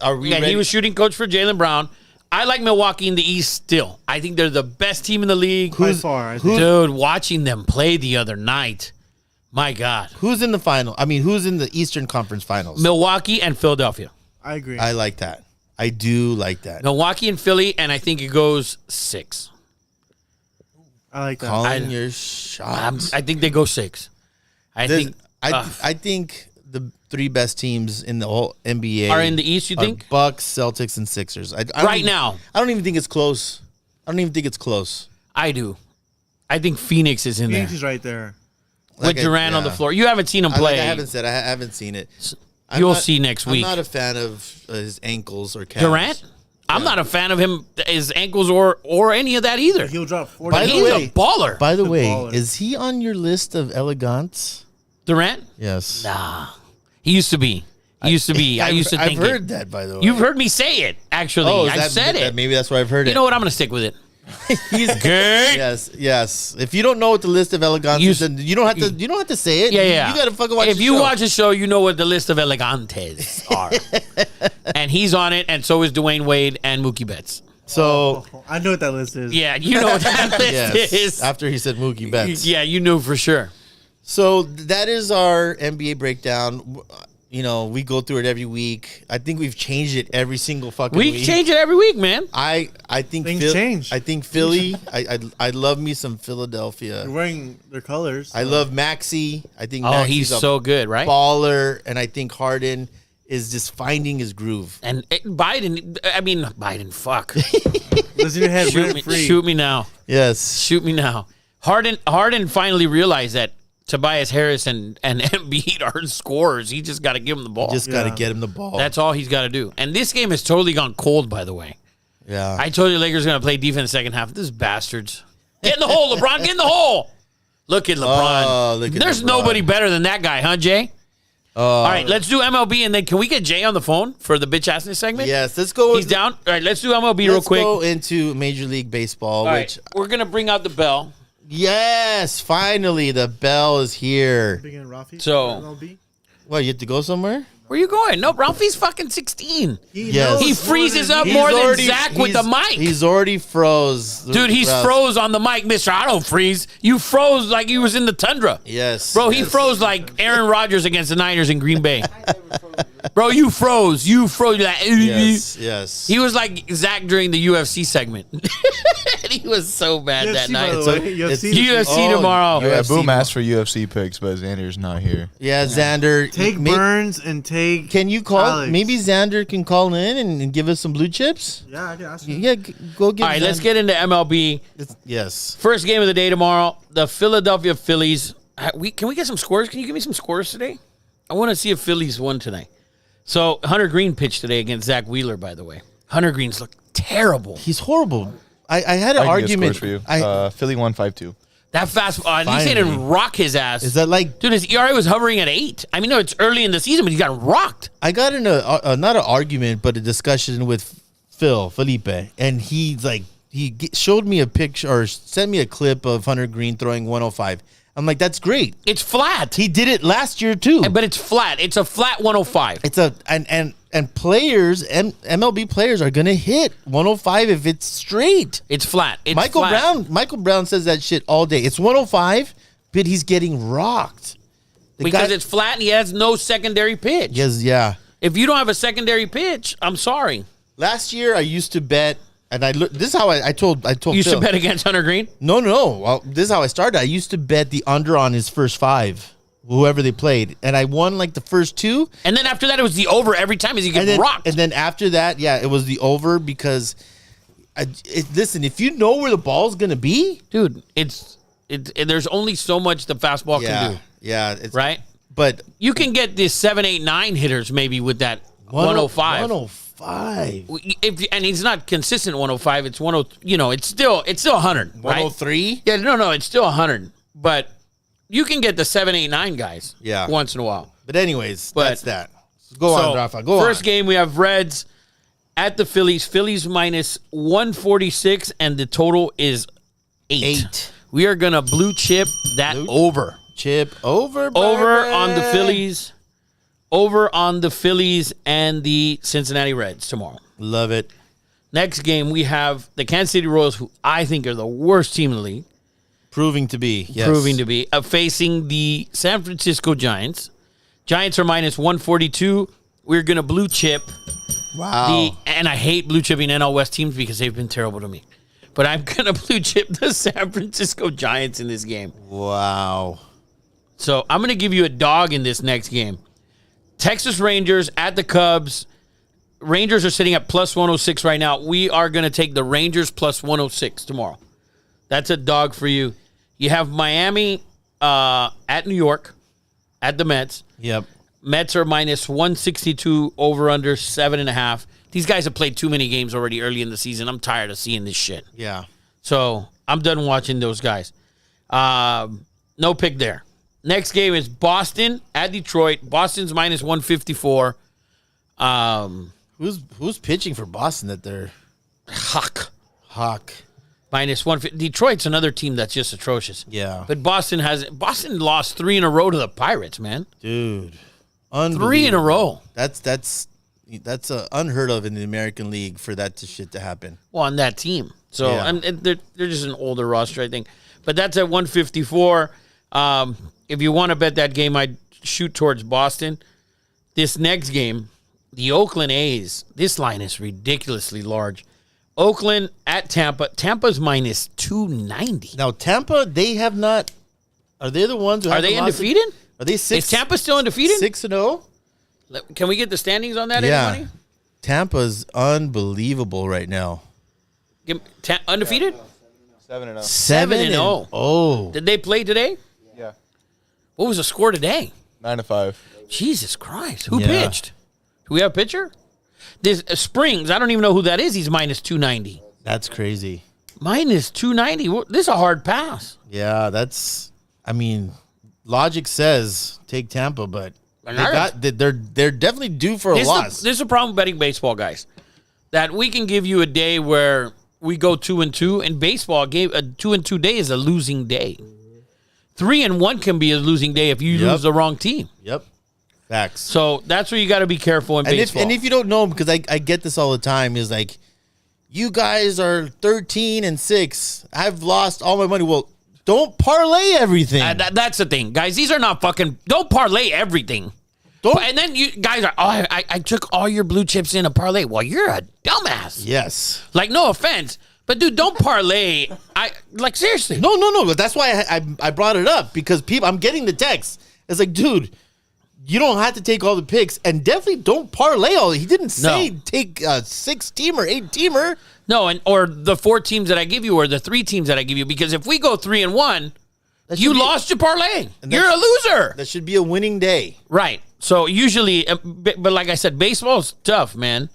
are we ready? He was shooting coach for Jaylen Brown. I like Milwaukee in the East still. I think they're the best team in the league. By far, I think. Dude, watching them play the other night, my God. Who's in the final? I mean, who's in the Eastern Conference Finals? Milwaukee and Philadelphia. I agree. I like that. I do like that. Milwaukee and Philly, and I think it goes 6. I like that. Calling your shots. I think they go 6. I think I think the 3 best teams in the whole NBA are in the East, you are think? Bucks, Celtics, and Sixers. I don't Right even- now. I don't even think it's close. I don't even think it's close. I do. I think Phoenix is in Phoenix there is right there. with Durant on the floor. You haven't seen him I play. I haven't seen it. You'll see next week. I'm not a fan of his ankles or calves. Durant? I'm not a fan of him, his ankles or any of that either. He'll drop 40. By the He's way- a baller. By the The way, baller. is he on your list of elegants? Durant? Yes. Nah. He used to be. I used to think I've heard it. that, by the way. You've heard me say it, actually. Oh, I said it. Maybe that's where I've heard it. You know what? I'm going to stick with it. He's Good. Yes. If you don't know what the list of elegants is, then you don't have to say it. Yeah. You got to fucking watch. If the you show. watch the show, you know what the list of elegantes are. And he's on it, and so is Dwayne Wade and Mookie Betts. So I know what that list is. Yeah, you know what that list yes, is. after he said Mookie Betts. Yeah, you knew for sure. So that is our NBA breakdown. You know, we go through it every week. I think we've changed it every single fucking We week. change it every week, man. I think Things change. I think Philly. I love me some Philadelphia. They're wearing their colors. I love Maxey. I think Oh, Maxey's he's a so good, right? baller, and I think Harden is just finding his groove. And Biden, fuck. Lives in your head rent free. Shoot me now. Yes. Shoot me now. Harden finally realized that Tobias Harris and Embiid aren't scorers. He just got to give him the ball. Just got to Yeah. get him the ball. That's all he's got to do. And this game has totally gone cold, by the way. yeah. I told you Lakers are going to play defense second half. This bastards. Get in the hole, LeBron. Get in the hole. Look at LeBron. Oh, look at There's LeBron. nobody better than that guy, huh, Jay? All right, let's do MLB, and then can we get Jay on the phone for the bitch assness segment? Yes. Let's go. He's down. All right, let's do MLB real Let's quick. go into Major League Baseball, All which right, we're going to bring out the bell. yes, finally the bell is here. Big and Rafi. So- MLB. What, you have to go somewhere? Where you going? No, Ralphie's fucking 16. Yes. He knows freezes more up than more you. than Zach with the mic. He's already froze. Dude, he's Russ. froze on the mic, mister. I don't freeze. You froze like he was in the tundra. Yes. Bro, he yes. froze like Aaron Rodgers against the Niners in Green Bay. Bro, you froze. You froze. Like, Yes, yes. He was like Zach during the UFC segment. And he was so bad that UFC, by night. the So way. it's- UFC. UFC tomorrow. Yeah, UFC Boom asked for UFC picks, but Xander's not here. Yeah, Xander. Take Burns and take. Can you call? Alex. Maybe Xander can call in and give us some blue chips. Yeah, I can ask you. Yeah, go get. All right, let's get into MLB. Yes. First game of the day tomorrow, the Philadelphia Phillies. Can we get some scores? Can you give me some scores today? I want to see if Phillies won tonight. So Hunter Green pitched today against Zach Wheeler, by the way. Hunter Green's looked terrible. He's horrible. I had an I can get argument. scores for you. Philly won 5-2. That fast, at least they Finally. didn't rock his ass. Is that like? Dude, his ERA was hovering at 8. I mean, no, it's early in the season, but he got rocked. I got in not an argument, but a discussion with Felipe, and he's like, showed me a picture or sent me a clip of Hunter Green throwing 105. I'm like, that's great. It's flat. He did it last year too. But it's flat. It's a flat 105. It's and players, MLB players are gonna hit 105 if it's straight. It's flat. It's Michael flat. Brown says that shit all day. It's 105, but he's getting rocked. The Because guy- it's flat and he has no secondary pitch. yes, yeah. If you don't have a secondary pitch, I'm sorry. Last year I used to bet, and this is how I told You used Phil. to bet against Hunter Green? No. Well, this is how I started. I used to bet the under on his first 5, whoever they played, and I won like the first 2. And then after that, it was the over every time as he And gets then, rocked. and then after that, yeah, it was the over because, listen, if you know where the ball's gonna be, Dude, it's There's only so much the fastball can do. Yeah. Right? But You can get this 7, 8, 9 hitters maybe with that 105. 105. And he's not consistent 105. It's 10. It's still 100. Right? 103? Yeah, no, it's still 100. But you can get the 7, 8, 9 guys. Yeah. Once in a while. But anyways, But- that's that. Go on, Rafa. Go First on. game we have Reds at the Phillies. Phillies minus 146, and the total is 8. We are gonna blue chip that over. Chip over, baby. Over on the Phillies. Over on the Phillies and the Cincinnati Reds tomorrow. Love it. Next game we have the Kansas City Royals, who I think are the worst team in the league. Proving to be. Yes. Proving to be. Facing the San Francisco Giants. Giants are minus 142. We're going to blue chip. Wow. And I hate blue chipping NL West teams because they've been terrible to me. But I'm going to blue chip the San Francisco Giants in this game. Wow. So I'm going to give you a dog in this next game. Texas Rangers at the Cubs. Rangers are sitting at plus 106 right now. We are going to take the Rangers plus 106 tomorrow. That's a dog for you. You have Miami at New York at the Mets. Yep. Mets are minus 162 over under 7.5. These guys have played too many games already early in the season. I'm tired of seeing this shit. Yeah. So I'm done watching those guys. No pick there. Next game is Boston at Detroit. Boston's minus 154. Who's pitching for Boston that they're Hawk. Minus Minus 150. Detroit's another team that's just atrocious. Yeah. But Boston lost 3 in a row to the Pirates, man. Dude. 3 in a row. That's unheard of in the American League for that shit to happen. Well, on that team. So Yeah. and they're just an older roster, I think. But that's at 154. If you want to bet that game, I'd shoot towards Boston. This next game, the Oakland A's. This line is ridiculously large. Oakland at Tampa. Tampa's minus 290. Now Tampa, they have not. Are they the ones who Are haven't they lost undefeated? Are they 6? Is Tampa still undefeated? 6-0? Can we get the standings on that, Yeah. anybody? Tampa's unbelievable right now. Undefeated? 7-0. 7-0. Oh. Did they play today? Yeah. What was the score today? 9-5. Jesus Christ. Who Yeah. pitched? Do we have a pitcher? This Springs, I don't even know who that is. He's minus 290. That's crazy. Minus 290. This is a hard pass. Yeah, logic says take Tampa, but they're definitely due for a loss. This is a problem with betting baseball, guys. That we can give you a day where we go 2-2, and baseball a 2-2 day is a losing day. 3-1 can be a losing day if you lose the wrong team. Yep. Facts. So that's where you got to be careful in baseball. If you don't know, because I get this all the time, is like, you guys are 13-6. I've lost all my money. Well, don't parlay everything. That's the thing, guys. These are not fucking. Don't parlay everything. And then you guys are. Oh, I took all your blue chips in a parlay. Well, you're a dumbass. Yes. Like, no offense, but dude, don't parlay. Seriously. No. But that's why I brought it up, because I'm getting the text. It's like, dude, you don't have to take all the picks, and definitely don't parlay all. He didn't say take a 6-teamer, 8-teamer. No, or the 4 teams that I give you, or the 3 teams that I give you, because if we go 3-1, you lost your parlay. You're a loser. That should be a winning day. Right. So usually, but like I said, baseball's tough, man.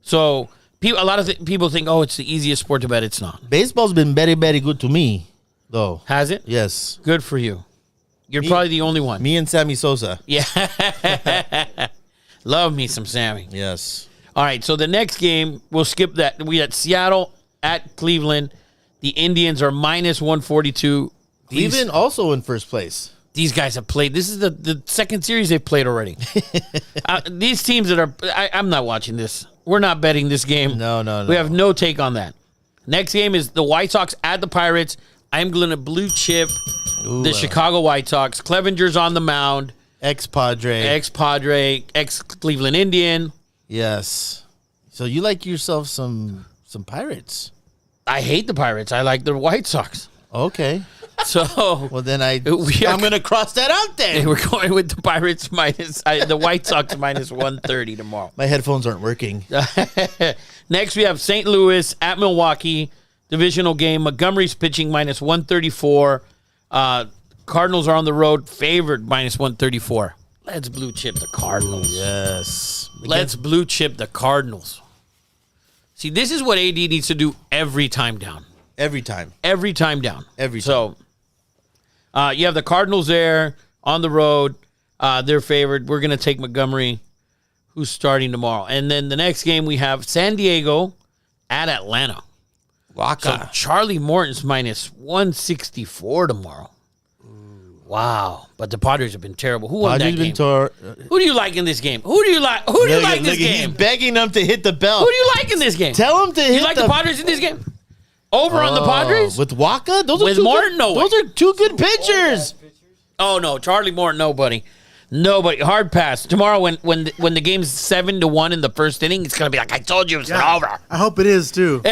So a lot of people think, oh, it's the easiest sport to bet. It's not. Baseball's been very, very good to me, though. Has it? Yes. Good for you. You're probably the only one. Me and Sammy Sosa. Yeah. Love me some Sammy. Yes. All right, so the next game, we'll skip that. We got Seattle at Cleveland. The Indians are minus 142. Cleveland also in first place. These guys have played. This is the second series they've played already. These teams that are... I'm not watching this. We're not betting this game. No. We have no take on that. Next game is the White Sox at the Pirates. I'm going to blue chip the Chicago White Sox. Clevenger's on the mound. Ex-Padre, ex-Cleveland Indian. Yes. So you like yourself some Pirates. I hate the Pirates. I like the White Sox. Okay. So... Well, then I'm going to cross that out then. We're going with the Pirates the White Sox minus 130 tomorrow. My headphones aren't working. Next, we have St. Louis at Milwaukee. Divisional game. Montgomery's pitching minus 134. Cardinals are on the road, favored -134. Let's blue chip the Cardinals. Yes. Let's blue chip the Cardinals. See, this is what AD needs to do every time down. Every time. Every time down. Every time. So, you have the Cardinals there on the road. They're favored. We're going to take Montgomery, who's starting tomorrow. And then the next game we have San Diego at Atlanta. So Charlie Morton's -164 tomorrow. Wow. But the Padres have been terrible. Who won that game? Who do you like in this game? Who do you like? Who do you like in this game? He's begging them to hit the bell. Who do you like in this game? Tell him to hit You like the Padres in this game? Over on the Padres? With Waka? Those With are Morton? No way. Those are two good pitchers. Oh, no. Charlie Morton, nobody. Nobody. Hard pass. Tomorrow when the game's 7-1 in the first inning, it's going to be like, I told you it's over. I hope it is, too.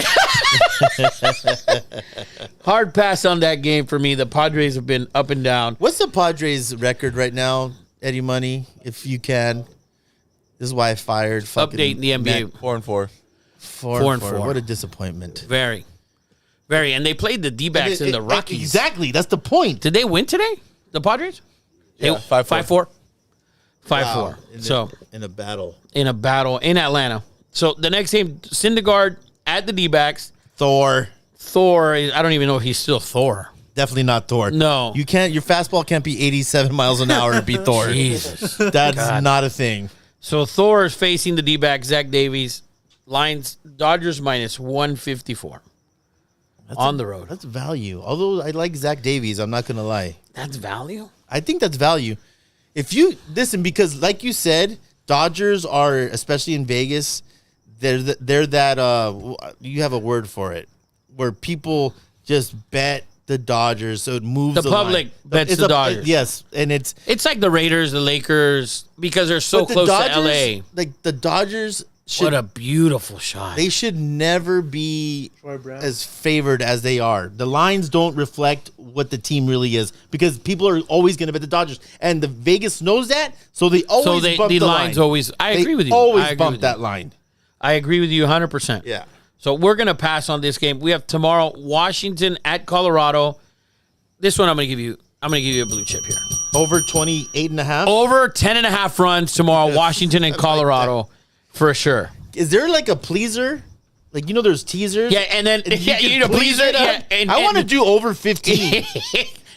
Hard pass on that game for me. The Padres have been up and down. What's the Padres' record right now, Eddie Money, if you can? This is why I fired. Update in the NBA. 4-4. 4-4. What a disappointment. Very. Very. And they played the D-backs in the Rockies. Exactly. That's the point. Did they win today? The Padres? Yeah, 5-4. 5-4. So in a battle. In a battle in Atlanta. So the next game, Syndergaard at the D-backs. Thor, I don't even know if he's still Thor. Definitely not Thor. No. You can't. Your fastball can't be 87 miles an hour to be Thor. Jesus. That's not a thing. So Thor is facing the D-back, Zach Davies. Lines, Dodgers -154 on the road. That's value. Although I like Zach Davies, I'm not going to lie. That's value? I think that's value. If you listen, because like you said, Dodgers are, especially in Vegas, they're that you have a word for it, where people just bet the Dodgers, so it moves The the public line. bets the Dodgers. Yes, and it's like the Raiders, the Lakers, because they're so but close Dodgers, to LA. Like the Dodgers should, What a beautiful shot. they should never be Troy Brown. as favored as they are. The lines don't reflect what the team really is, because people are always going to bet the Dodgers, and the Vegas knows that, so they always bump the the lines line. always. I agree with you. Always I agree bump with you. that line. I agree with you 100%. Yeah. So we're going to pass on this game. We have tomorrow Washington at Colorado. This one I'm going to give you a blue chip here. Over 28.5. Over 10.5 runs tomorrow, Washington and Colorado for sure. Is there like a pleaser? Like, there's teasers. Yeah, and then You you can need a please pleaser. it up. Yeah, I want to do over 15.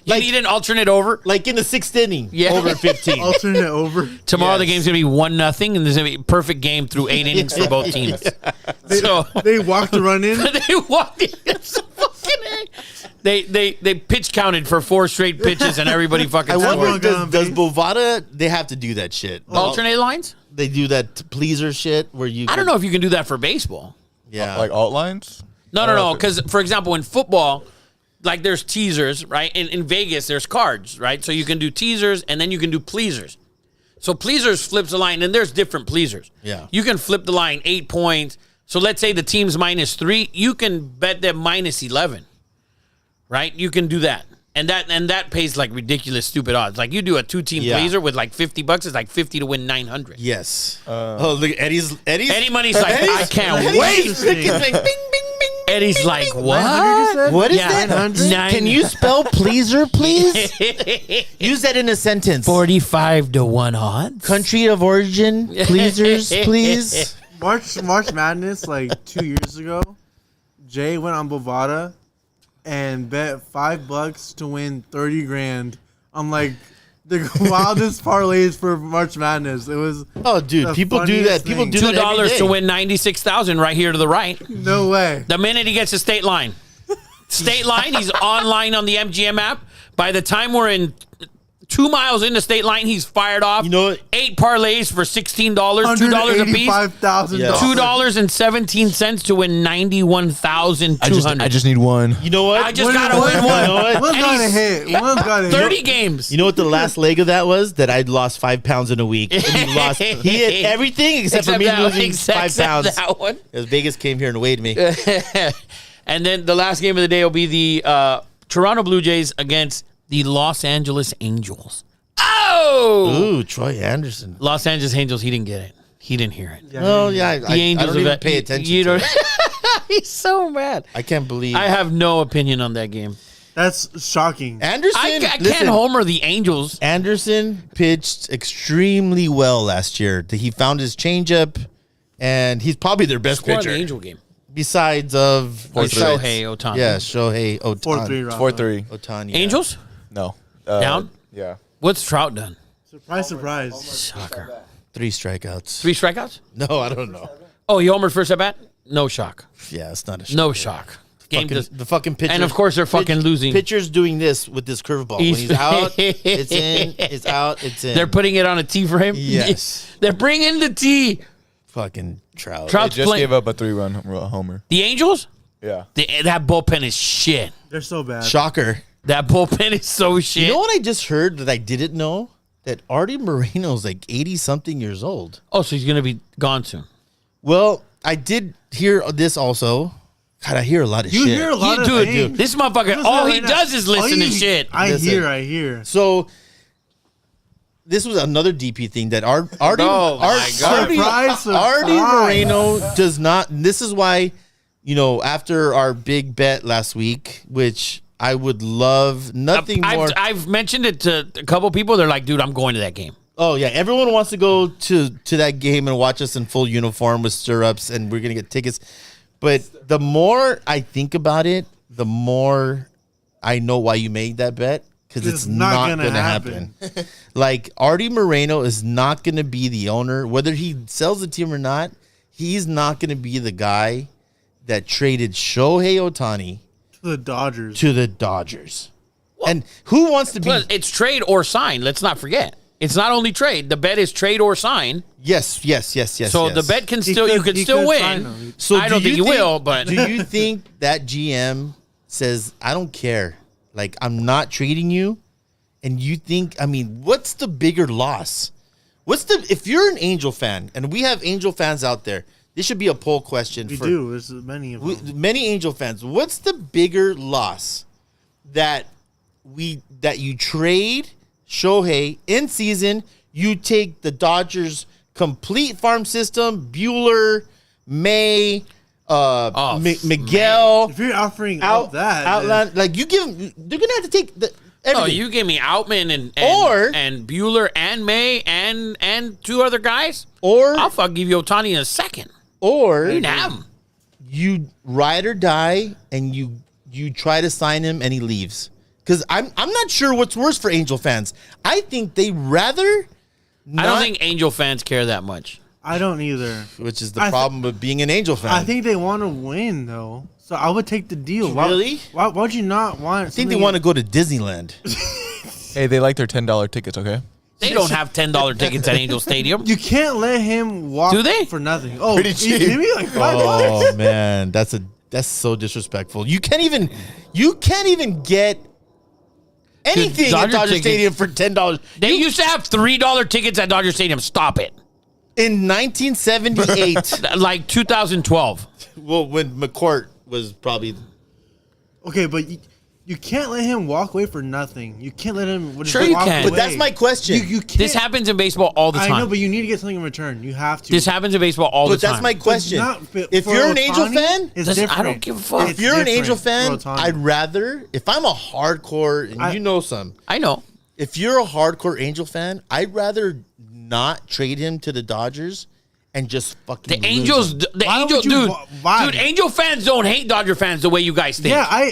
You need an alternate over. Like in the 6th inning, Yeah. over 15. Alternate over. Tomorrow the Yes. game's gonna be 1-0, and there's gonna be a perfect game through 8 innings for both teams. So They walked the run in. they walked in. It's fucking they pitch counted for 4 straight pitches, and everybody fucking I scored. wonder, Everyone does gonna Bovada, they have to do that shit. Alternate lines? They do that pleaser shit where you. I don't know if you can do that for baseball. Yeah. Like alt lines? No. Because, for example, in football, like there's teasers, right? In Vegas, there's cards, right? So you can do teasers, and then you can do pleasers. So pleasers flips the line, and there's different pleasers. Yeah. You can flip the line 8 points. So let's say the team's -3. You can bet them -11, right? You can do that. And that pays like ridiculous, stupid odds. Like you do a 2-team Yeah. pleaser with like $50, it's like 50 to win 900. Yes. Oh, look, Eddie's. Eddie Money's like, I can't wait. He's like, bing, bing, bing, bing. Eddie's like, 900, you what? said? What is Yeah. that? 900? Can you spell pleaser, please? Use that in a sentence. 45 to 1 odds. Country of origin, pleasers, please. March Madness, like 2 years ago, Jay went on Bovada and bet $5 to win 30 grand on like the wildest parlays for March Madness. It was Oh, dude, the people do that. funniest People thing. do that every $2 day. to win 96,000 right here to the right. no way. The minute he gets to state line, he's online on the MGM app. By the time we're in 2 miles into state line, he's fired off. You know what? 8 parlays for $16, $2 a piece. $185,000. Yeah. $2.17 to win 91,200. I just need one. You know what? I just gotta win You know one. what? One's got to hit. One's got to 30 hit. games. You know what the last leg of that was? That I'd lost 5 pounds in a week. And he hit everything except for me losing 5 pounds. that one. Because Vegas came here and weighed me. And then the last game of the day will be the Toronto Blue Jays against the Los Angeles Angels. Oh! Ooh, Troy Anderson. Los Angeles Angels, he didn't get it. He didn't hear it. Oh, yeah. The Angels I don't of even that- pay attention you to don't- it. He's so mad. I can't believe. I have no opinion on that game. That's shocking. Anderson, I can't listen, homer the Angels. Anderson pitched extremely well last year. He found his changeup, and he's probably their best Score in pitcher. the Angel game. Besides Shohei Ohtani. Yeah, Shohei Ohtani. 4-3 Rafa. 4-3. Ohtani. yeah. Angels? No. Down? Yeah. What's Trout done? Surprise. Shocker. 3 strikeouts. 3 strikeouts? No, I don't know. Oh, he homered first at bat? No shock. Yeah, it's not a shock. No shock. Game Fucking, does. the fucking pitcher. And of course they're fucking losing. Pitcher's doing this with this curveball. When he's out, it's in. It's out, it's in. They're putting it on a tee for him? Yes. They're bringing the tee. fucking Trout. They Trout's just playing. gave up a 3-run homer. The Angels? Yeah. That bullpen is shit. They're so bad. Shocker. That bullpen is so shit. You know what I just heard that I didn't know? That Artie Moreno's like 80-something years old. Oh, so he's going to be gone soon. Well, I did hear this also. God, I hear a lot of You shit. hear a lot of Dude, things. this motherfucker, Listen all right he now. does is listen to All you- shit. I Listen. hear. So this was another DP thing that Artie Oh, my God. Surprise. Artie Moreno does not. And this is why, after our big bet last week, which I would love nothing more. I've mentioned it to a couple people. They're like, dude, I'm going to that game. Oh yeah, everyone wants to go to that game and watch us in full uniform with stirrups, and we're gonna get tickets. But the more I think about it, the more I know why you made that bet, because it's not gonna happen. Like Artie Moreno is not gonna be the owner, whether he sells the team or not. He's not gonna be the guy that traded Shohei Ohtani The Dodgers. to the Dodgers. And who wants to be? Plus, it's trade or sign. Let's not forget. It's not only trade. The bet is trade or sign. Yes. So yes. the bet can He still, you could- could he still could sign win. him. So I don't think you will, but do you think that GM says, I don't care, like I'm not trading you? And you think, what's the bigger loss? If you're an Angel fan, and we have Angel fans out there, this should be a poll question We for do. There's many of them. many Angel fans. What's the bigger loss that you trade Shohei in season? You take the Dodgers' complete farm system, Bueller, May, Miguel, If you're offering up that, Outland, like you give them, they're gonna have to take the everything. oh, you give me Outman and Bueller and May and two other guys. or I'll fuck give you Ohtani in a second. or You can have him. you ride or die, and you try to sign him, and he leaves. Because I'm not sure what's worse for Angel fans. I think they rather. I don't think Angel fans care that much. I don't either. Which is the I thi- problem with being an Angel fan. I think they want to win though, so I would take the deal. Really? Why would you not want? I think they want to go to Disneyland. Hey, they like their $10 tickets, okay? They don't have $10 tickets at Angel Stadium. You can't let him walk. Do they? For nothing? Oh, Pretty you cheap. kidding me? Like $5. Oh man, that's so disrespectful. You can't even get anything at Dodger Dodger tickets- Stadium for $10 They used to have $3 tickets at Dodger Stadium. Stop it. in 1978. Like 2012. Well, when McCourt was probably. Okay, but you can't let him walk away for nothing. You can't let him. Sure you walk can. away. But that's my question. You can't. This happens in baseball all the time. I know, but you need to get something in return. You have to. This happens in baseball all But the time. that's my question. But If for you're an Angel Ohtani, fan, it's Listen, I different. don't give a fuck. if It's you're an different Angel for fan, Ohtani. I'd rather. If I'm a hardcore, and you know some. I know. If you're a hardcore Angel fan, I'd rather not trade him to the Dodgers and just fucking. The lose Angels, him. the Why Angel, would you dude, wa- why? dude, Angel fans don't hate Dodger fans the way you guys think. Yeah, I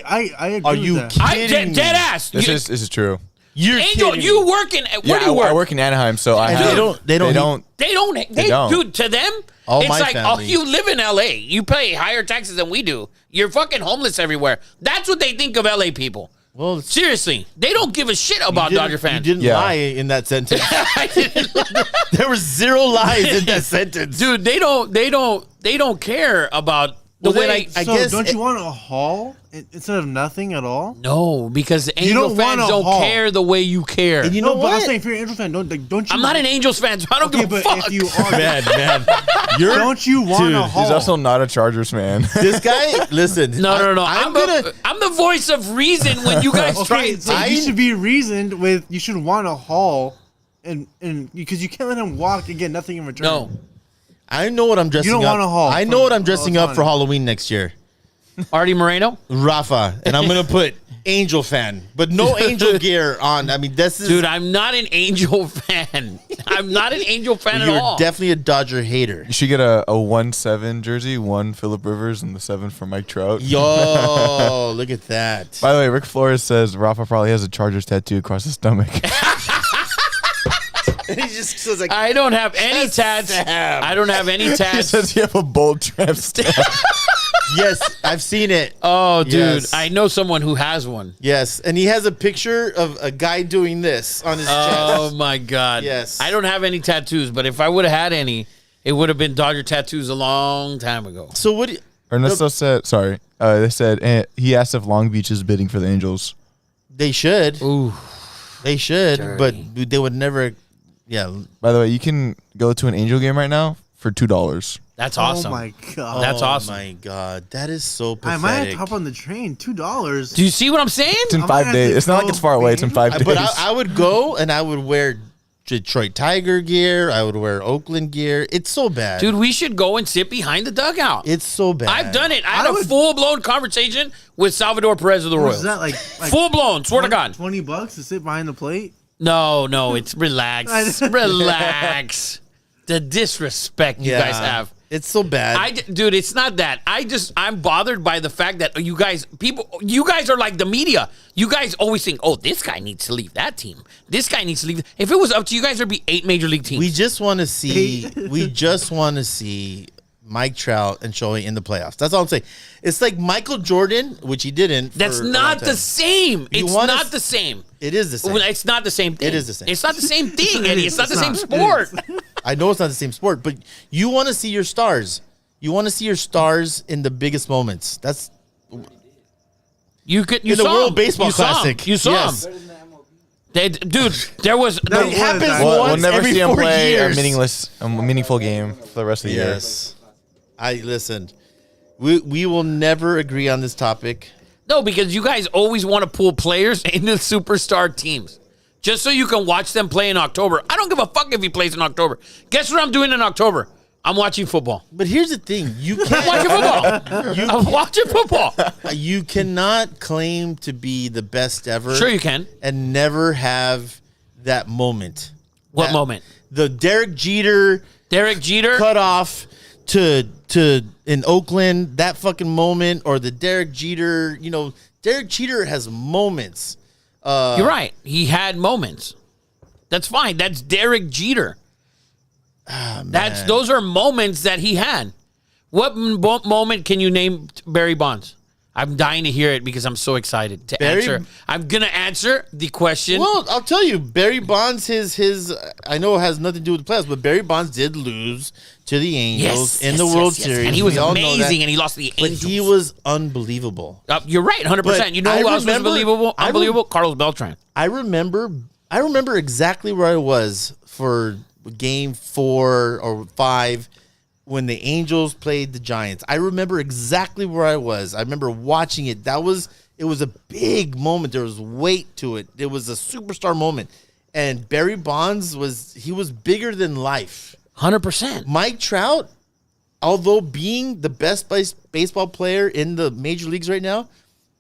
agree Are with you that. kidding me? Dead ass. This is true. You're Angel, kidding you me. work in where Yeah, do you work? I work in Anaheim, so I And have, they don't- They don't. don't. Dude, to them, All it's my like, family. you live in LA. You pay higher taxes than we do. You're fucking homeless everywhere. That's what they think of LA people. Well, Seriously, they don't give a shit about Dodger fans. You didn't Yeah. lie in that sentence. There were zero lies in that sentence. Dude, they don't care about the Well, then way. I So guess don't you want a haul instead of nothing at all? No, because the You Angel don't fans want a don't haul. care the way you care. And you No, know but I'm what? saying if you're an Angel fan, don't you? I'm not an Angels fan, so I don't Okay, give a but fuck. if you are, man, you're don't you want Dude, a he's haul? He's also not a Chargers fan. this guy. Listen, No. I'm gonna. I'm the voice of reason when you guys try. Okay, so I- you should be reasoned with. You should want a haul, and because you can't let him walk and get nothing in return. No, I know what I'm dressing You don't up. want a haul I know from what I'm dressing up Ohtani. for Halloween next year. Artie Moreno. Rafa, and I'm gonna put Angel fan, but no Angel gear on. I mean, this is Dude, I'm not an Angel fan. I'm not an Angel fan at you're all. definitely a Dodger hater. You should get a 1-7 jersey, 1 Phillip Rivers, and the 7 for Mike Trout. Yo, look at that. By the way, Rick Flores says Rafa probably has a Chargers tattoo across his stomach. He just says like, I don't have any tats. Sam. I don't have any He tats. says you have a bold trap stamp. yes, I've seen it. Oh, dude, Yes. I know someone who has one. Yes, and he has a picture of a guy doing this on his Oh chest. my God. Yes. I don't have any tattoos, but if I would have had any, it would have been Dodger tattoos a long time ago. So what? Do you, Ernesto said, sorry, they said he asked if Long Beach is bidding for the Angels. they should. Ooh. They should, Dirty. but they would never. Yeah. By the way, you can go to an Angel game right now for $2. That's awesome. Oh my god! That's awesome. Oh my god, that is so I pathetic. might have to hop on the train. $2. Do you see what I'm saying? It's in I might 5 have days. to It's not like go it's far away. It's in 5 days. But I would go and I would wear Detroit Tiger gear. I would wear Oakland gear. It's so bad, Dude, we should go and sit behind the dugout. It's so bad. I've done it. I had I a would- full-blown conversation with Salvador Perez of the What's Royals. that like? Full-blown, swear to God. $20 to sit behind the plate. No, it's relax. Relax. The disrespect you guys have. It's so bad. Dude, it's not that. I'm bothered by the fact that you guys are like the media. You guys always think, oh, this guy needs to leave that team. This guy needs to leave. If it was up to you guys, there'd be 8 major league teams. we just want to see. We just want to see Mike Trout and Shohei in the playoffs. That's all I'm saying. It's like Michael Jordan, which he didn't. That's for a long not time. the same. You It's wanna not s- the same. It is the same. Well, it's not the same thing. It is the same. It's not the same thing, Eddie. It's not the same It's sport. I know it's not the same sport, but you want to see your stars. You want to see your stars in the biggest moments. That's You in the saw World him. Baseball You saw him. Classic. You saw Yes. him. Dude, there was That It was happens that. We'll once never every see him 4 play years. a meaningful game for the rest of the year. Yes. I listen. We will never agree on this topic. no, because you guys always want to pull players into superstar teams just so you can watch them play in October. I don't give a fuck if he plays in October. Guess what I'm doing in October? I'm watching football. But here's the thing: you I'm watching can't. football. I'm watching football. You cannot claim to be the best ever. Sure you can. And never have that moment. What That- moment? The Derek Jeter Derek Jeter. cutoff to in Oakland, that fucking moment, or the Derek Jeter. You know, Derek Jeter has moments. You're right. He had moments. That's fine. That's Derek Jeter. Those are moments that he had. What moment can you name Barry Bonds? I'm dying to hear it because I'm so excited to Barry- answer. I'm gonna answer the question. Well, I'll tell you, Barry Bonds, his I know it has nothing to do with the playoffs, but Barry Bonds did lose to the Angels in the World Series, and he was We all know that. amazing, and he lost to the But Angels. he was unbelievable. You're right, 100%. But You know I who else was remember- unbelievable? I rem- Unbelievable, Carlos Beltran. I remember exactly where I was for Game 4 or 5 when the Angels played the Giants. I remember exactly where I was. I remember watching it. It was a big moment. There was weight to it. It was a superstar moment. And Barry Bonds was bigger than life. 100%. Mike Trout, although being the best baseball player in the major leagues right now,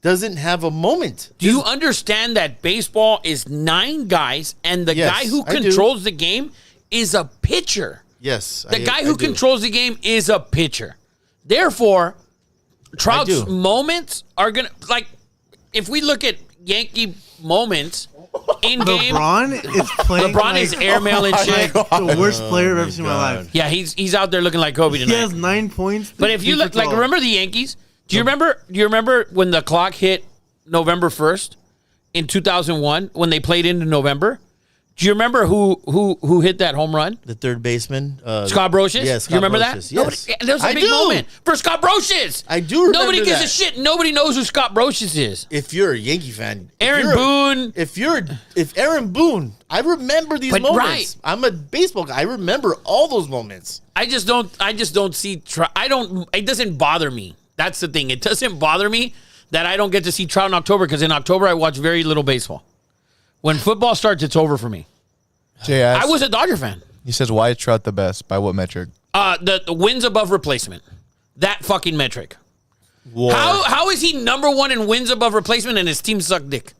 doesn't have a moment. Do you understand that baseball is 9 guys, and the Yes, guy who I do. controls the game is a pitcher? Yes. The guy who controls the game is a pitcher. Therefore, Trout's do. moments are going to, like, if we look at Yankee moments in game, LeBron is playing. LeBron is airmail and shit. the worst player I've ever seen in my God. life. Yeah, he's out there looking like Kobe He tonight. has 9 points. But if you 3 look, for like, 12. remember the Yankees? Do you remember when the clock hit November 1st in 2001 when they played into November? Do you remember who hit that home run? The third baseman, Scott Brocious? Yes, You remember that? Brocious, yes. That was a I big do. moment for Scott Brocious. I do remember Nobody gives that. a shit. Nobody knows who Scott Brocious is. If you're a Yankee fan, Aaron Boone. if Aaron Boone, I remember these But moments. right. I'm a baseball guy. I remember all those moments. I just don't see. It doesn't bother me. That's the thing. It doesn't bother me that I don't get to see Trout in October because in October I watch very little baseball. When football starts, it's over for me. Jay asks, I was a Dodger fan. he says, why is Trout the best? By what metric? The wins above replacement. That fucking metric. War. How is he number one in wins above replacement and his team suck dick?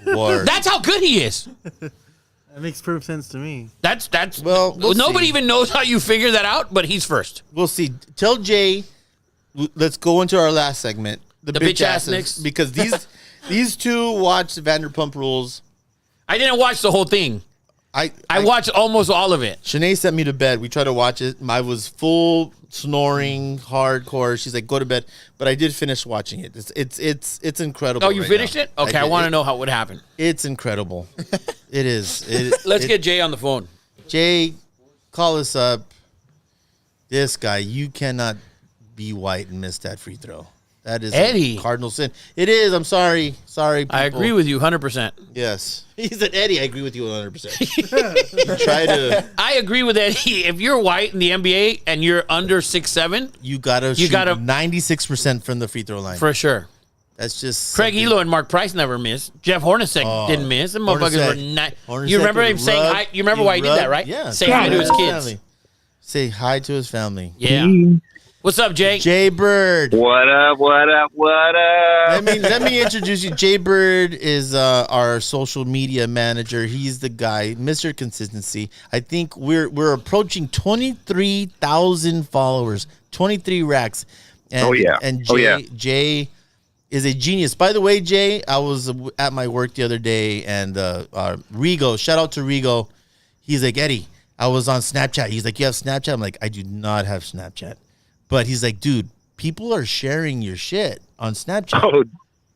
War. That's how good he is. That makes perfect sense to me. That's Well, we'll nobody see. even knows how you figure that out, but he's first. We'll see. Tell Jay. Let's go into our last segment. The bitch ass asses, nicks. because these two watched Vanderpump Rules. I didn't watch the whole thing. I watched almost all of it. Shanae sent me to bed. We tried to watch it. I was full snoring, hardcore. She's like, "Go to bed," but I did finish watching it. It's incredible. Oh, you right finished now. it? Okay, I did. want to know how it would happen. It's incredible. It is. Let's get Jay on the phone. Jay. Call us up. This guy, you cannot be white and miss that free throw. That is Eddie. a cardinal sin. It is. I'm sorry. Sorry, people. I agree with you 100%. Yes. He said, Eddie, I agree with you 100%. Try to. I agree with Eddie. If you're white in the NBA and you're under 6'7", You gotta shoot gotta- 96% from the free throw line. for sure. That's just Craig something- Elo and Mark Price never missed. Jeff Hornacek didn't miss. Them motherfuckers were Hornacek- not. Hornacek You remember would him saying rub- hi? You remember why he did that, right? Yeah. Say hi to his kids. Family. Say hi to his family. Yeah. What's up, Jay? Jay Bird. What up? What up? What up? Let me introduce you. Jay Bird is our social media manager. He's the guy, Mr. Consistency. I think we're approaching 23,000 followers, 23 racks. And, Oh, yeah. And Jay, Oh, yeah. Jay is a genius. By the way, Jay, I was at my work the other day, and Rigo, shout out to Rigo. He's like, Eddie, I was on Snapchat. He's like, you have Snapchat? I'm like, I do not have Snapchat. But he's like, dude, people are sharing your shit on Snapchat. Oh,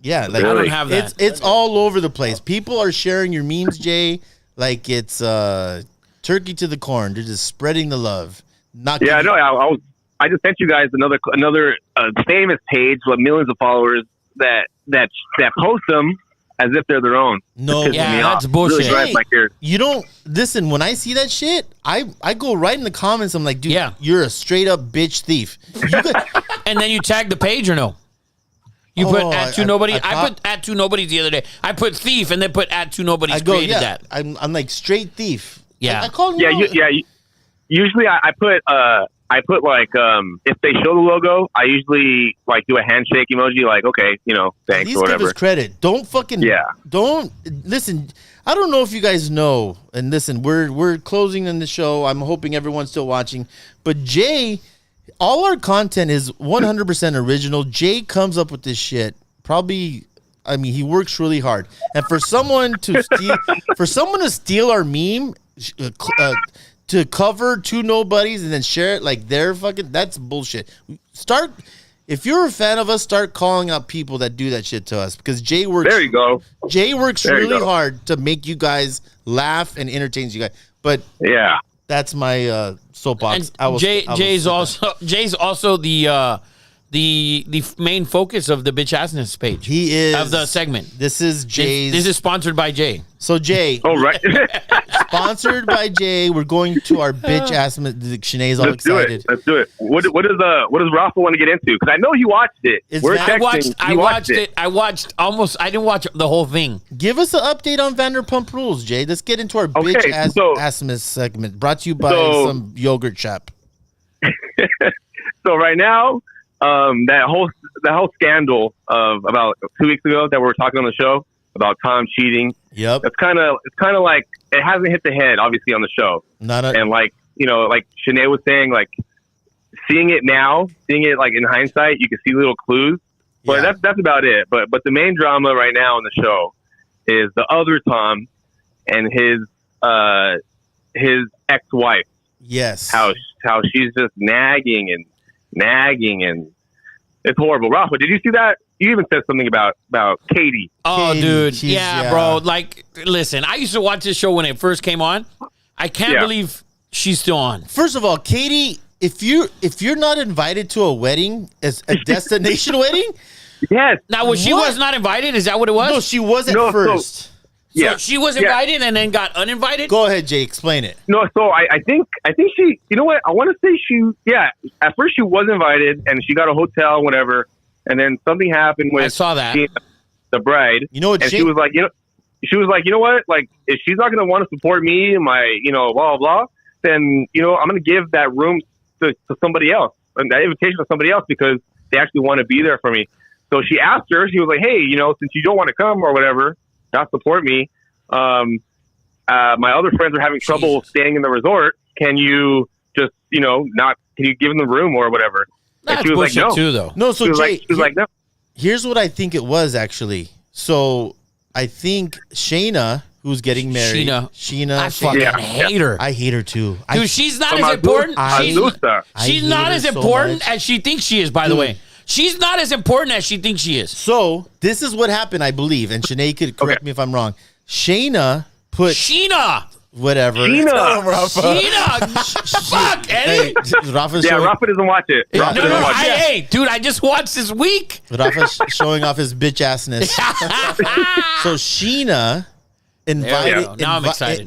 Yeah, like I don't have that. It's all over the place. People are sharing your memes, Jay, like it's turkey to the corn. They're just spreading the love. Not yeah, I giving- know. I just sent you guys another famous page with millions of followers that post them as if they're their own. No, Pisses Yeah, me that's off. bullshit. Really drives my gears. You don't listen. When I see that shit, I go right in the comments. I'm like, dude, Yeah. you're a straight up bitch thief. You got, And then you tag the page or no? You put Oh, at two I- nobodies. I I put at two nobodies the other day. I put thief and then put at two nobodies. I go, created yeah. that. I'm like straight thief. Yeah. I call him. Yeah, out. usually I put like if they show the logo, I usually like do a handshake emoji, like okay, At thanks least or give whatever. us credit. Don't fucking Don't listen. I don't know if you guys know. And listen, we're closing in the show. I'm hoping everyone's still watching. But Jay, all our content is 100% original. Jay comes up with this shit. Probably, I mean, he works really hard. And for someone to steal our meme, to cover two nobodies and then share it like they're fucking, that's bullshit. If you're a fan of us, start calling out people that do that shit to us, because Jay works. There you go. Jay works There you really go. hard to make you guys laugh and entertains you guys. But Yeah. that's my soapbox. And Jay's also the main focus of the bitch assness page. He is of the segment. This is Jay's. This is sponsored by Jay. So Jay, Oh right. sponsored by Jay. We're going to our bitch ass. Shanae's all Let's do excited. it. Let's do it. What does Rafa want to get into? Because I know he watched it. It's We're Van- texting. I He watched it. I watched almost. I didn't watch the whole thing. Give us an update on Vanderpump Rules, Jay. Let's get into our Okay, bitch ass so- assmas segment, brought to you by So- some yogurt shop. So right now, that whole scandal of about 2 weeks ago that we were talking on the show about Tom cheating. Yep. It's kind of like it hasn't hit the head obviously on the show, Not a, and like Shanae was saying, like seeing it like in hindsight, you can see little clues, but Yeah. that's about it. But the main drama right now on the show is the other Tom and his ex-wife. yes. How she's just nagging and it's horrible. Rafa, did you see that? You even said something about Katie. Oh, Katie, dude. she's- Yeah, yeah. bro. Like, listen, I used to watch this show when it first came on. I can't Yeah. believe she's still on. First of all, Katie, if you're not invited to a wedding, as a destination wedding, Yes. Now, was she What? was not invited? Is that what it was? no, she was at No, so- first. So Yeah. she was Yeah. invited and then got uninvited? Go ahead, Jay. Explain it. No, so I think she, you know what? I want to say at first she was invited and she got a hotel, whatever. And then something happened with I saw that. the bride. You know what, And Jay? she was like, you know what? Like, if she's not going to want to support me and my, blah, blah, blah, then, I'm going to give that room to somebody else and that invitation to somebody else because they actually want to be there for me. So she asked her, she was like, hey, since you don't want to come or whatever, not support me, my other friends are having trouble staying in the resort. Can you just, can you give them the room or whatever? That's and she was like, no. too, though. No, so Jay, she was like, no. here's what I think it was actually. So I think Shayna, who's getting married, Sheena, I fucking hate her. I hate her too. Dude, she's not as important. She's not as important as she thinks she is, by the way. She's not as important as she thinks she is. So this is what happened, I believe, and Shanae could correct me if I'm wrong. Shayna put whatever. Sheena. Fuck, Eddie. Hey, Rafa doesn't watch it. Hey, dude, I just watched this week. Rafa's showing off his bitch assness. So Sheena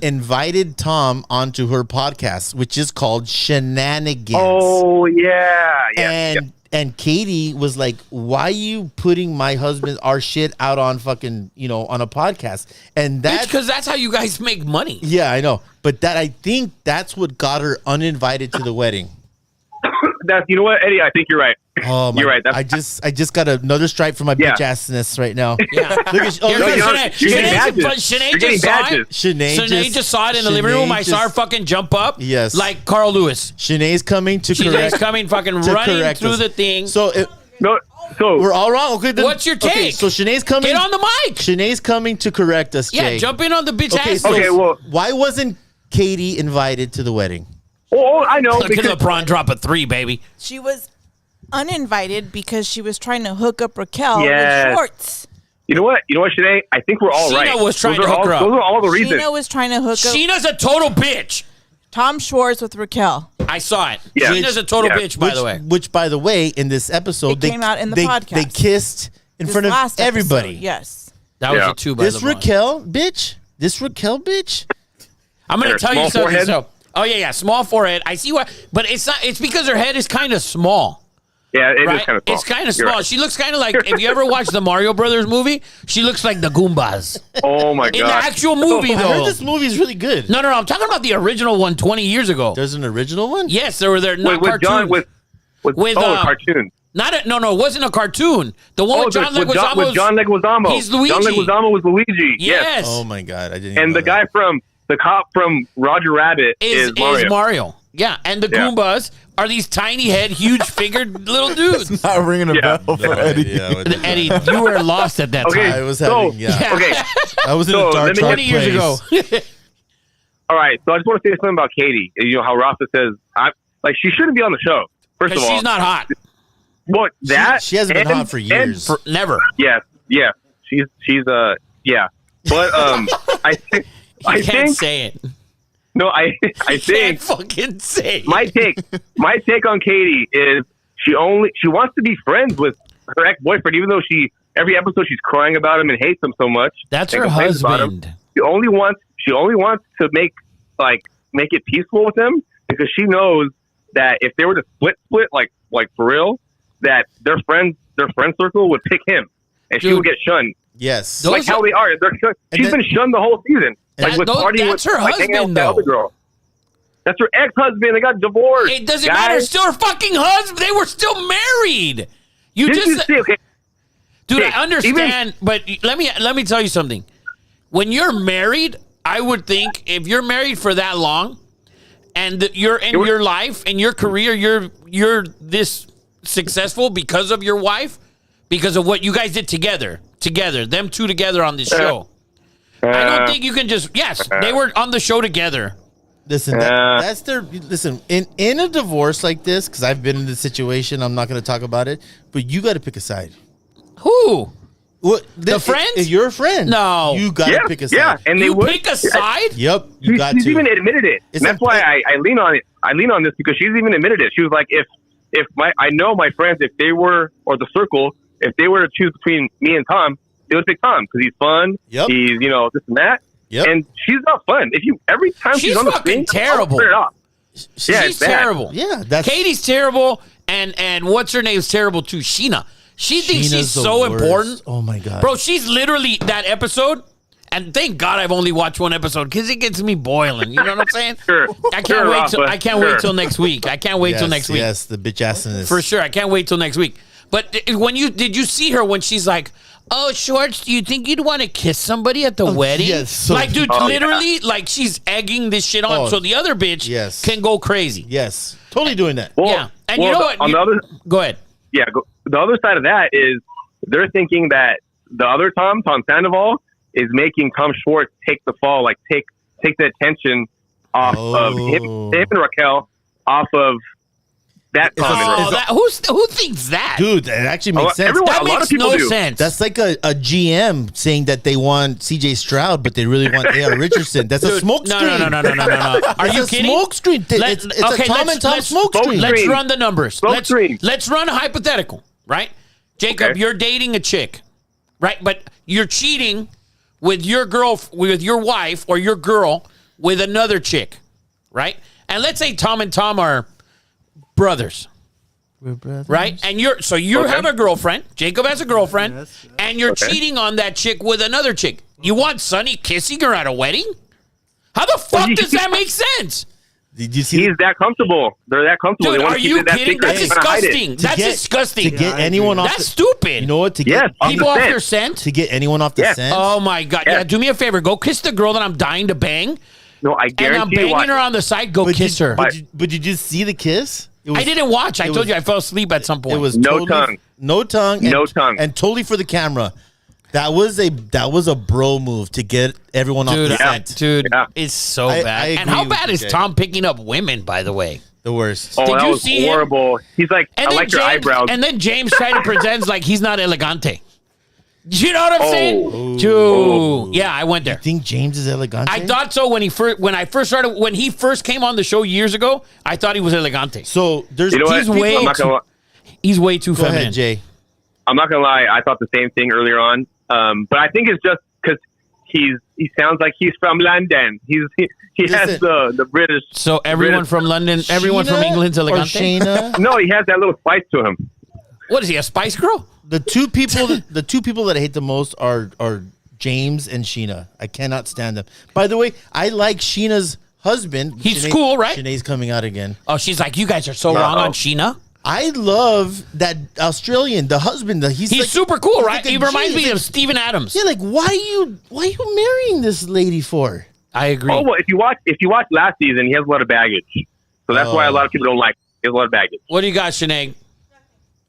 invited Tom onto her podcast, which is called Shenanigans. Oh yeah. And Katie was like, why are you putting our shit out on fucking, on a podcast? And that's because that's how you guys make money. Yeah, I know. But I think that's what got her uninvited to the wedding. You know what, Eddie? I think you're right. Oh, you're right. I just got another stripe for my bitch assness right now. Yeah. Look at Shanae just saw it in the living room. I saw her fucking jump up. Yes. Like Carl Lewis. Shanae's coming to correct. She's coming fucking running through the thing. So we're all wrong. Okay, then, what's your take? Okay, so Shanae's coming. Get on the mic. Shanae's coming to correct us, Jay. Yeah, jump in on the bitch ass. Okay, well, why wasn't Katie invited to the wedding? Oh, I know. Because LeBron dropped a 3, baby. She was uninvited because she was trying to hook up Raquel with Schwartz. You know what, Shanae? I think we're all right. Sheena was trying to hook her up. Those are all the reasons. Sheena was trying to hook up. Sheena's a total bitch. Tom Schwartz with Raquel. I saw it. Yeah. Sheena's a total bitch, by the way. Which, by the way, in this episode, They came out in the podcast. They kissed in front of last everybody. episode, yes. That was a 2 by This Raquel bitch. I'm going to tell you something. Forehead? Oh, yeah, small forehead. I see why. But it's not. It's because her head is kind of small. Yeah, it right? is kind of small. It's kind of small. Right. She looks kind of like, if you ever watched the Mario Brothers movie, she looks like the Goombas. Oh, my God. In the actual movie, I though. heard this movie is really good. No, I'm talking about the original one 20 years ago. There's an original one? Yes, there were not with cartoons. John, with a cartoon. It wasn't a cartoon. The one with John Leguizamo. With John Leguizamo. He's Luigi. John Leguizamo was Luigi. Yes. Oh, my God. I didn't And the guy the cop from Roger Rabbit is Mario. Yeah, and the Goombas are these tiny head, huge figured little dudes. It's not ringing a bell for Eddie. Yeah, Eddie, you were lost at that time. I was having, Okay. I was in a dark 20 years ago. All right, so I just want to say something about Katie. You know how Rafa says, she shouldn't be on the show. First of all, she's not hot. What she hasn't been hot for years. Never. Yes. She's yeah. But I think say it. No, I Can't think fucking say it. my take on Katie is she wants to be friends with her ex-boyfriend, even though every episode she's crying about him and hates him so much. That's and her complains about husband. him. She only wants to make it peaceful with him, because she knows that if they were to split like for real, that their friend circle would pick him, and she would get shunned. Yes. Like how they are. She's been shunned the whole season. Like with partying with her hanging out with husband, the other girl. That's her ex-husband. They got divorced. It doesn't matter. It's still her fucking husband. They were still married. Didn't you see? Okay. Dude, I understand, but let me tell you something. When you're married, I would think if you're married for that long, and you're in your life and your career, you're this successful because of your wife, because of what you guys did together, them two together on this show. I don't think you can just. Yes, they were on the show together. Listen, that's their. Listen, in a divorce like this, because I've been in this situation, I'm not going to talk about it, but you got to pick a side. Who? What, the friends? If you're a friend. No. You got to pick a side. Yeah, and they would pick a side? Yep, you got she's to. even admitted it. And that's why I lean on it. I lean on this because she's even admitted it. She was like, if I know my friends, if they were, or the circle, if they were to choose between me and Tom, they would pick Tom because he's fun. Yep. He's, this and that. Yep. And she's not fun. Every time she's on the screen, terrible. Turn it off. She's terrible. Yeah, Katie's terrible, and what's her name's terrible too. Sheena. She thinks she's so important. Oh my god, bro! She's literally that episode. And thank God I've only watched one episode because it gets me boiling. You know what I'm saying? Sure. I can't wait till next week. I can't wait till next week. Yes, the bitch assness. For sure. I can't wait till next week. But did you see her when she's like, "Oh, Schwartz, do you think you'd want to kiss somebody at the wedding?" yes, so- like, dude, literally, like she's egging this shit on so the other bitch can go crazy. Yes, totally doing that. Well, Yeah, and you know what? On the other, Go ahead. yeah, the other side of that is they're thinking that the other Tom Sandoval, is making Tom Schwartz take the fall, like take the attention off of him and Raquel off of that Tom. Who thinks that? Dude, that actually makes sense. Everyone, That a lot makes of people no do. sense. That's like a GM saying that they want CJ Stroud, but they really want A.R. Richardson. That's a smoke screen. No. Are It's you a kidding? smoke screen. It's a Tom and Tom smoke screen. Let's run the numbers. Smoke screen. Let's run a hypothetical, right? Jacob, Okay. you're dating a chick, right? But you're cheating with your wife or your girl with another chick, right? And let's say Tom and Tom are brothers. We're brothers. Right? And you have a girlfriend. Jacob has a girlfriend. Yes. And you're cheating on that chick with another chick. You want Sonny kissing her at a wedding? How the fuck does that make sense? Did you see? He's that comfortable. They're that comfortable. Dude, they want are to keep you it that kidding? secret. That's They're gonna hide it. disgusting. That's disgusting. To get I anyone agree. off. That's stupid. You know what? To Yes, get off People the off scent. their scent? to get anyone off the Yes. scent. Oh my God. Yeah. Yeah, do me a favor. Go kiss the girl that I'm dying to bang. No, I And I'm guarantee you. banging Watch. her on the side. Go kiss her. But did you see the kiss? It was, I didn't watch. I it told was- you I fell asleep at some point. It was No totally, tongue. no tongue, and, No tongue. and totally for the camera. That was a bro move to get everyone off the Dude, scent. dude, Yeah. it's so I bad. agree And how with bad you, is Jay. Tom picking up women, by the way? The worst. Oh, Did that you was see him? horrible. He's like, And I then like your eyebrows. And then James tried to pretend like he's not elegante. You know what I'm saying? Oh. Dude. Yeah, I went there. Think James is elegante? I thought so when he first came on the show years ago. I thought he was elegante. so. There's You know what? He's way I'm not gonna. He's way too Go feminine. ahead, Jay. I'm not gonna lie. I thought the same thing earlier on. But I think it's just because he sounds like he's from London. He has Listen. the British. So everyone British- from London, everyone from Sheena England's or elegante. Shayna? No, he has that little spice to him. What is he, a Spice Girl? the two people that I hate the most are James and Sheena. I cannot stand them. By the way, I like Sheena's husband. He's cool, right? Shanae's coming out again. Oh, she's like, you guys are so wrong on Sheena. I love that Australian, the husband. He's He's like, super cool, he's right? like a He reminds G. me He's of like- Steven Adams. Yeah, like why are you marrying this lady for? I agree. Oh well, if you watch last season, he has a lot of baggage. So that's why a lot of people don't like him. He has a lot of baggage. What do you got, Sinead?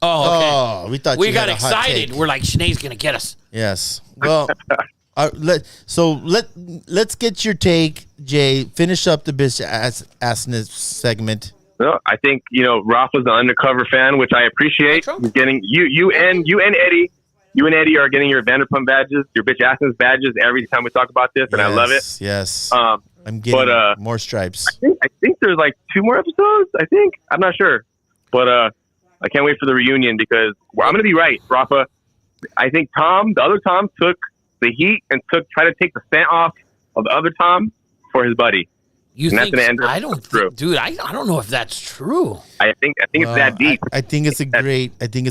Oh, okay. Oh, we thought We you got had a hot excited. take. We're like, Sinead's going to get us. Yes. Well, let's get your take, Jay. Finish up the bitch assness segment. No, I think Rafa's an undercover fan, which I appreciate. Metro? He's getting you and Eddie. You and Eddie are getting your Vanderpump badges, your bitch assness badges every time we talk about this, and I love it. Yes. Um, I'm getting but, more stripes. I think there's like 2 more episodes. I think I'm not sure, but I can't wait for the reunion because I'm going to be right, Rafa. I think the other Tom, took the heat and tried to take the scent off of the other Tom for his buddy. You And that's think? gonna end up I don't true. think, dude. I don't know if that's true. I think it's that deep. I think it's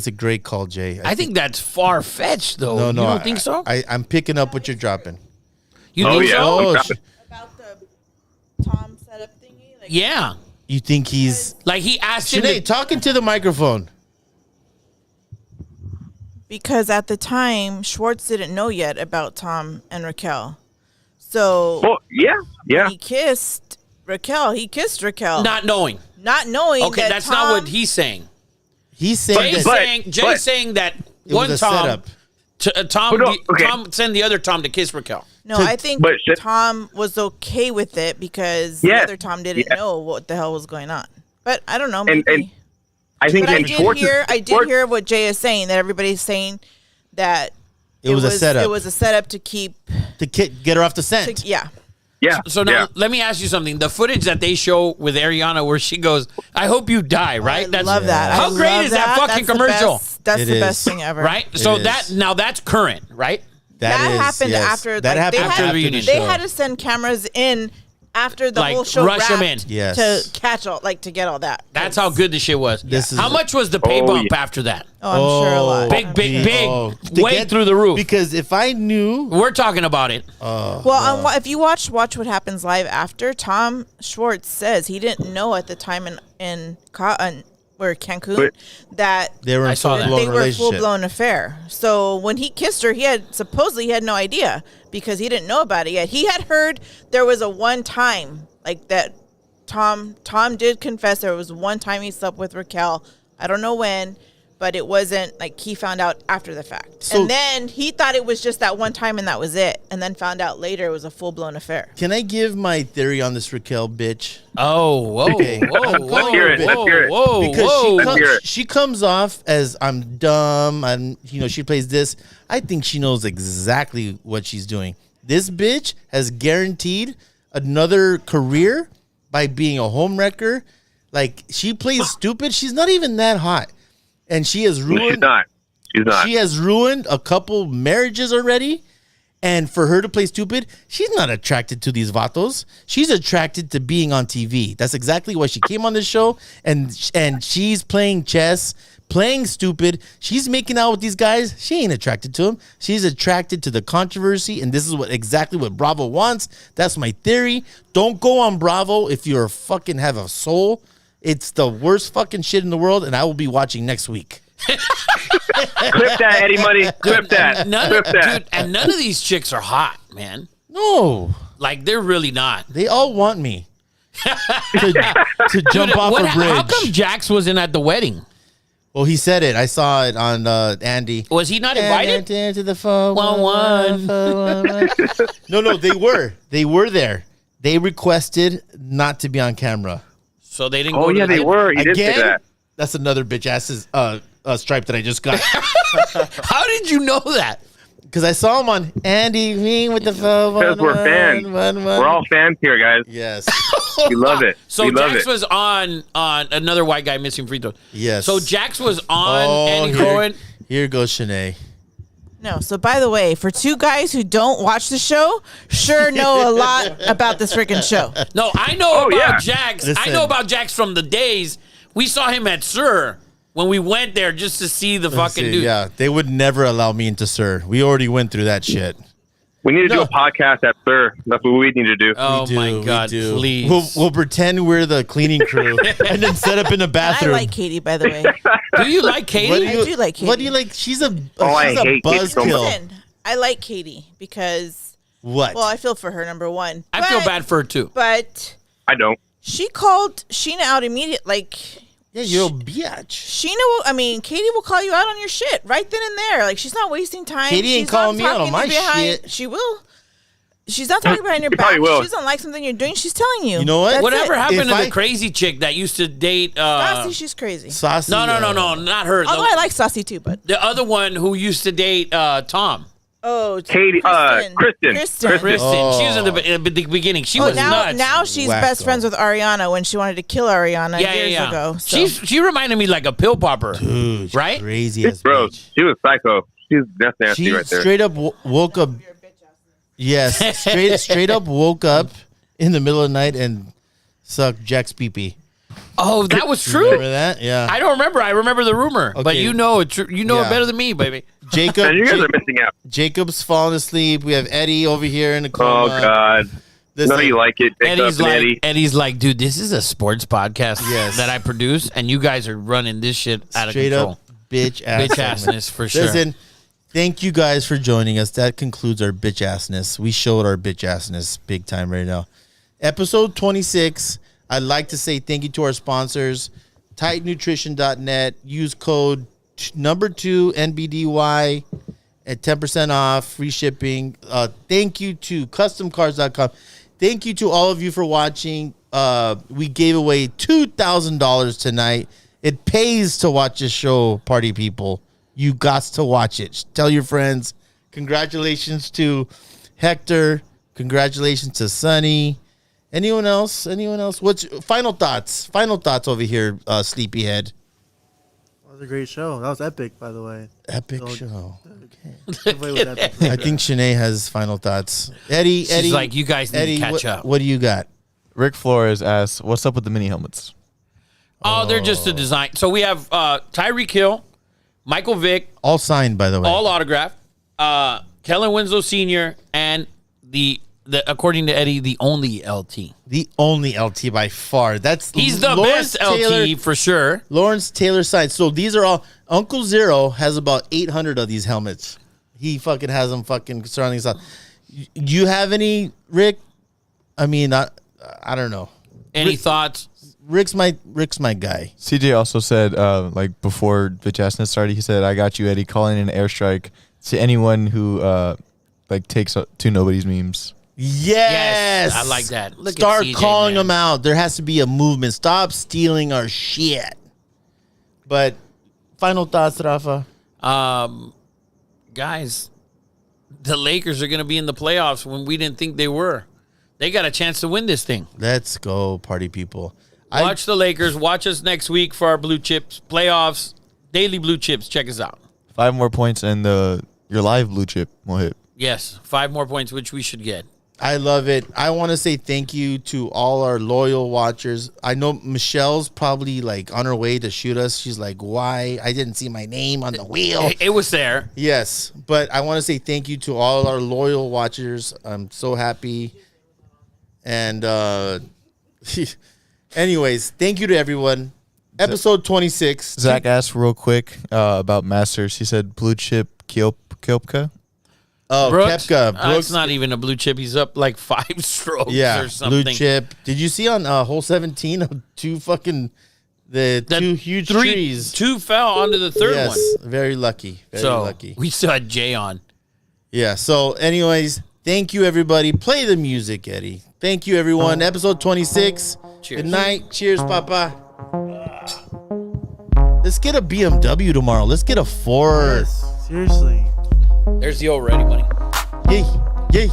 a great call, Jay. I think that's far fetched, though. no, You don't think so? I'm picking up what you're dropping. You Oh, think yeah. so? Oh, About the Tom setup thingy. Like, Yeah. you think he's Like he asked him. Sinead, talking to the microphone? because at the time Schwartz didn't know yet about Tom and Raquel, so Well, yeah. he kissed Raquel. He kissed Raquel, Not knowing. not knowing. Okay, that that's Tom, not what he's saying. He's saying that Jay's saying that it one was a Tom, setup. Tom, But no, okay. Tom send the other Tom to kiss Raquel. No, I think but shit- Tom was okay with it because the Yes, other Tom didn't yes. know what the hell was going on. But I don't know. And- Maybe. and I think But I in did Schwartz, hear what Jay is saying, that everybody's saying that It was a setup. It was a setup to keep. to get her off the scent. Yeah. Yeah. So now let me ask you something. The footage that they show with Ariana where she goes, I hope you die, right? I love that. How I great love is that fucking That's the commercial? best- That's It the is. best thing ever. Right? So is. that's current, right? That is, happened yes. after. That like, happened they after had, the reunion They show. had to send cameras in after the Like, whole show rush 'em wrapped in. Yes. to catch all, like to get all that. That's how good the shit was. This is- How much was the pay Oh, bump yeah. after that? Oh, I'm sure a lot. Big, I'm big, sure. big. To Way get- through the roof. Because if I knew, We're talking about it. Well, if you watch What Happens Live after, Tom Schwartz says he didn't know at the time in or Cancun, But- that They were in I saw that. full-blown they were a relationship. full-blown affair. So when he kissed her, he had no idea because he didn't know about it yet. He had heard there was a one time like that. Tom did confess there was one time he slept with Raquel. I don't know when, but it wasn't like he found out after the fact. So- and then he thought it was just that one time and that was it. And then found out later it was a full-blown affair. Can I give my theory on this Raquel bitch? Oh, whoa, Okay. whoa, Let's whoa, hear it. Let's hear it. whoa, Because whoa. hear it. she comes off as I'm dumb and she plays this. I think she knows exactly what she's doing. This bitch has guaranteed another career by being a homewrecker. Like, she plays stupid. She's not even that hot. And she has She's ruined not. She's not. she has ruined a couple marriages already. And for her to play stupid, she's not attracted to these vatos. She's attracted to being on TV. That's exactly why she came on this show. And she's playing chess, playing stupid. She's making out with these guys. She ain't attracted to them. She's attracted to the controversy. And this is exactly what Bravo wants. That's my theory. Don't go on Bravo if you're fucking have a soul. It's the worst fucking shit in the world. And I will be watching next week. Clip that, Eddie Money. Clip that. Clip that. Dude, and none of these chicks are hot, man. No, Like, they're really not. they all want me to jump off a bridge. How come Jax wasn't at the wedding? Well, he said it. I saw it on Andy. Was he not invited? To the phone. 1-1. No, they were. They were there. They requested not to be on camera. So they didn't Oh, go to yeah, the they were. You did say Again, that. that's another bitch ass's stripe that I just got. How did you know that? Because I saw him on Andy me with the phone. Because we're fans. We're all fans here, guys. Yes. We love it. So we love Jax it. was on another white guy missing free throws. Yes. So Jax was on Andy Cohen. Here goes Shanae. No, so by the way, for two guys who don't watch the show, sure know a lot about this freaking show. No, I know Oh, about yeah. Jax. I Listen. know about Jax from the days we saw him at Sir when we went there just to see the fucking dude. Yeah, they would never allow me into Sir. We already went through that shit. We need to do No. a podcast at Sir. That's what we need to do. Oh We my do, we God! do. Please. We'll pretend we're the cleaning crew and then set up in a I bathroom. like Katie, by the way. Do you like Katie? What do I you, do like What do Katie. you like? She's a I she's a hate Katie so much. buzzkill. Listen, I like Katie because, What? well, I feel for her, number one. I feel But- bad for her too. But I don't. she called Sheena out immediately. Like, Yeah, you're a bitch. Katie will call you out on your shit right then and there. Like, she's not wasting time. Katie ain't She's not calling me out on talking my behind- shit. She will. She's not talking behind your She back. probably will. She doesn't like something you're doing. She's telling you. You know what? That's Whatever it. happened If to I- the crazy chick that used to date? Saucy, she's crazy. Saucy. No, not her. Although I like Saucy too, but The other one who used to date Tom. oh, Katie, Kristen. Kristen. Kristen. Oh. She was in the beginning. She Oh, was nuts. now she's best Wacko. friends with Ariana when she wanted to kill Ariana years ago. So. She reminded me like a pill popper. Dude, she's Right? crazy as Bro, bitch. she was psycho. That's nasty She right there. straight up woke up. Yes, straight up woke up in the middle of the night and sucked Jack's pee-pee. Oh, that was true. Remember that? Yeah. I don't remember. I remember the rumor, but Okay. you know it. You know Yeah. it better than me, baby. Jacob. Man, you guys are missing out. Jacob's falling asleep. We have Eddie over here in the corner. Oh, God. No, you like it. Eddie's Jacob and Eddie. like, Eddie's like, dude, this is a sports podcast Yes. that I produce, and you guys are running this shit out of Straight control. up bitch ass. Bitch assness for sure. Listen, thank you guys for joining us. That concludes our bitch assness. We showed our bitch assness big time right now. Episode 26. I'd like to say thank you to our sponsors, TitanNutrition.net. Use code number 2 NBDY at 10% off, free shipping. Thank you to CustomCars.com. Thank you to all of you for watching. We gave away $2,000 tonight. It pays to watch this show, party people. You got to watch it. Tell your friends. Congratulations to Hector. Congratulations to Sonny. Anyone else? What's final thoughts? Final thoughts over here, Sleepyhead. That was a great show. That was epic, by the way. Epic So- show. Everybody was epic. I think Shanae has final thoughts. Eddie, She's like, you guys need to catch what, up. What do you got? Rick Flores asks, "What's up with the mini helmets?" Oh, they're just a design. So we have Tyreek Hill, Michael Vick, All signed, by the way. all autographed, Kellen Winslow Sr., and the according to Eddie, the only LT. The only LT by far. He's the Lawrence best LT for sure. Lawrence Taylor signed. So these are all. Uncle Zero has about 800 of these helmets. He fucking has them fucking surrounding himself. You have any, Rick? I mean, I don't know. Any thoughts? Rick's my guy. CJ also said, like before Bitch Assness started, he said, "I got you, Eddie." Calling in an airstrike to anyone who like takes two Nobodies memes. Yes, I like that. Start calling them out. There has to be a movement. Stop stealing our shit. But final thoughts, Rafa. Guys, the Lakers are going to be in the playoffs when we didn't think they were. They got a chance to win this thing. Let's go, party people. Watch the Lakers. Watch us next week for our Blue Chips playoffs. Daily Blue Chips. Check us out. 5 more points and your live blue chip will hit. Yes, 5 more points, which we should get. I love it. I want to say thank you to all our loyal watchers. I know Michelle's probably like on her way to shoot us. She's like, why? I didn't see my name on the wheel. It was there. Yes, but I want to say thank you to all our loyal watchers. I'm so happy. And anyways, thank you to everyone. Episode 26. Zach asked real quick about Masters. He said blue chip Kiopka. Oh, Brooks? Kepka. It's Brooks. not even a blue chip. He's up like 5 strokes or something. Blue chip. Did you see on hole 17 of two huge trees? 2 fell onto the third one. Yes, very lucky. Very lucky. We still had Jay on. Yeah, so anyways, thank you everybody. Play the music, Eddie. Thank you everyone. Episode 26. Cheers. Good night. Cheers, Papa. Let's get a BMW tomorrow. Let's get a Ford. Yes, seriously. There's the old ready money. Yay. Yay.